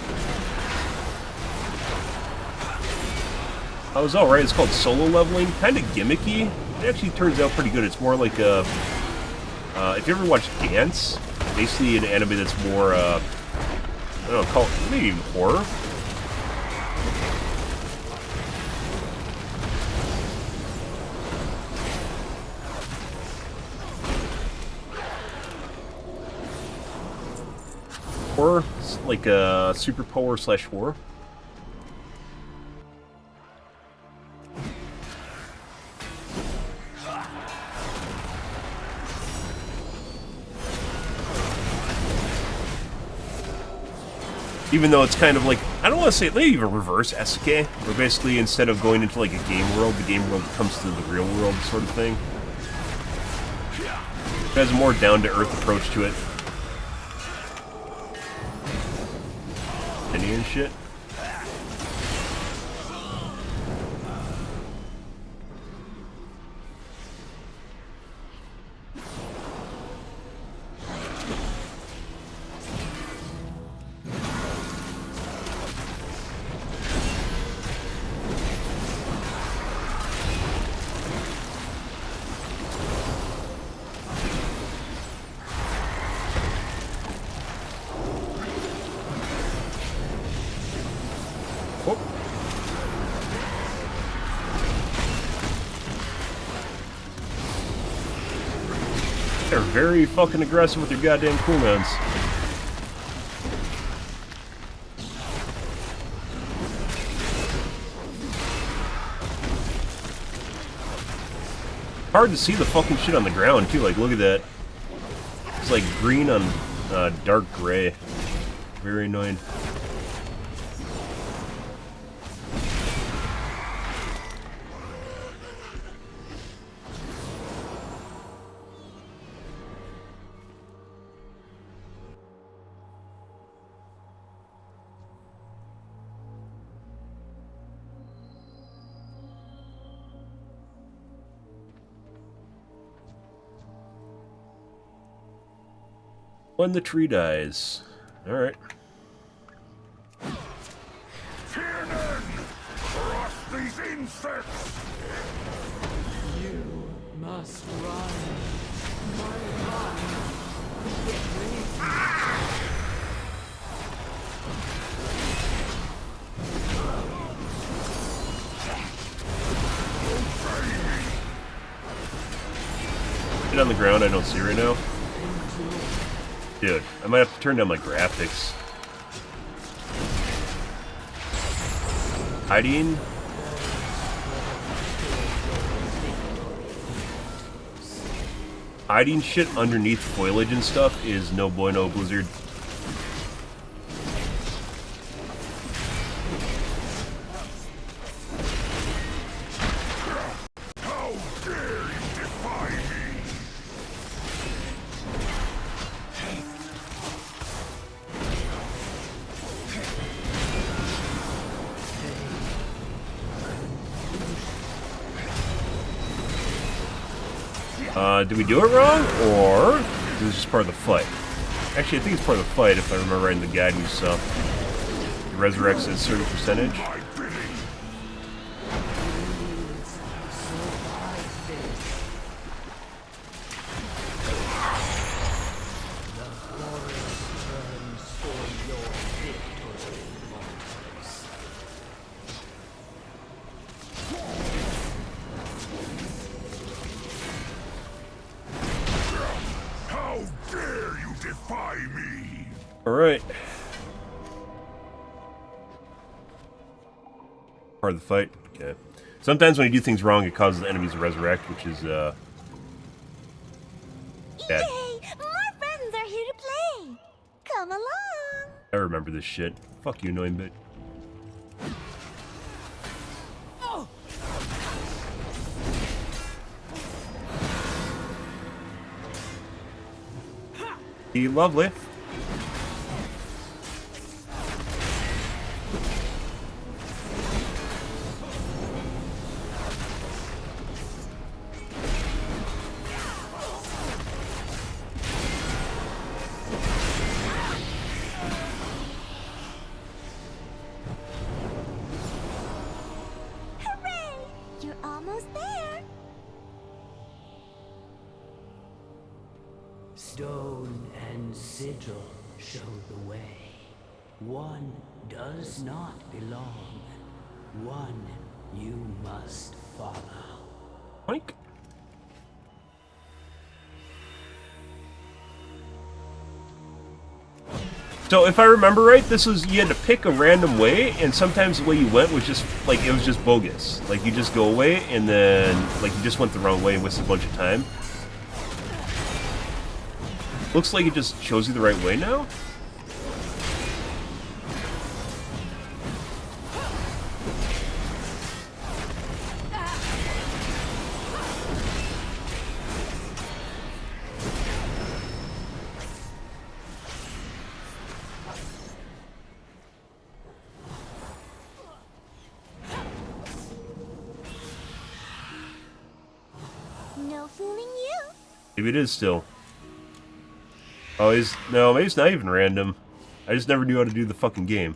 I was alright. It's called Solo Leveling. Kind of gimmicky. It actually turns out pretty good. It's more like a. If you ever watch Dance, basically an anime that's more. I don't know, call it maybe even horror. Horror, like a superpower slash horror. Even though it's kind of like, I don't want to say, maybe even reverse Esuke, where basically instead of going into like a game world, the game world comes to the real world sort of thing. It has a more down-to-earth approach to it. Penny and shit. They're very fucking aggressive with their goddamn cooldowns. Hard to see the fucking shit on the ground too. Like, look at that. It's like green on dark gray. Very annoying. When the tree dies. Alright. Crush these insects! You must run. My run. Get ready. Shit on the ground I don't see right now. Dude, I might have to turn down my graphics. Hiding? Hiding shit underneath foliage and stuff is no bueno, Blizzard. Did we do it wrong, or is this just part of the fight? Actually, I think it's part of the fight, if I remember right in the guide we saw. It resurrects at a certain percentage. Alright. Part of the fight? Okay. Sometimes when you do things wrong, it causes the enemies to resurrect, which is, bad. Yay! More friends are here to play! Come along! I remember this shit. Fuck you, annoying bit. Lovely. Hooray! You're almost there! Stone and sigil show the way. One does not belong. One you must follow. Oink. So if I remember right, this was, you had to pick a random way, and sometimes the way you went was just, like, it was just bogus. Like, you just go away, and then, like, you just went the wrong way and wasted a bunch of time. Looks like it just shows you the right way now. No fooling you. Maybe it is still. Oh, no, maybe it's not even random. I just never knew how to do the fucking game.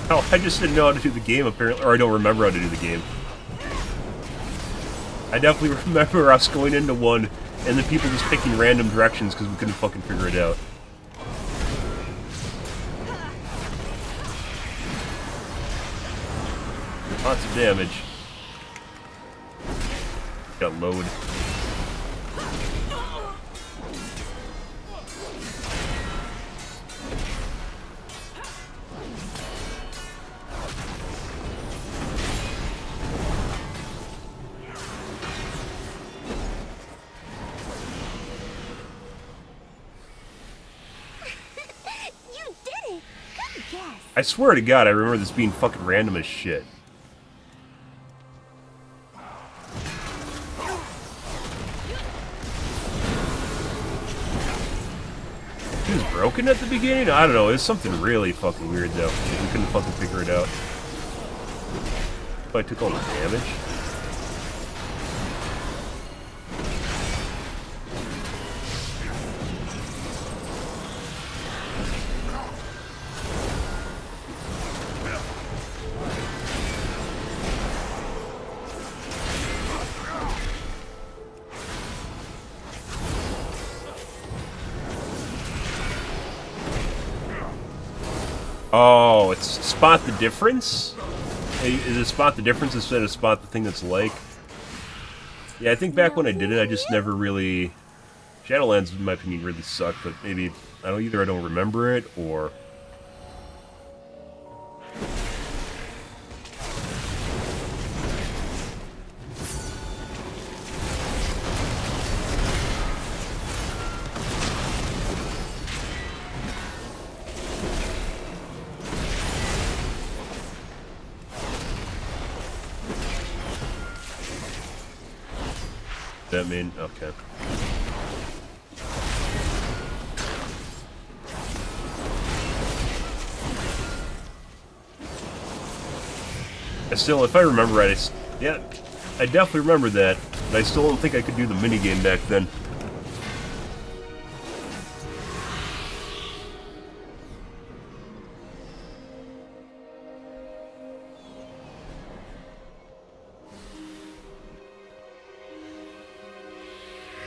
Oh, I just didn't know how to do the game, apparently. Or I don't remember how to do the game. I definitely remember us going into one, and the people just picking random directions because we couldn't fucking figure it out. Lots of damage. Got load. You did it. Good guess. I swear to God, I remember this being fucking random as shit. It was broken at the beginning? I don't know, it was something really fucking weird though. We couldn't fucking figure it out. I took all the damage. Oh, it's spot the difference? Is it spot the difference instead of spot the thing that's like? Yeah, I think back when I did it, I just never really... Shadowlands, in my opinion, really sucked, but maybe... either I don't remember it, or... That mean okay. Still, if I remember right, yeah, I definitely remember that, but I still don't think I could do the minigame back then.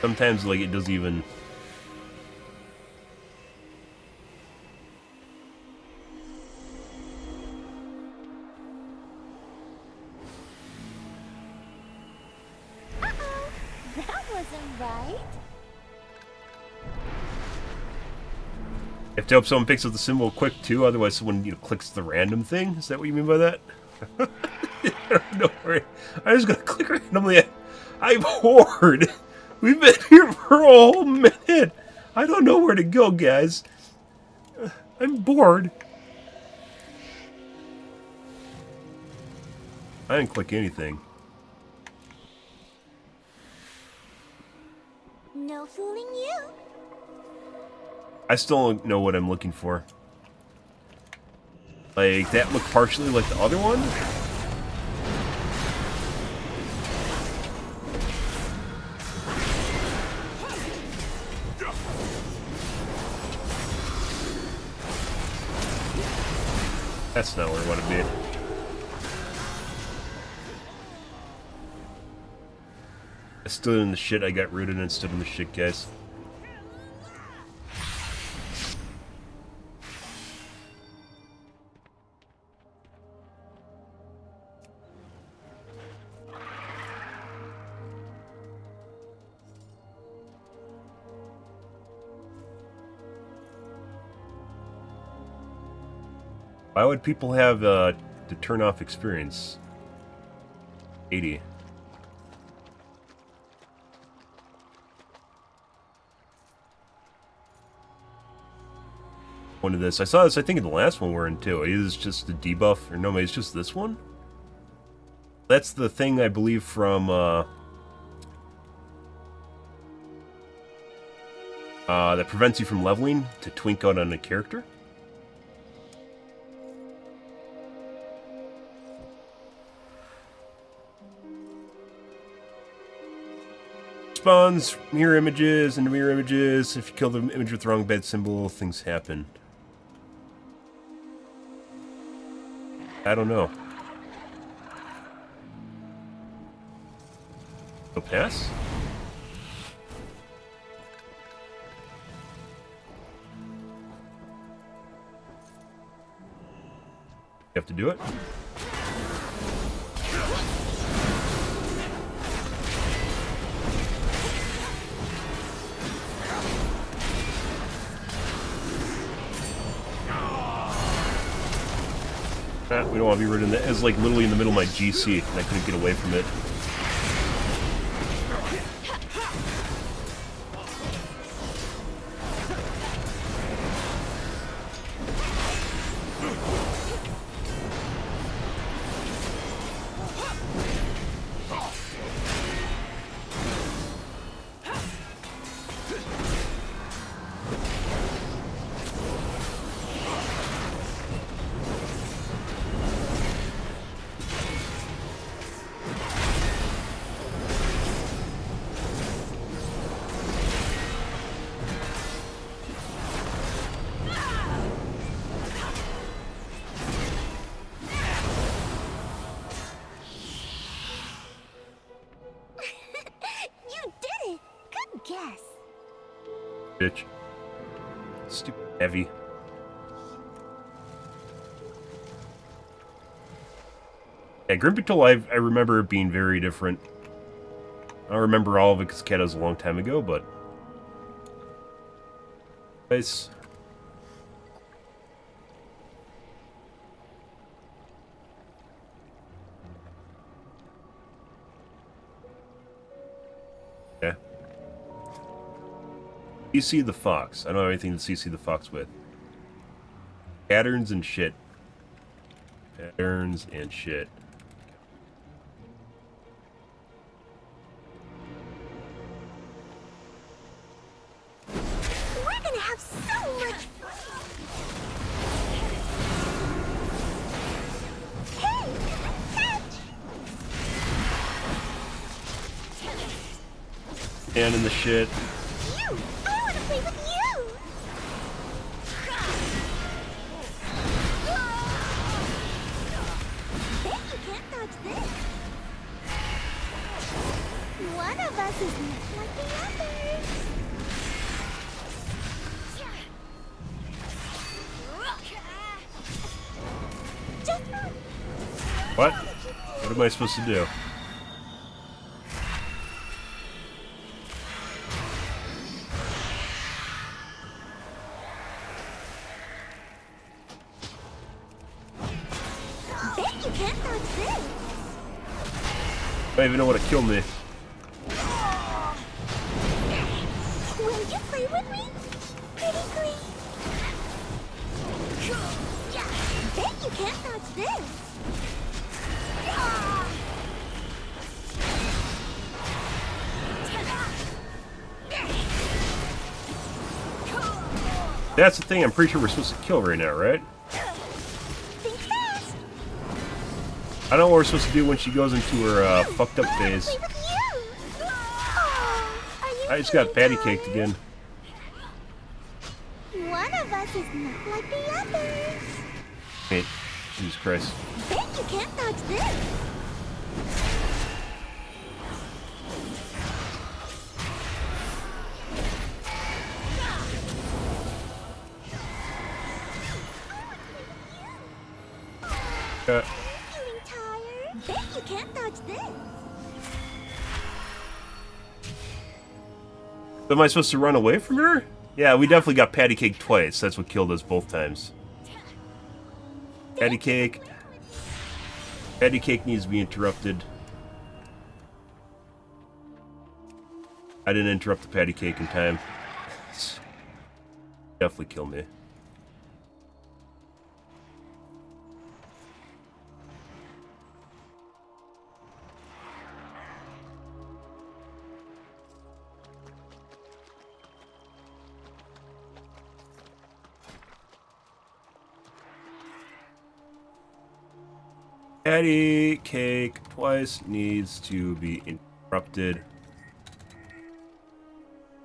Sometimes, like, it doesn't even... Uh-oh. That wasn't right. You have to hope someone picks up the symbol quick, too, otherwise someone, clicks the random thing? Is that what you mean by that? I don't know where... I'm just gonna click randomly. I'm bored! We've been here for a whole minute. I don't know where to go, guys. I'm bored. I didn't click anything. No fooling you. I still don't know what I'm looking for. Like, that looked partially like the other one? That's not where I want to be. I stood in the shit, I got rooted and stood in the shit, guys. Why would people have the turn off experience? 80. One of this. I saw this, I think, in the last one we're in too. Is just the debuff, or no, maybe it's just this one? That's the thing I believe from that prevents you from leveling to twink out on a character. Spawns mirror images into mirror images. If you kill the image with the wrong bed symbol, things happen. I don't know. Go pass? You have to do it? We don't want to be rid of that. It's like literally in the middle of my GC, and I couldn't get away from it. Guess. Bitch. Stupid heavy. Yeah, Grim Patrol, I remember it being very different. I don't remember all of it because Cat was a long time ago, but... Nice. Yeah. CC the Fox. I don't have anything to CC the Fox with. Patterns and shit. Patterns and shit. We're gonna have so much fun. Hey, catch! And in the shit. You! I wanna play with you! Bet you can't dodge this. One of us is not like the others. Just run. What? What am I supposed to do? Bet you can't dodge this. I don't even know what to kill me. Will you play with me? Pretty please. Bet you can't dodge this. That's the thing I'm pretty sure we're supposed to kill right now, right? Think fast. I don't know what we're supposed to do when she goes into her fucked up phase. Play with you. Aw, are you I just got patty feeling caked again. tired? One of us is not like the others. Wait, Jesus Christ. Bet you can't dodge this. Feeling tired? Bet you can't dodge this. Am I supposed to run away from her? Yeah, we definitely got patty cake twice. That's what killed us both times. Patty cake. Patty cake needs to be interrupted. I didn't interrupt the patty cake in time. Definitely kill me. Patty cake twice needs to be interrupted.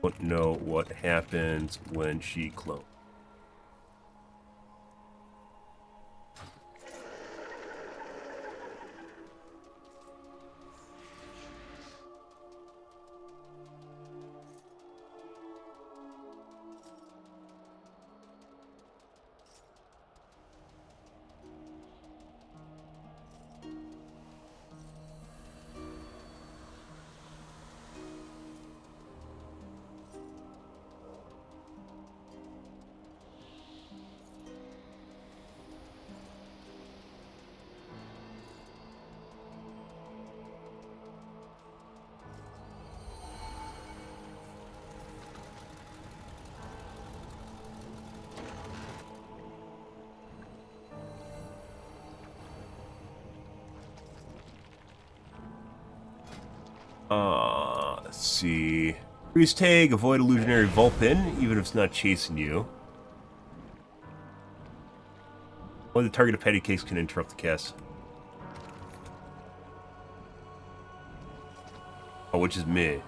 Don't know what happens when she clones. Let's see. Freeze tag, avoid illusionary Vulpin, even if it's not chasing you. Only the target of patty cakes can interrupt the cast. Oh, which is me.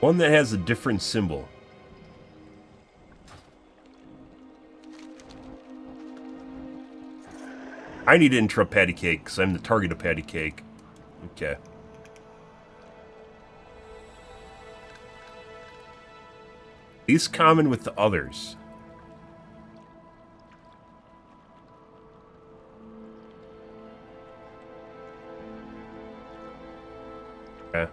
One that has a different symbol. I need to interrupt patty cake because I'm the target of patty cake. Okay. Least common with the others. Okay.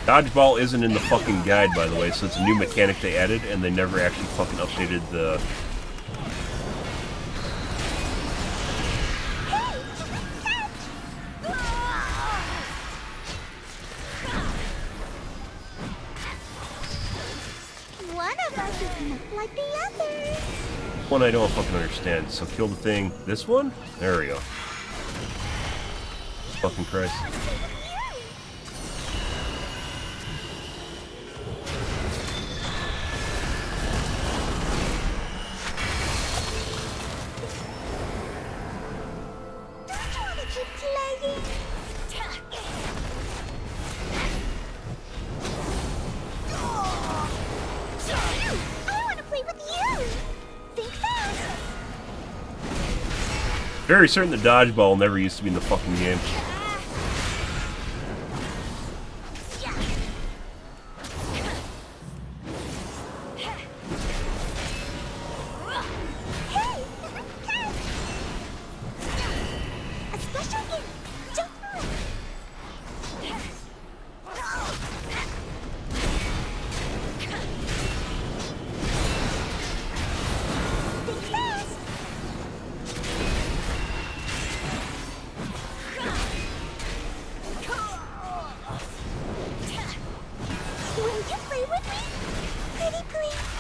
Dodgeball isn't in the fucking guide, by the way, so it's a new mechanic they added, and they never actually fucking updated the... One of us is not like the other. One I don't fucking understand. So kill the thing. This one? There we go. Fucking Christ. Very certain the dodgeball never used to be in the fucking game.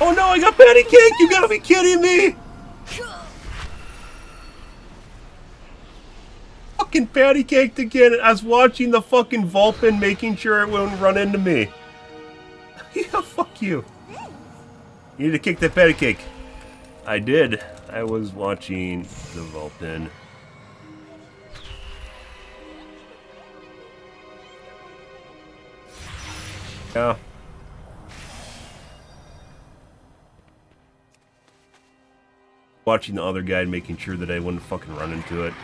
Oh no, I got patty cake! You gotta be kidding me! Fucking patty caked again. I was watching the fucking Vulpin, making sure it wouldn't run into me. Yeah, fuck you. You need to kick that patty cake. I did. I was watching the Vulpin. Yeah. Watching the other guy, making sure that I wouldn't fucking run into it.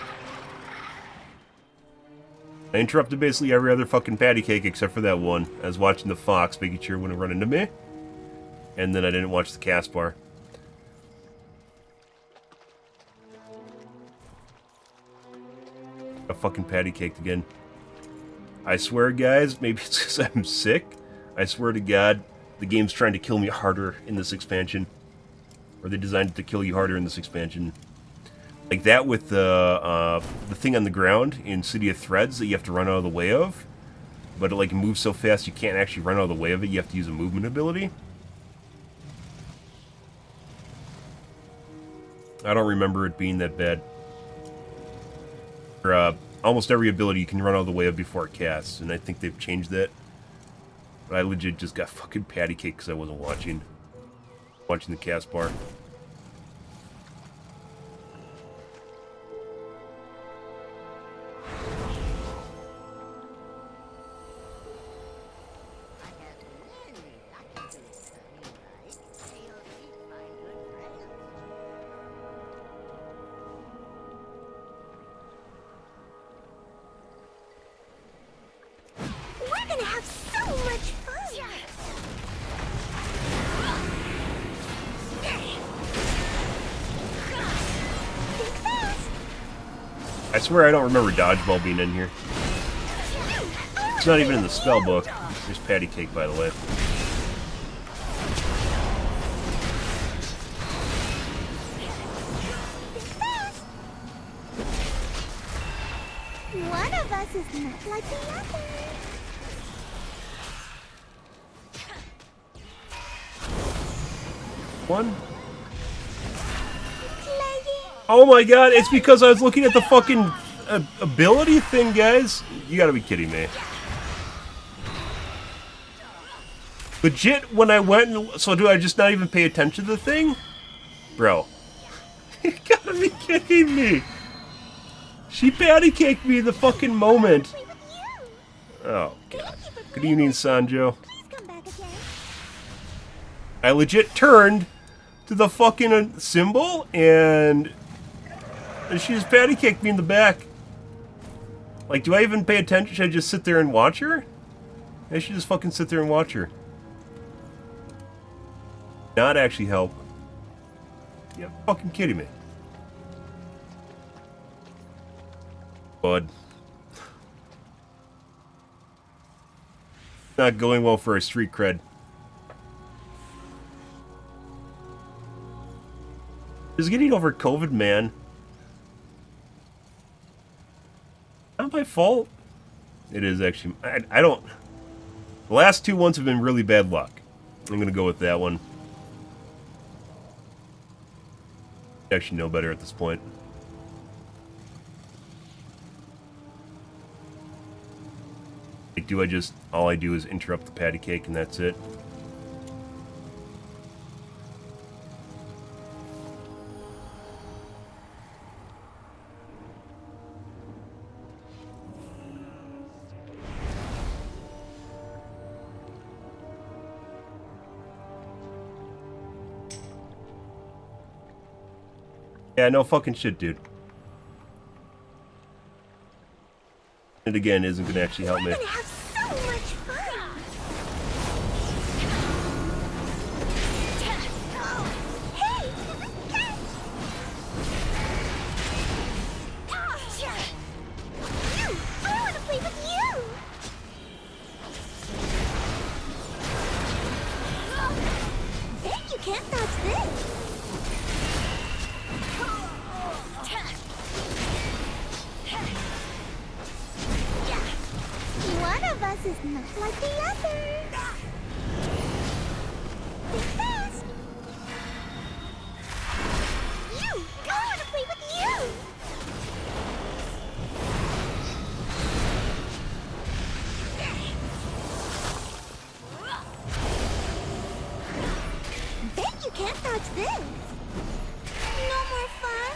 I interrupted basically every other fucking patty cake except for that one. I was watching the fox, making sure it wouldn't run into me. And then I didn't watch the cast bar. fucking patty caked again. I swear, guys, maybe it's because I'm sick. I swear to God, the game's trying to kill me harder in this expansion. Or they designed it to kill you harder in this expansion. Like that with the thing on the ground in City of Threads that you have to run out of the way of. But it like moves so fast you can't actually run out of the way of it. You have to use a movement ability. I don't remember it being that bad. Or, almost every ability you can run out of the way of before it casts, and I think they've changed that. But I legit just got fucking patty cake because I wasn't watching the cast bar. We're gonna have so much fun! Think fast! I swear I don't remember dodgeball being in here. It's not even in the spell book. There's patty cake, by the way. One of us is not like the other. One. Oh my god, it's because I was looking at the fucking ability thing, guys. You gotta be kidding me. Legit, when I went, so do I just not even pay attention to the thing? Bro. You gotta be kidding me. She patty caked me the fucking moment. Oh, God. Good evening, Sanjo. I legit turned to the fucking symbol and she just patty caked me in the back. Like, do I even pay attention? Should I just sit there and watch her? I should just fucking sit there and watch her. Not actually help. You're fucking kidding me. Bud. Not going well for our street cred. Is getting over COVID, man. Not my fault. It is actually. I don't. The last 2 ones have been really bad luck. I'm gonna go with that one. I actually know better at this point. Like, do I just, all I do is interrupt the patty cake and that's it? Yeah, no fucking shit, dude. And again, isn't gonna actually help me. We're gonna have so much fun! Hey! You! I wanna play with you! Bet you can't dodge this! One of us is not like the other. Think fast. You! I want to play with you! Bet you can't dodge this. No more fun?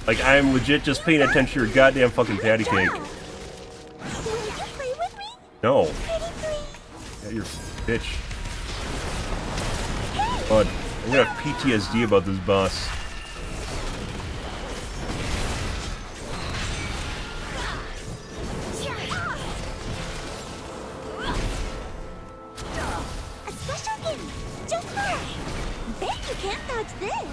Like, I am legit just paying attention to your goddamn fucking patty cake. No. Yeah, you're a bitch. Bud, I'm gonna have PTSD about this boss. A special game, just for us. Bet you can't dodge this.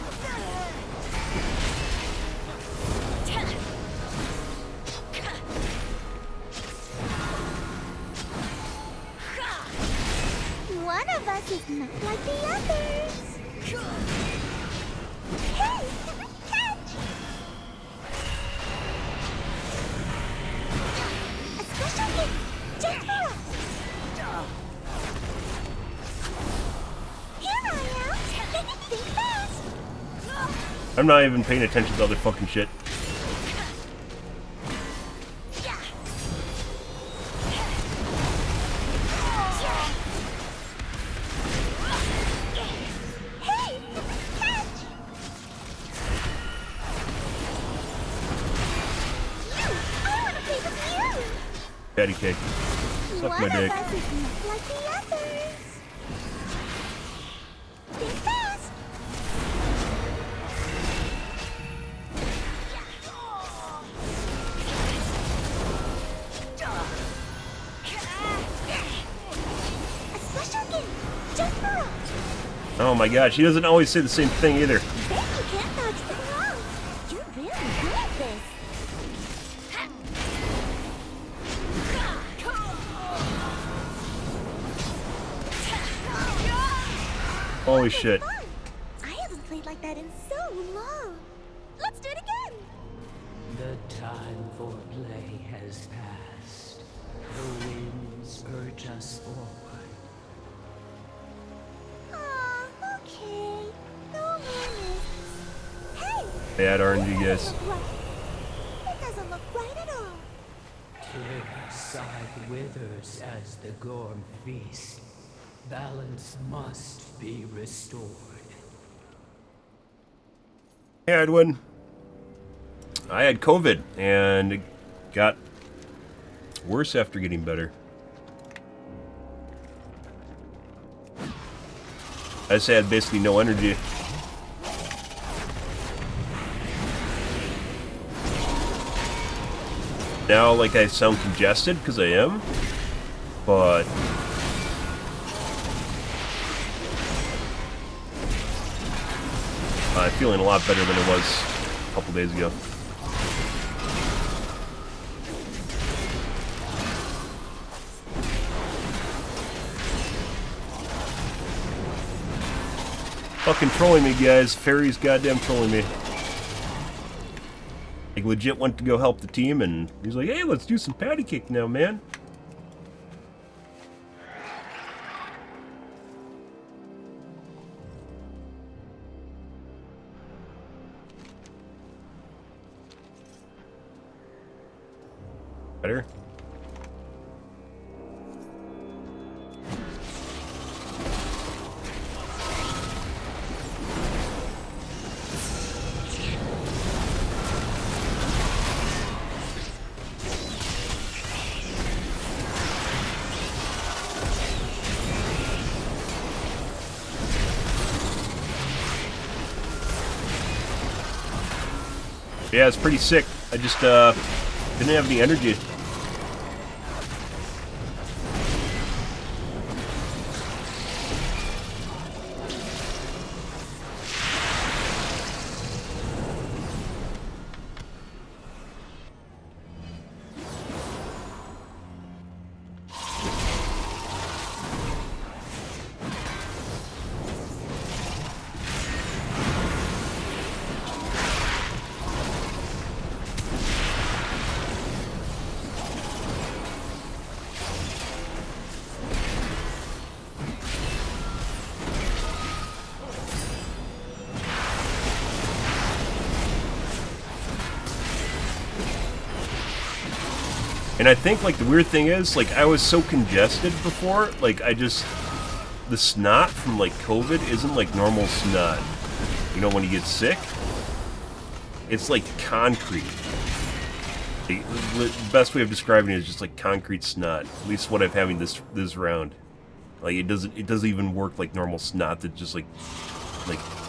bus is not like the others. Hey! Catch! A special gift just for us. Here I am. Think fast. I'm not even paying attention to other fucking shit. Hey! Catch! You! I want to play with you! Patty cake. Suck my One dick. of us is not like the others. Think fast. A special gift just for us. Oh my god, she doesn't always say the same thing either. Bet you can't dodge the wrong. You're really good at this. Holy shit. Fun. I haven't played like that in so long. Let's do it again. The time for play has passed. The winds urge us forward. Aw, okay. No more risks. Hey! Bad RNG, guys. Look right. It doesn't look right at all. Clear side withers as the gorm feast. Balance must be restored. Hey, Edwin. I had COVID, and it got worse after getting better. I just had basically no energy. Now, like, I sound congested, because I am, but I'm feeling a lot better than it was a couple days ago. Fucking trolling me, guys. Fairy's goddamn trolling me. Like, legit went to go help the team, and he's like, hey, let's do some patty cake now, man. Better? Yeah, it's pretty sick. I just didn't have any energy. And I think, like, the weird thing is, like, I was so congested before, like, the snot from, like, COVID isn't like normal snot. You know, when you get sick? It's like concrete. The best way of describing it is just like concrete snot. At least what I'm having this round. Like, it doesn't even work like normal snot that just like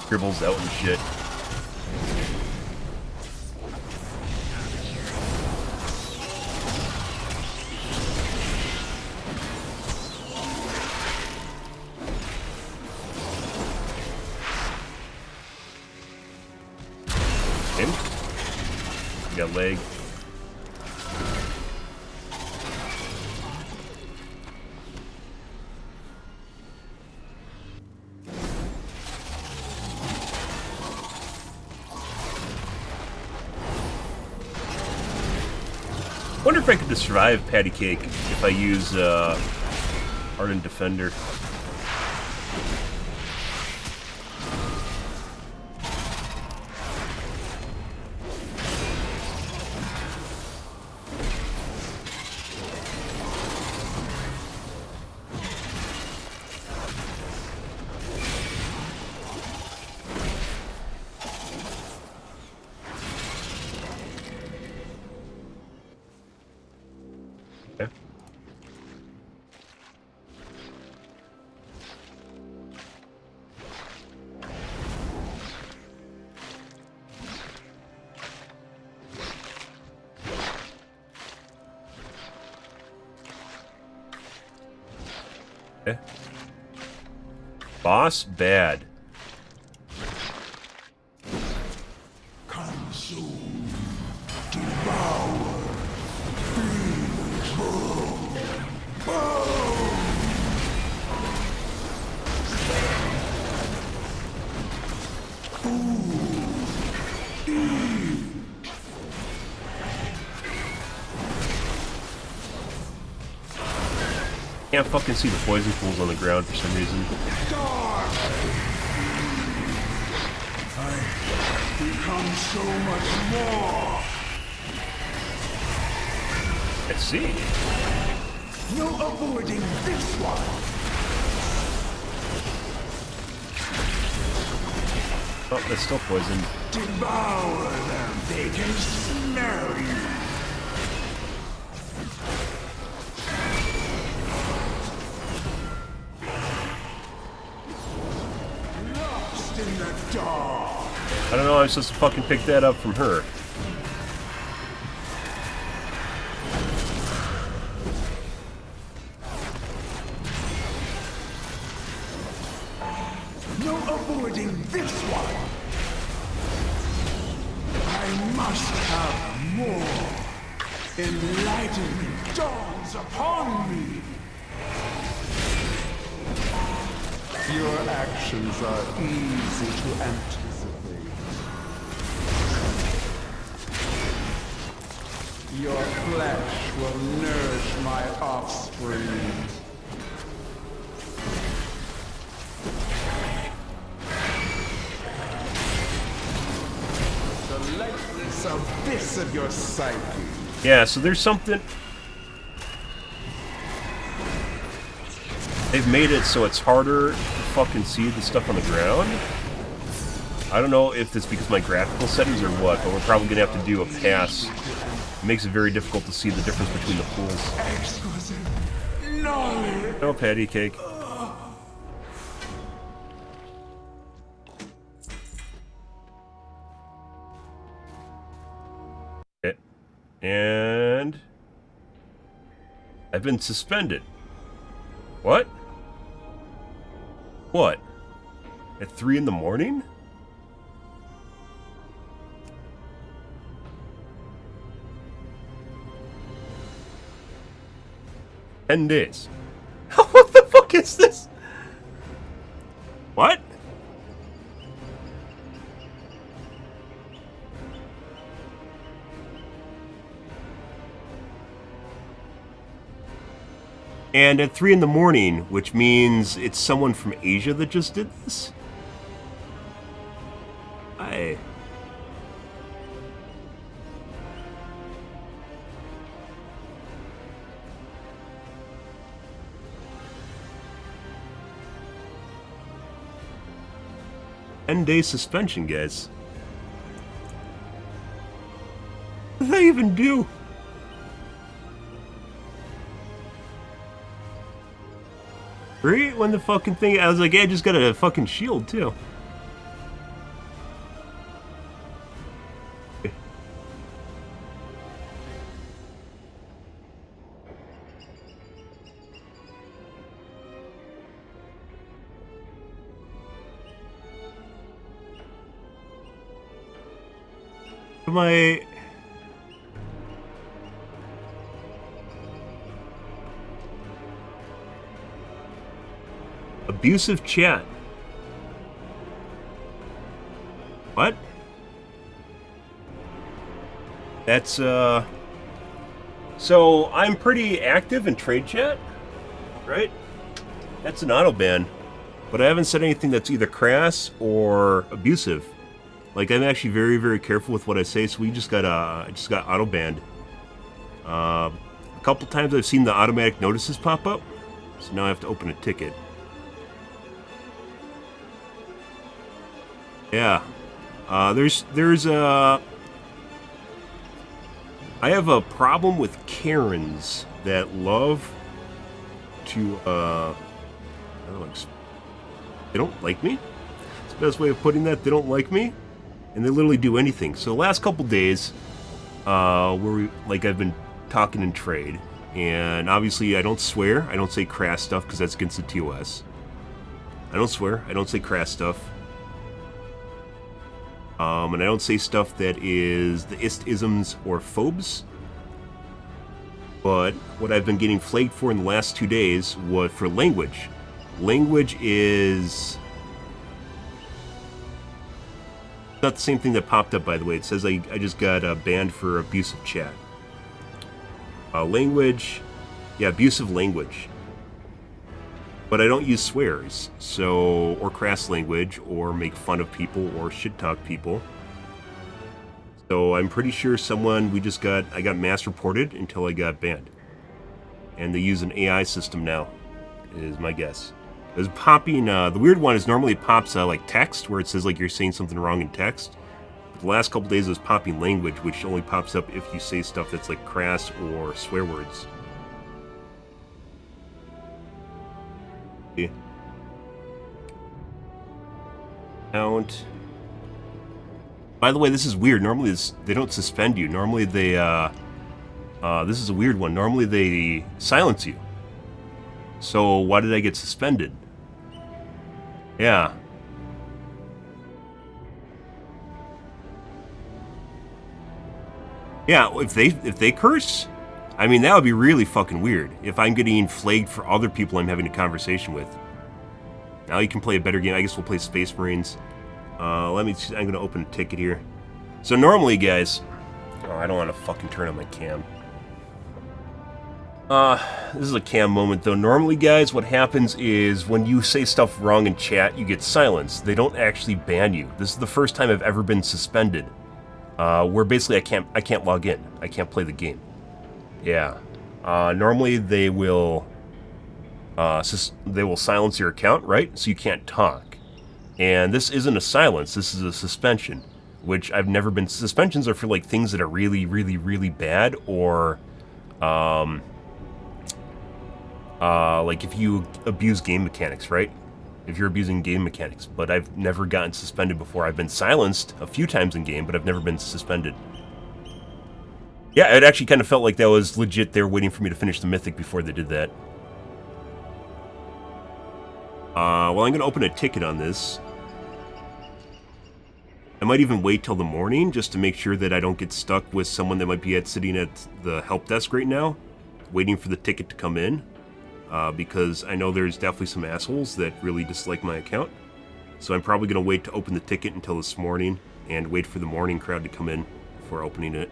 dribbles out and shit. Got leg. Wonder if I could survive Patty Cake if I use Ardent Defender. Okay. Okay. Boss bad. Consume, devour, Can't fucking see the poison pools on the ground for some reason. I become so much more. Let's see. No avoiding this one. Oh, that's still poison. Devour them. They can smell you. Lost in the dark. I don't know, I'm supposed to fucking pick that up from her. No avoiding this one. I must have more. Enlightenment dawns upon me. Your actions are easy to anticipate. Your flesh will nourish my offspring. The lifeless abyss of your psyche. Yeah, so there's something... They've made it so it's harder to fucking see the stuff on the ground. I don't know if it's because of my graphical settings or what, but we're probably going to have to do a pass. It makes it very difficult to see the difference between the pools. Exquisite knowledge. No patty cake. Okay. And... I've been suspended. What? What? At 3 in the morning? $10 days. What the fuck is this? What? And at 3 in the morning, which means it's someone from Asia that just did this? Hi. Day suspension, guys. What did I even do? Right when the fucking thing, I was like, yeah, I just got a fucking shield too. My abusive chat. What? That's So I'm pretty active in trade chat, right? That's an auto ban, but I haven't said anything that's either crass or abusive. Like, I'm actually very, very careful with what I say. So we just got auto banned. A couple times I've seen the automatic notices pop up, so now I have to open a ticket. Yeah, there's a. I have a problem with Karens that love to they don't like me. It's the best way of putting that. They don't like me, and they literally do anything. So the last couple days, I've been talking in trade, and obviously I don't swear. I don't say crass stuff because that's against the TOS. I don't swear. I don't say crass stuff. And I don't say stuff that is the isms or phobes. But what I've been getting flagged for in the last 2 days was for language. Language is not the same thing that popped up, by the way. It says I just got banned for abusive chat. Language, yeah, abusive language. But I don't use swears, so, or crass language, or make fun of people, or shit talk people. So I'm pretty sure I got mass reported until I got banned. And they use an AI system now, is my guess. It's popping, the weird one is normally it pops like text, where it says like you're saying something wrong in text. But the last couple days it was popping language, which only pops up if you say stuff that's like crass or swear words. Count. By the way, this is weird. Normally they don't suspend you. Normally they, this is a weird one. Normally they silence you. So why did I get suspended? Yeah. Yeah, if they curse, I mean, that would be really fucking weird. If I'm getting flagged for other people I'm having a conversation with. Now you can play a better game. I guess we'll play Space Marines. I'm going to open a ticket here. So normally, guys... Oh, I don't want to fucking turn on my cam. This is a cam moment, though. Normally, guys, what happens is when you say stuff wrong in chat, you get silenced. They don't actually ban you. This is the first time I've ever been suspended. Where basically I can't log in. I can't play the game. Yeah. Normally they will silence your account, right? So you can't talk. And this isn't a silence. This is a suspension, which I've never been. Suspensions are for like things that are really, really, really bad, or like if you abuse game mechanics, right? If you're abusing game mechanics. But I've never gotten suspended before. I've been silenced a few times in game, but I've never been suspended. Yeah, it actually kind of felt like that was legit. They were waiting for me to finish the mythic before they did that. Well, I'm going to open a ticket on this. I might even wait till the morning just to make sure that I don't get stuck with someone that might be sitting at the help desk right now, waiting for the ticket to come in. Because I know there's definitely some assholes that really dislike my account. So I'm probably going to wait to open the ticket until this morning and wait for the morning crowd to come in before opening it.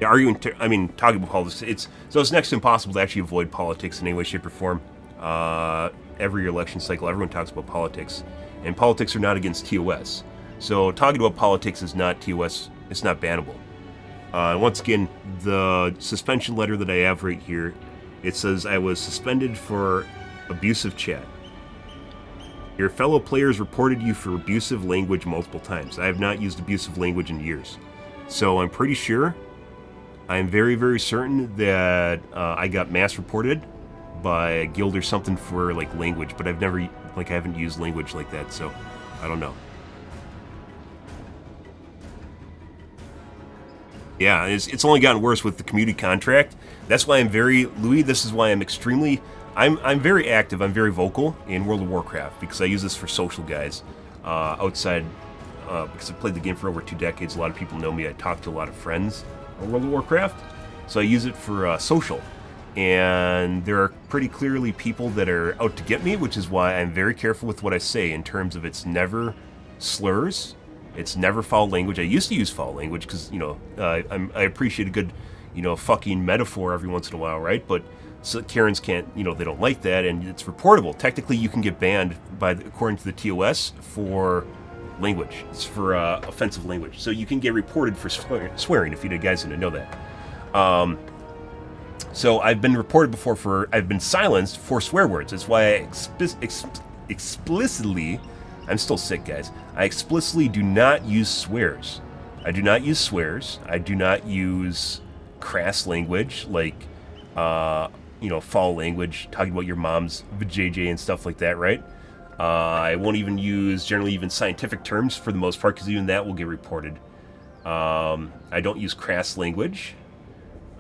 Yeah, talking about politics, it's next to impossible to actually avoid politics in any way, shape, or form. Every election cycle, everyone talks about politics, and politics are not against TOS. So talking about politics is not TOS, it's not bannable. Once again, the suspension letter that I have right here, it says I was suspended for abusive chat. Your fellow players reported you for abusive language multiple times. I have not used abusive language in years. So I'm pretty sure, I'm very, very certain that I got mass reported by a guild or something for like language, but I've never, I haven't used language like that, so I don't know. Yeah, it's only gotten worse with the community contract. That's why I'm Louis, this is why I'm extremely, I'm very active, I'm very vocal in World of Warcraft, because I use this for social guys, outside, because I've played the game for over 2 decades, a lot of people know me, I talk to a lot of friends on World of Warcraft, so I use it for social. And there are pretty clearly people that are out to get me, which is why I'm very careful with what I say in terms of it's never slurs, it's never foul language. I used to use foul language because, I appreciate a good, you know, a fucking metaphor every once in a while, right? But so Karens can't, you know, they don't like that, and it's reportable. Technically, you can get banned according to the TOS for language. It's for offensive language. So you can get reported for swearing if you guys didn't know that. So I've been reported before I've been silenced for swear words. That's why I explicitly, I'm still sick, guys. I explicitly do not use swears. I do not use swears. I do not use crass language like, you know, foul language, talking about your mom's vajayjay and stuff like that, right? I won't even use generally even scientific terms for the most part, because even that will get reported. I don't use crass language.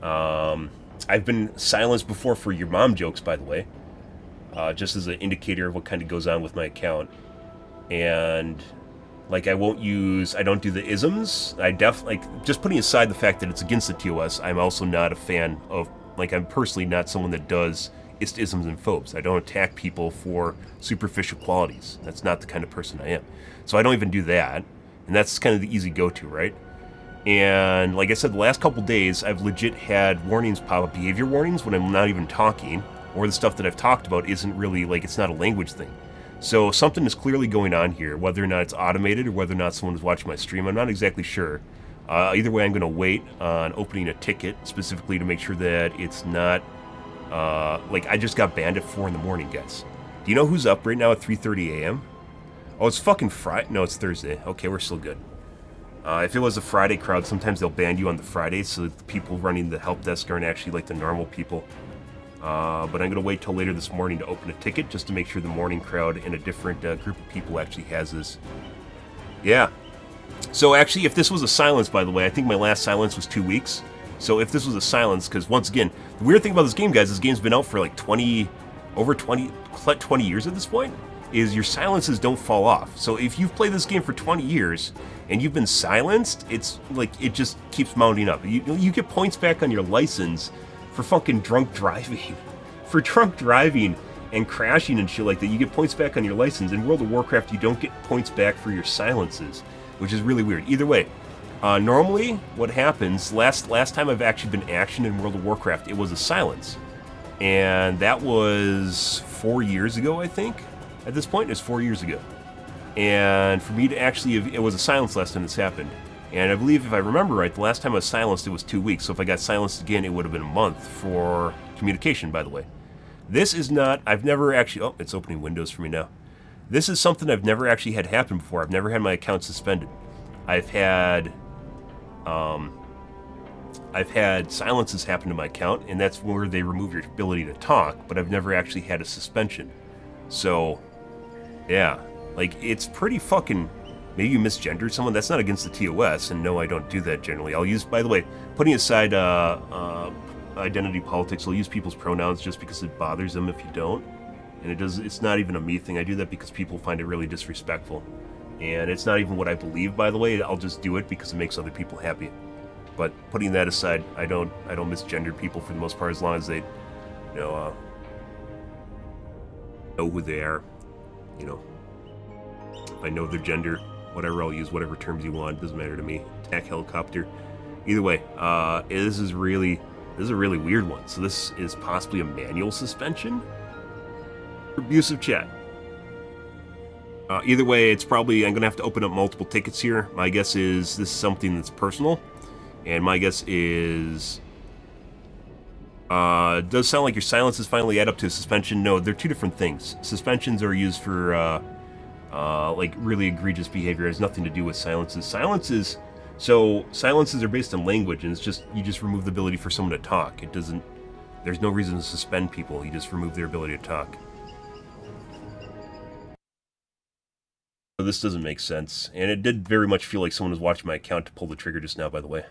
I've been silenced before for your mom jokes, by the way, just as an indicator of what kind of goes on with my account. And like, I don't do the isms. I definitely, like, just putting aside the fact that it's against the TOS, I'm also not a fan of, like, I'm personally not someone that does isms and phobes. I don't attack people for superficial qualities. That's not the kind of person I am. So I don't even do that. And that's kind of the easy go-to, right? And like I said, the last couple days, I've legit had warnings pop up, behavior warnings, when I'm not even talking, or the stuff that I've talked about isn't really, like, it's not a language thing. So something is clearly going on here, whether or not it's automated or whether or not someone is watching my stream. I'm not exactly sure. Either way, I'm going to wait on opening a ticket specifically to make sure that it's not, like, I just got banned at 4 in the morning, guys. Do you know who's up right now at 3:30 a.m.? Oh, it's fucking Friday. No, it's Thursday. Okay, we're still good. If it was a Friday crowd, sometimes they'll ban you on the Friday, so the people running the help desk aren't actually like the normal people. But I'm going to wait till later this morning to open a ticket, just to make sure the morning crowd and a different group of people actually has this. Yeah. So actually, if this was a silence, by the way, I think my last silence was 2 weeks. So if this was a silence, because once again, the weird thing about this game, guys, this game's been out for like 20 years at this point, is your silences don't fall off. So if you've played this game for 20 years and you've been silenced, it's like, it just keeps mounting up. You get points back on your license for fucking drunk driving. For drunk driving and crashing and shit like that, you get points back on your license. In World of Warcraft, you don't get points back for your silences, which is really weird. Either way, normally what happens, last time I've actually been actioned in World of Warcraft, it was a silence. And that was 4 years ago, I think. At this point, it's 4 years ago. And for me to actually, it was a silence last time this happened. And I believe, if I remember right, the last time I was silenced, it was 2 weeks. So if I got silenced again, it would have been a month for communication, by the way. This is not, I've never actually, oh, it's opening windows for me now. This is something I've never actually had happen before. I've never had my account suspended. I've had silences happen to my account, and that's where they remove your ability to talk, but I've never actually had a suspension. So, yeah, like, it's pretty fucking, maybe you misgendered someone, that's not against the TOS, and no, I don't do that generally. I'll use, by the way, putting aside identity politics, I'll use people's pronouns just because it bothers them if you don't, and it's not even a me thing. I do that because people find it really disrespectful, and it's not even what I believe, by the way. I'll just do it because it makes other people happy. But putting that aside, I don't misgender people for the most part, as long as they, know who they are. You know, if I know their gender, whatever, I'll use whatever terms you want. It doesn't matter to me. Attack helicopter. Either way, this is a really weird one. So this is possibly a manual suspension. Abusive chat. Either way, it's probably, I'm gonna have to open up multiple tickets here. My guess is this is something that's personal, and my guess is it does sound like your silences finally add up to a suspension. No, they're two different things. Suspensions are used for like really egregious behavior. It has nothing to do with silences. Silences are based on language, and it's just, you just remove the ability for someone to talk. It doesn't, there's no reason to suspend people. You just remove their ability to talk. So this doesn't make sense, and it did very much feel like someone was watching my account to pull the trigger just now, by the way.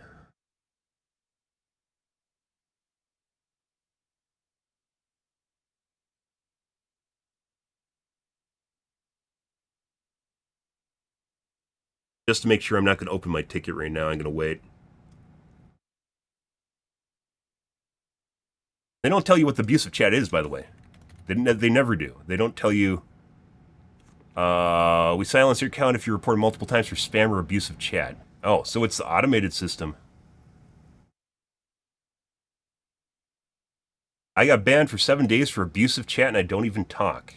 Just to make sure I'm not going to open my ticket right now, I'm going to wait. They don't tell you what the abusive chat is, by the way. They never do. They don't tell you, we silence your account if you report multiple times for spam or abusive chat. Oh, so it's the automated system. I got banned for 7 days for abusive chat and I don't even talk.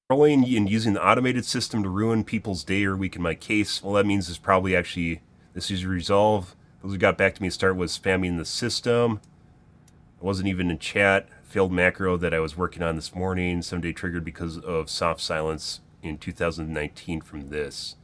Trolling and using the automated system to ruin people's day or weaken my case. Well, that means this is resolved. Those who got back to me to start was spamming the system. I wasn't even in chat. Failed macro that I was working on this morning. 7-day triggered because of soft silence in 2019 from this.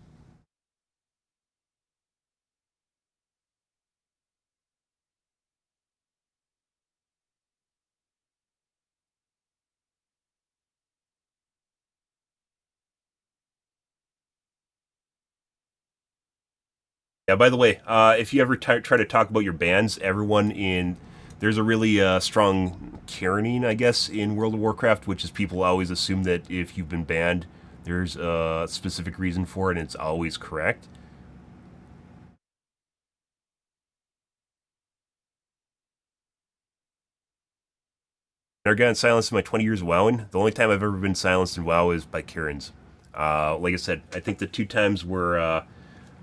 Yeah, by the way, if you ever try to talk about your bans, there's a really strong Karening, I guess, in World of Warcraft, which is people always assume that if you've been banned, there's a specific reason for it, and it's always correct. I got silenced in my 20 years of WoWing. The only time I've ever been silenced in WoW is by Karens. Like I said, I think the 2 times were...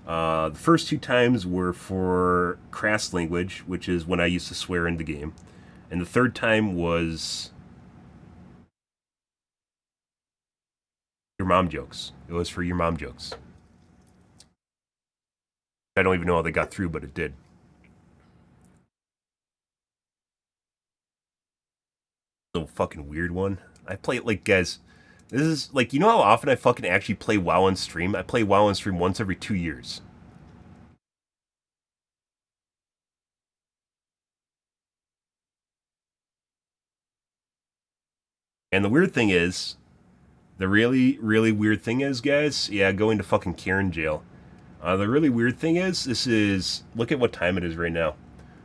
the first 2 times were for crass language, which is when I used to swear in the game. And the 3rd time was your mom jokes. It was for your mom jokes. I don't even know how they got through, but it did. So fucking weird one. I play it like, guys, this is like, you know how often I fucking actually play WoW on stream? I play WoW on stream once every 2 years. And the weird thing is, the really, really weird thing is, guys, yeah, going to fucking Karen jail. The really weird thing is, look at what time it is right now.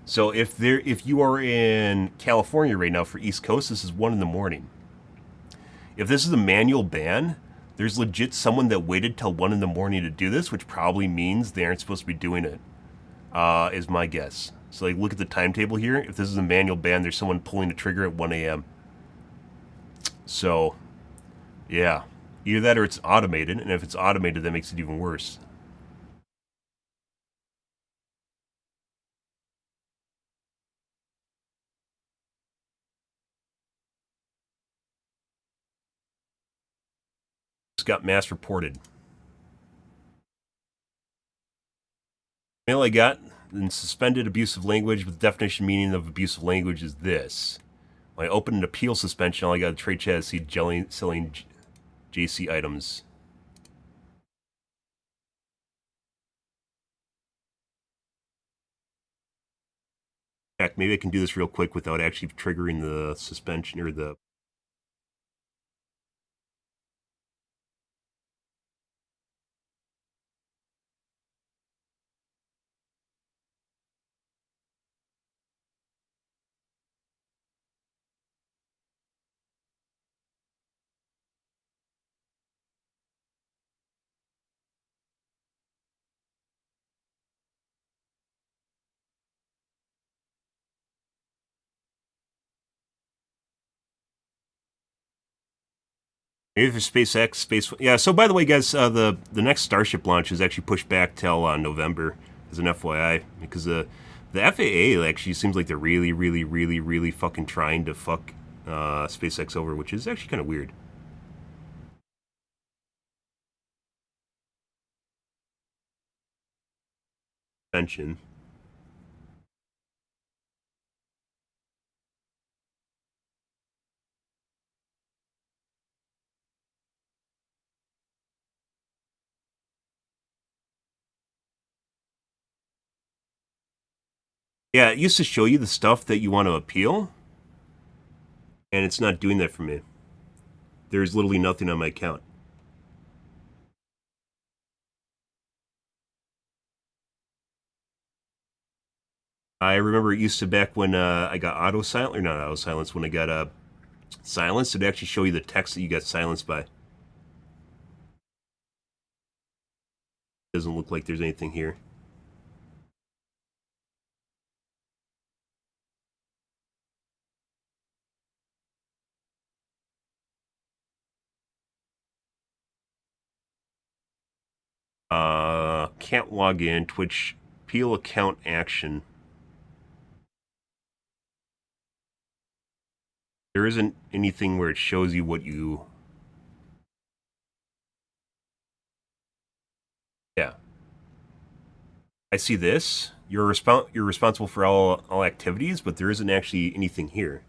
So if you are in California right now for East Coast, this is 1 in the morning. If this is a manual ban, there's legit someone that waited till 1 in the morning to do this, which probably means they aren't supposed to be doing it, is my guess. So like, look at the timetable here. If this is a manual ban, there's someone pulling the trigger at 1 a.m. So, yeah. Either that or it's automated, and if it's automated, that makes it even worse. Just got mass reported. Mail I got in suspended abusive language with the definition meaning of abusive language is this. When I opened an appeal suspension, all I got a trade chat to see selling JC items. Heck, maybe I can do this real quick without actually triggering the suspension or the... Maybe for SpaceX, yeah. So by the way, guys, the next Starship launch is actually pushed back till November, as an FYI, because the FAA actually seems like they're really, really, really, really fucking trying to fuck SpaceX over, which is actually kind of weird. Suspension. Yeah, it used to show you the stuff that you want to appeal, and it's not doing that for me. There's literally nothing on my account. I remember it used to back when I got not auto silence, when I got silenced, it'd actually show you the text that you got silenced by. Doesn't look like there's anything here. can't log in. Twitch Peel account action. There isn't anything where it shows you what you... Yeah. I see this. You're responsible for all activities, but there isn't actually anything here.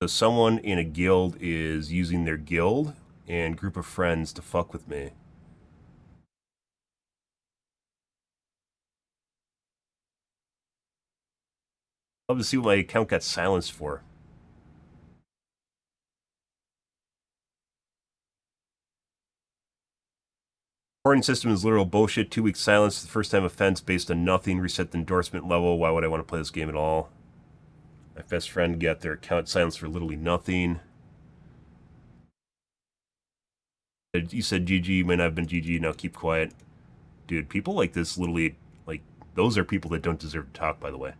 So someone in a guild is using their guild and group of friends to fuck with me. Love to see what my account got silenced for. Reporting system is literal bullshit. 2 weeks silence. The first time offense based on nothing. Reset the endorsement level. Why would I want to play this game at all? My best friend got their account silenced for literally nothing. You said GG. You might not have been GG. Now keep quiet. Dude, people like this literally, like, those are people that don't deserve to talk, by the way.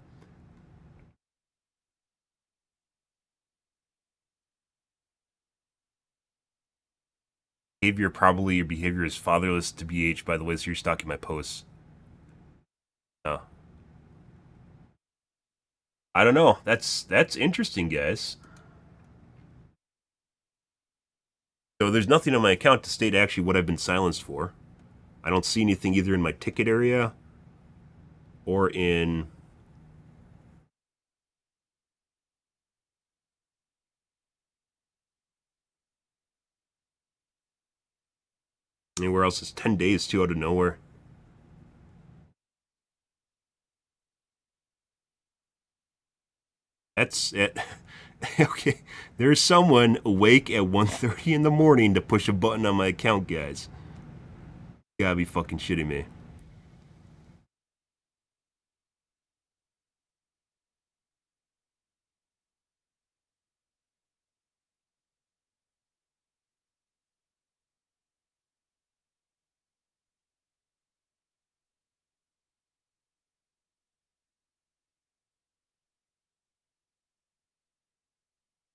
Your behavior is fatherless to BH, by the way, so you're stalking my posts. Oh. I don't know. That's interesting, guys. So there's nothing on my account to state actually what I've been silenced for. I don't see anything either in my ticket area or in... anywhere else. It's 10 days, too, out of nowhere. That's it. Okay, there's someone awake at 1:30 in the morning to push a button on my account, guys. You gotta be fucking shitting me.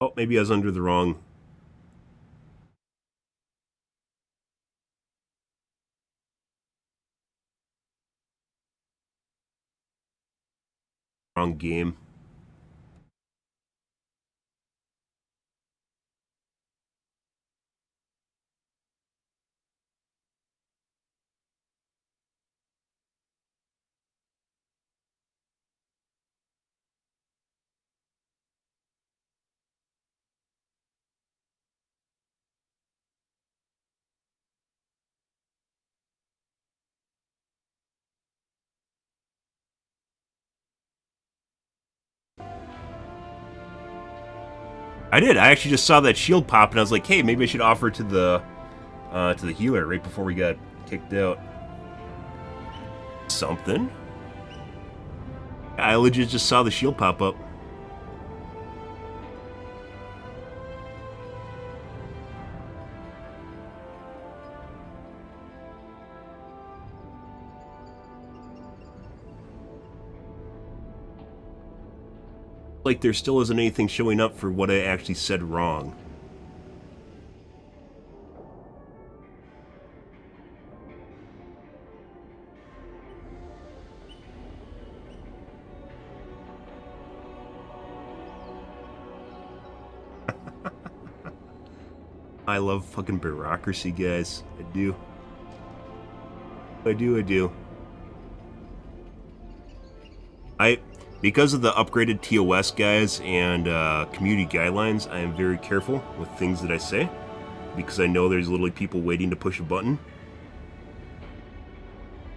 Oh, maybe I was under the wrong game. I did. I actually just saw that shield pop, and I was like, "Hey, maybe I should offer it to the healer right before we got kicked out." Something. I legit just saw the shield pop up. Like there still isn't anything showing up for what I actually said wrong. I love fucking bureaucracy, guys. I do. I do. Because of the upgraded TOS, guys, and community guidelines, I am very careful with things that I say, because I know there's literally people waiting to push a button.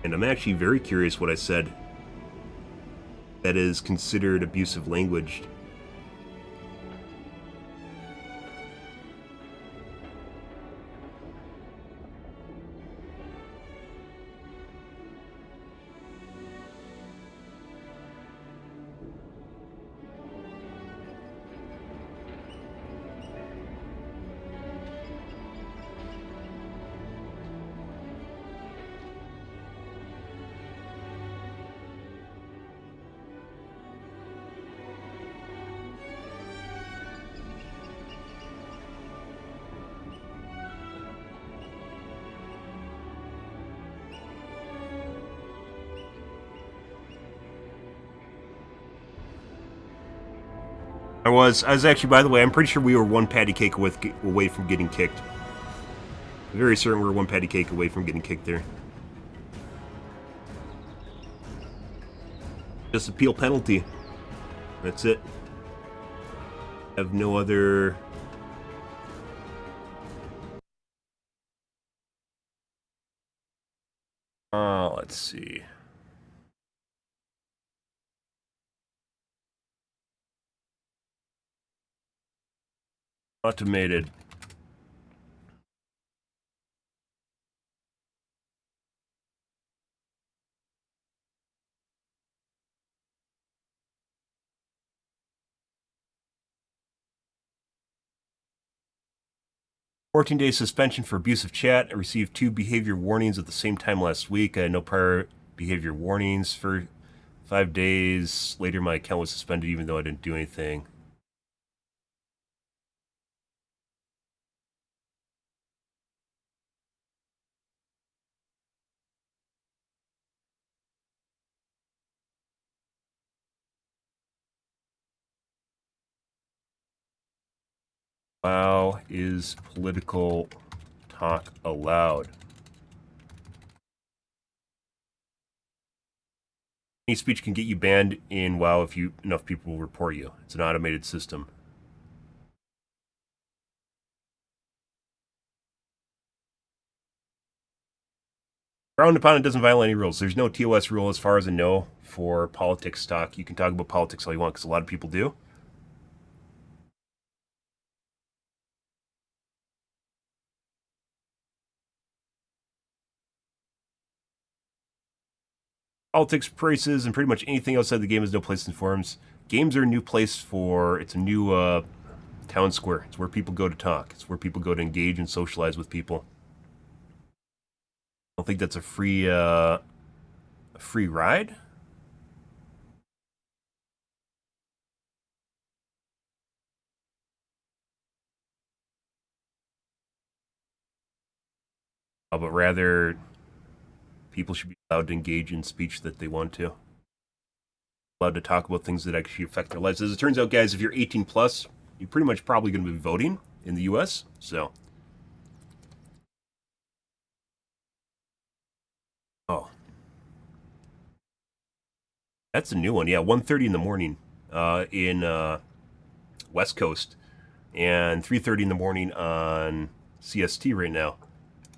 And I'm actually very curious what I said that is considered abusive language. I was actually, by the way, I'm pretty sure we were one patty cake away from getting kicked. I'm very certain we were one patty cake away from getting kicked there. Just appeal penalty. That's it. Have no other... let's see. Automated. "14-day suspension for abusive chat. I received 2 behavior warnings at the same time last week. I had no prior behavior warnings for 5 days. Later, my account was suspended even though I didn't do anything." WoW, is political talk allowed? Any speech can get you banned in WoW if enough people will report you. It's an automated system. Frowned upon, it doesn't violate any rules. There's no TOS rule as far as I know for politics talk. You can talk about politics all you want because a lot of people do. Politics, prices, and pretty much anything outside the game has no place in forums. Games are a new place for... It's a new town square. It's where people go to talk. It's where people go to engage and socialize with people. I don't think that's a free ride. But rather, people should be allowed to engage in speech that they want to. Allowed to talk about things that actually affect their lives. As it turns out, guys, if you're 18 plus, you're pretty much probably going to be voting in the U.S. So, oh, that's a new one. Yeah, 1:30 in the morning in West Coast, and 3:30 in the morning on CST right now.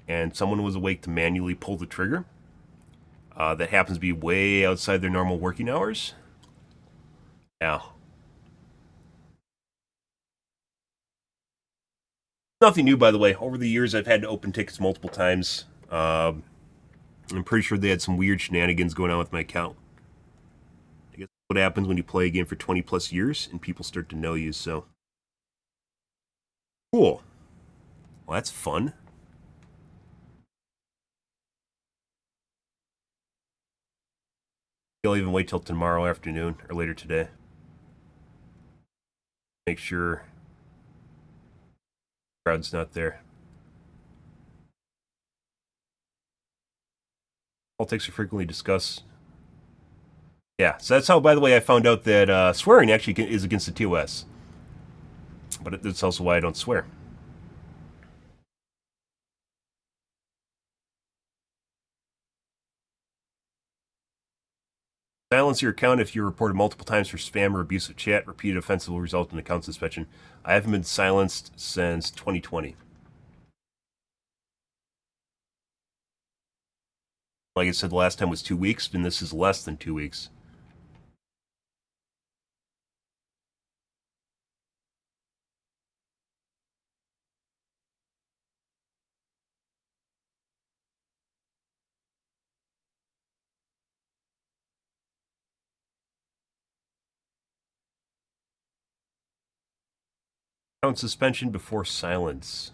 And someone was awake to manually pull the trigger. That happens to be way outside their normal working hours. Yeah. Nothing new, by the way. Over the years, I've had to open tickets multiple times. I'm pretty sure they had some weird shenanigans going on with my account. I guess what happens when you play a game for 20 plus years and people start to know you, so. Cool. Well, that's fun. I'll even wait till tomorrow afternoon or later today. Make sure the crowd's not there. Politics are frequently discussed. Yeah, so that's how, by the way, I found out that swearing actually is against the TOS. But that's also why I don't swear. Silence your account if you're reported multiple times for spam or abusive chat. Repeated offense will result in account suspension. I haven't been silenced since 2020. Like I said, the last time was 2 weeks, and this is less than 2 weeks. Account suspension before silence.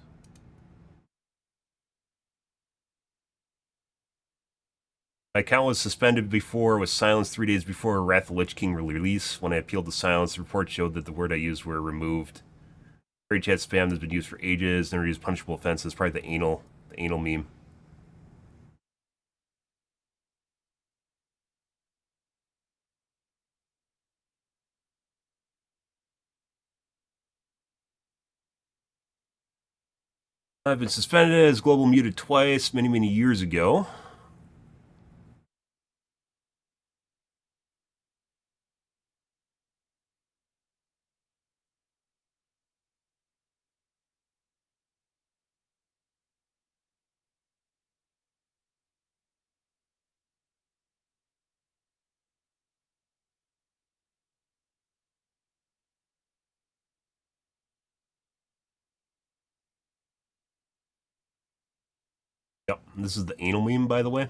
My account was suspended before, was silenced 3 days before Wrath of the Lich King release. When I appealed the silence, the report showed that the word I used were removed. Trade chat spam has been used for ages, never used punishable offenses, probably the anal meme. I've been suspended as global muted twice, many, many years ago. Yep, this is the anal meme, by the way.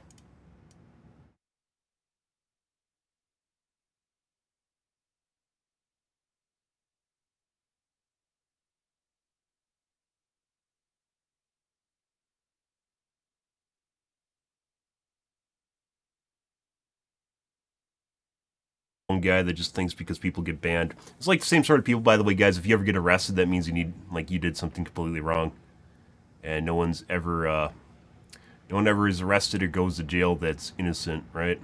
One guy that just thinks because people get banned. It's like the same sort of people, by the way, guys. If you ever get arrested, that means you did something completely wrong, and no one ever is arrested or goes to jail that's innocent, right?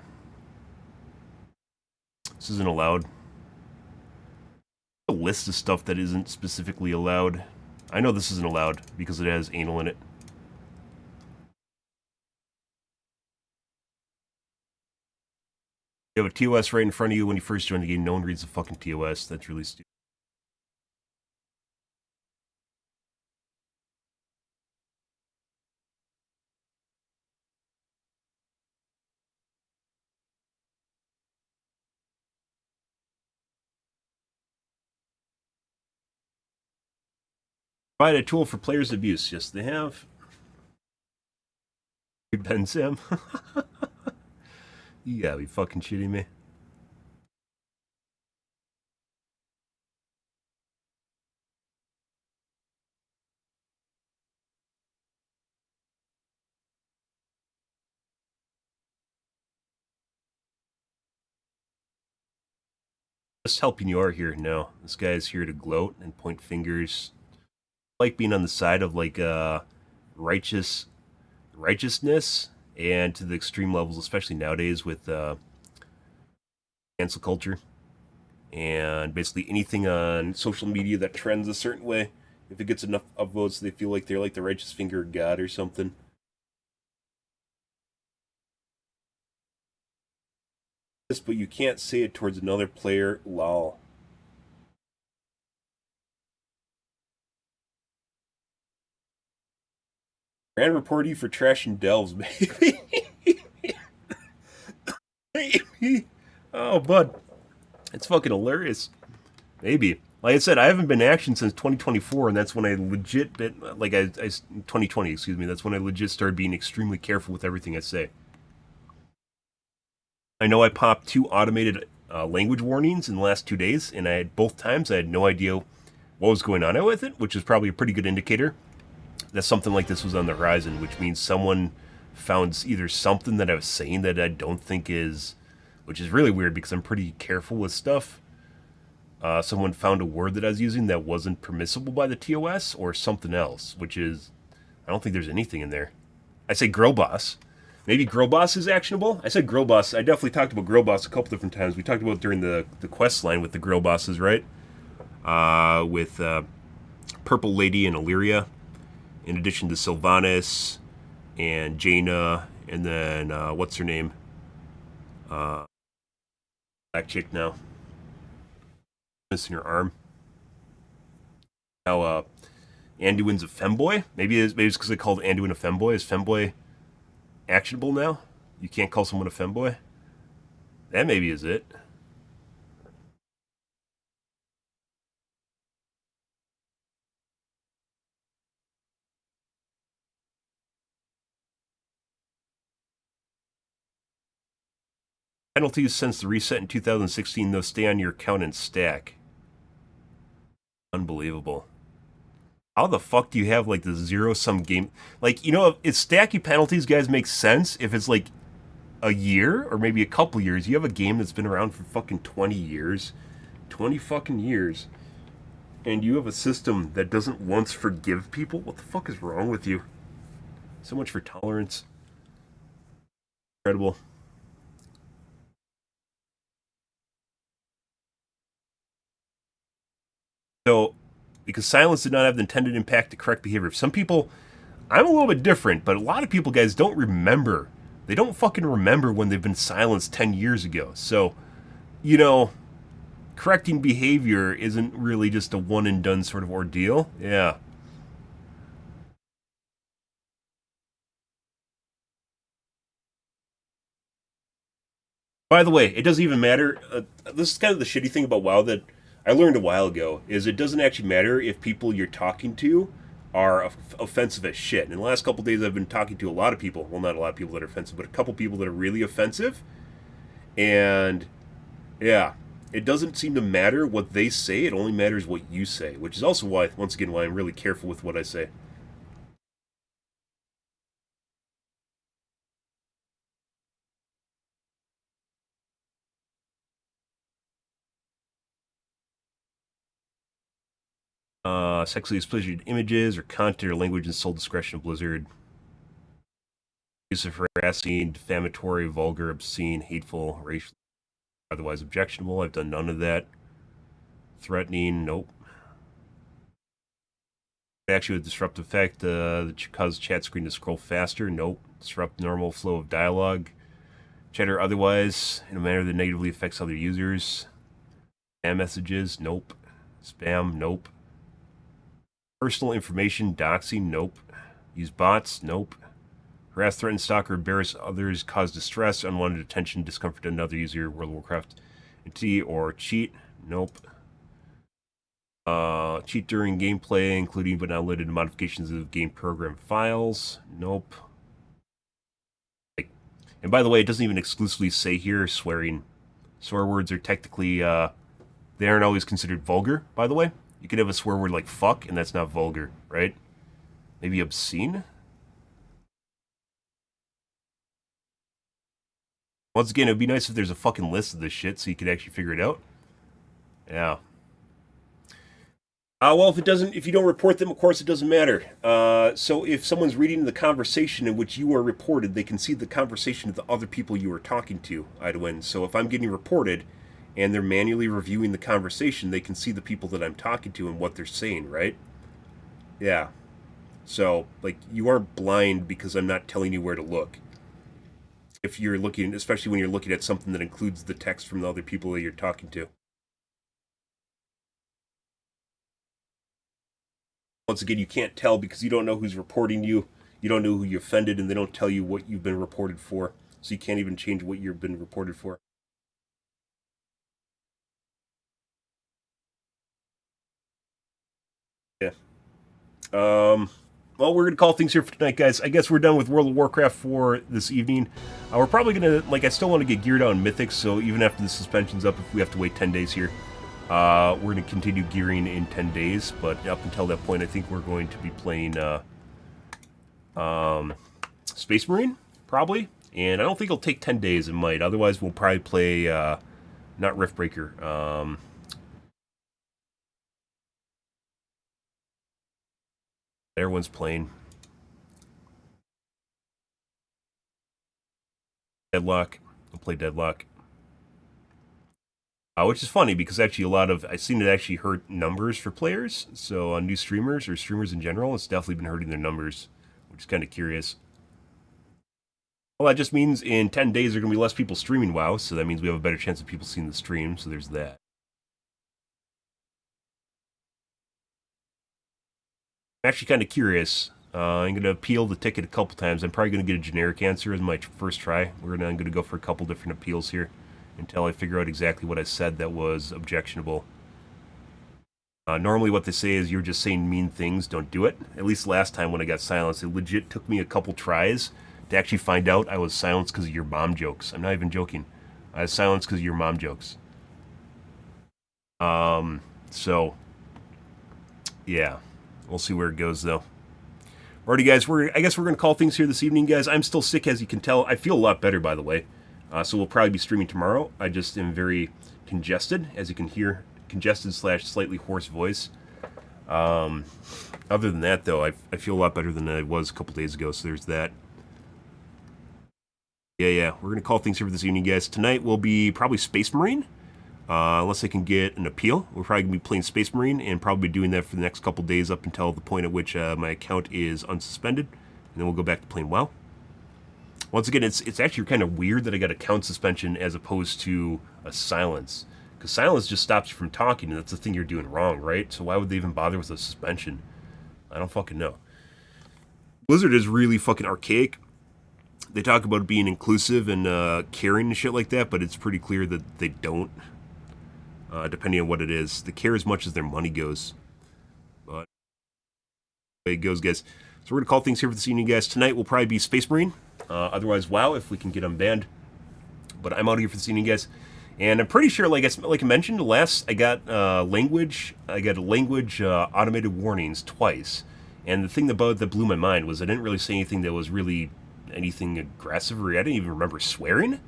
This isn't allowed. A list of stuff that isn't specifically allowed. I know this isn't allowed because it has anal in it. You have a TOS right in front of you when you first join the game. No one reads the fucking TOS. That's really stupid. Provide a tool for players' abuse. Yes, they have. Ben Sam. You gotta be fucking shitting me. Just helping you are here. No, this guy is here to gloat and point fingers. I like being on the side of like righteousness, and to the extreme levels, especially nowadays with cancel culture and basically anything on social media that trends a certain way. If it gets enough upvotes, they feel like they're like the righteous finger of God or something. But you can't say it towards another player. Lol. Grand report you for trash and delves, baby. Maybe. Oh, bud. It's fucking hilarious. Maybe. Like I said, I haven't been in action since 2024, and that's when I legit, 2020, excuse me, that's when I legit started being extremely careful with everything I say. I know I popped 2 automated language warnings in the last 2 days, and both times I had no idea what was going on with it, which is probably a pretty good indicator that something like this was on the horizon, which means someone found either something that I was saying that I don't think is, which is really weird because I'm pretty careful with stuff. Someone found a word that I was using that wasn't permissible by the TOS, or something else, which is, I don't think there's anything in there. I say girl boss. Maybe girl boss is actionable? I said girl boss. I definitely talked about girl boss a couple different times. We talked about it during the quest line with the girl bosses, right? With Purple Lady and Illyria, in addition to Sylvanas and Jaina, and then, what's her name? Black chick now. Missing her arm. How, Anduin's a femboy? Maybe it's because they called Anduin a femboy. Is femboy actionable now? You can't call someone a femboy? That maybe is it. Penalties since the reset in 2016, though, stay on your account and stack. Unbelievable. How the fuck do you have, like, the zero-sum game? Like, you know, if stacky penalties, guys, make sense if it's, like, a year or maybe a couple years. You have a game that's been around for fucking 20 years. 20 fucking years. And you have a system that doesn't once forgive people? What the fuck is wrong with you? So much for tolerance. Incredible. So, because silence did not have the intended impact to correct behavior. Some people I'm a little bit different, but a lot of people, guys, don't remember. They don't fucking remember when they've been silenced 10 years ago. So, you know, correcting behavior isn't really just a one and done sort of ordeal. Yeah. By the way, it doesn't even matter. This is kind of the shitty thing about WoW that I learned a while ago, is it doesn't actually matter if people you're talking to are offensive as shit. In the last couple days, I've been talking to a lot of people. Well, not a lot of people that are offensive, but a couple people that are really offensive. And, yeah, it doesn't seem to matter what they say. It only matters what you say, which is also why, once again, why I'm really careful with what I say. Sexually explicit images or content or language in sole discretion of Blizzard. Use of harassing, defamatory, vulgar, obscene, hateful, racial, otherwise objectionable. I've done none of that. Threatening, nope. Actually, with disruptive effect, that cause chat screen to scroll faster, nope. Disrupt normal flow of dialogue. Chatter otherwise in a manner that negatively affects other users. Spam messages, nope. Spam, nope. Personal information, doxing, nope. Use bots, nope. Harass, threaten, stalk, or embarrass others, cause distress, unwanted attention, discomfort to another user, World of Warcraft entity, or cheat, nope. Cheat during gameplay, including but not limited to modifications of game program files, nope. And by the way, it doesn't even exclusively say here swearing. Swear words are technically, they aren't always considered vulgar, by the way. You could have a swear word like fuck, and that's not vulgar, right? Maybe obscene? Once again, it would be nice if there's a fucking list of this shit so you could actually figure it out. Yeah. Well, if you don't report them, of course, it doesn't matter. So if someone's reading the conversation in which you are reported, they can see the conversation of the other people you are talking to, Idwin. So if I'm getting reported and they're manually reviewing the conversation, they can see the people that I'm talking to and what they're saying, right? Yeah. So, like, you aren't blind because I'm not telling you where to look. If you're looking, especially when you're looking at something that includes the text from the other people that you're talking to. Once again, you can't tell because you don't know who's reporting you. You don't know who you offended, and they don't tell you what you've been reported for. So you can't even change what you've been reported for. Yeah. Well, we're going to call things here for tonight, guys. I guess we're done with World of Warcraft for this evening. We're probably going to, like, I still want to get geared out in Mythics, so even after the suspension's up, if we have to wait 10 days here, we're going to continue gearing in 10 days, but up until that point, I think we're going to be playing Space Marine, probably. And I don't think it'll take 10 days, it might. Otherwise, we'll probably play, not Riftbreaker, everyone's playing Deadlock. I'll play Deadlock. Which is funny because actually I've seen it actually hurt numbers for players. So on new streamers or streamers in general, it's definitely been hurting their numbers, which is kind of curious. Well, that just means in 10 days there are going to be less people streaming WoW, so that means we have a better chance of people seeing the stream, so there's that. I'm actually kind of curious. I'm going to appeal the ticket a couple times. I'm probably going to get a generic answer as my first try. I'm going to go for a couple different appeals here until I figure out exactly what I said that was objectionable. Normally what they say is you're just saying mean things, don't do it. At least last time when I got silenced, it legit took me a couple tries to actually find out I was silenced because of your mom jokes. I'm not even joking. I was silenced because of your mom jokes. So, yeah. We'll see where it goes, though. Alrighty, guys. I guess we're going to call things here this evening, guys. I'm still sick, as you can tell. I feel a lot better, by the way. So we'll probably be streaming tomorrow. I just am very congested, as you can hear. Congested / slightly hoarse voice. Other than that, though, I feel a lot better than I was a couple days ago, so there's that. Yeah. We're going to call things here for this evening, guys. Tonight will be probably Space Marine. Unless I can get an appeal. We're probably going to be playing Space Marine and probably doing that for the next couple days up until the point at which my account is unsuspended. and then we'll go back to playing WoW. Once again, it's actually kind of weird that I got a count suspension as opposed to a silence. Because silence just stops you from talking, and that's the thing you're doing wrong, right? So why would they even bother with a suspension? I don't fucking know. Blizzard is really fucking archaic. They talk about being inclusive and caring and shit like that, but it's pretty clear that they don't, depending on what it is. They care as much as their money goes. But way it goes, guys. So we're going to call things here for this evening, guys. Tonight will probably be Space Marine. Otherwise, WoW, if we can get them banned. But I'm out here for this evening, guys. And I'm pretty sure, like I mentioned, I got language. I got language automated warnings twice. And the thing that blew my mind was I didn't really say anything that was really anything aggressive, or I didn't even remember swearing.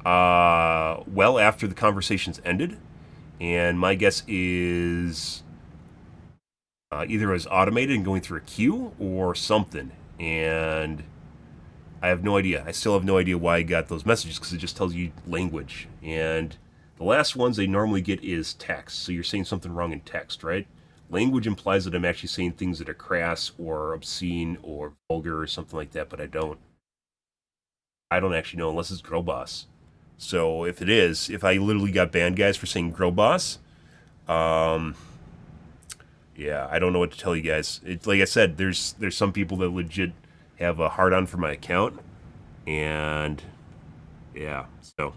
Well, after the conversations ended, and my guess is either it was automated and going through a queue or something. And I have no idea. I still have no idea why I got those messages, because it just tells you language. And the last ones they normally get is text. So you're saying something wrong in text, right? Language implies that I'm actually saying things that are crass or obscene or vulgar or something like that, but I don't actually know unless it's Girl Boss. So if it is, if I literally got banned, guys, for saying Girl Boss, yeah, I don't know what to tell you guys. It's like I said, there's some people that legit have a hard-on for my account, and yeah, so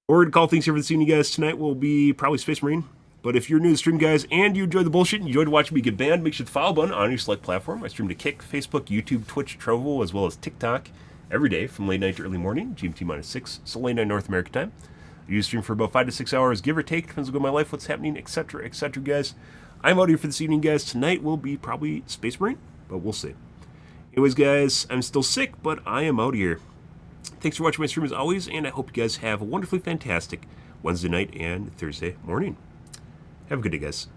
we're gonna call things here for this evening, guys. Tonight will be probably Space Marine. But if you're new to the stream, guys, and you enjoy the bullshit and you enjoyed watching me get banned, make sure to follow button on your select platform. I stream to Kick, Facebook, YouTube, Twitch, Trovo, as well as TikTok every day from late night to early morning, GMT-6, so late night North American time. I usually stream for about 5 to 6 hours, give or take, depends on my life, what's happening, etc., etc., guys. I'm out here for this evening, guys. Tonight will be probably Space Marine, but we'll see. Anyways, guys, I'm still sick, but I am out here. Thanks for watching my stream as always, and I hope you guys have a wonderfully fantastic Wednesday night and Thursday morning. Have a good day, guys.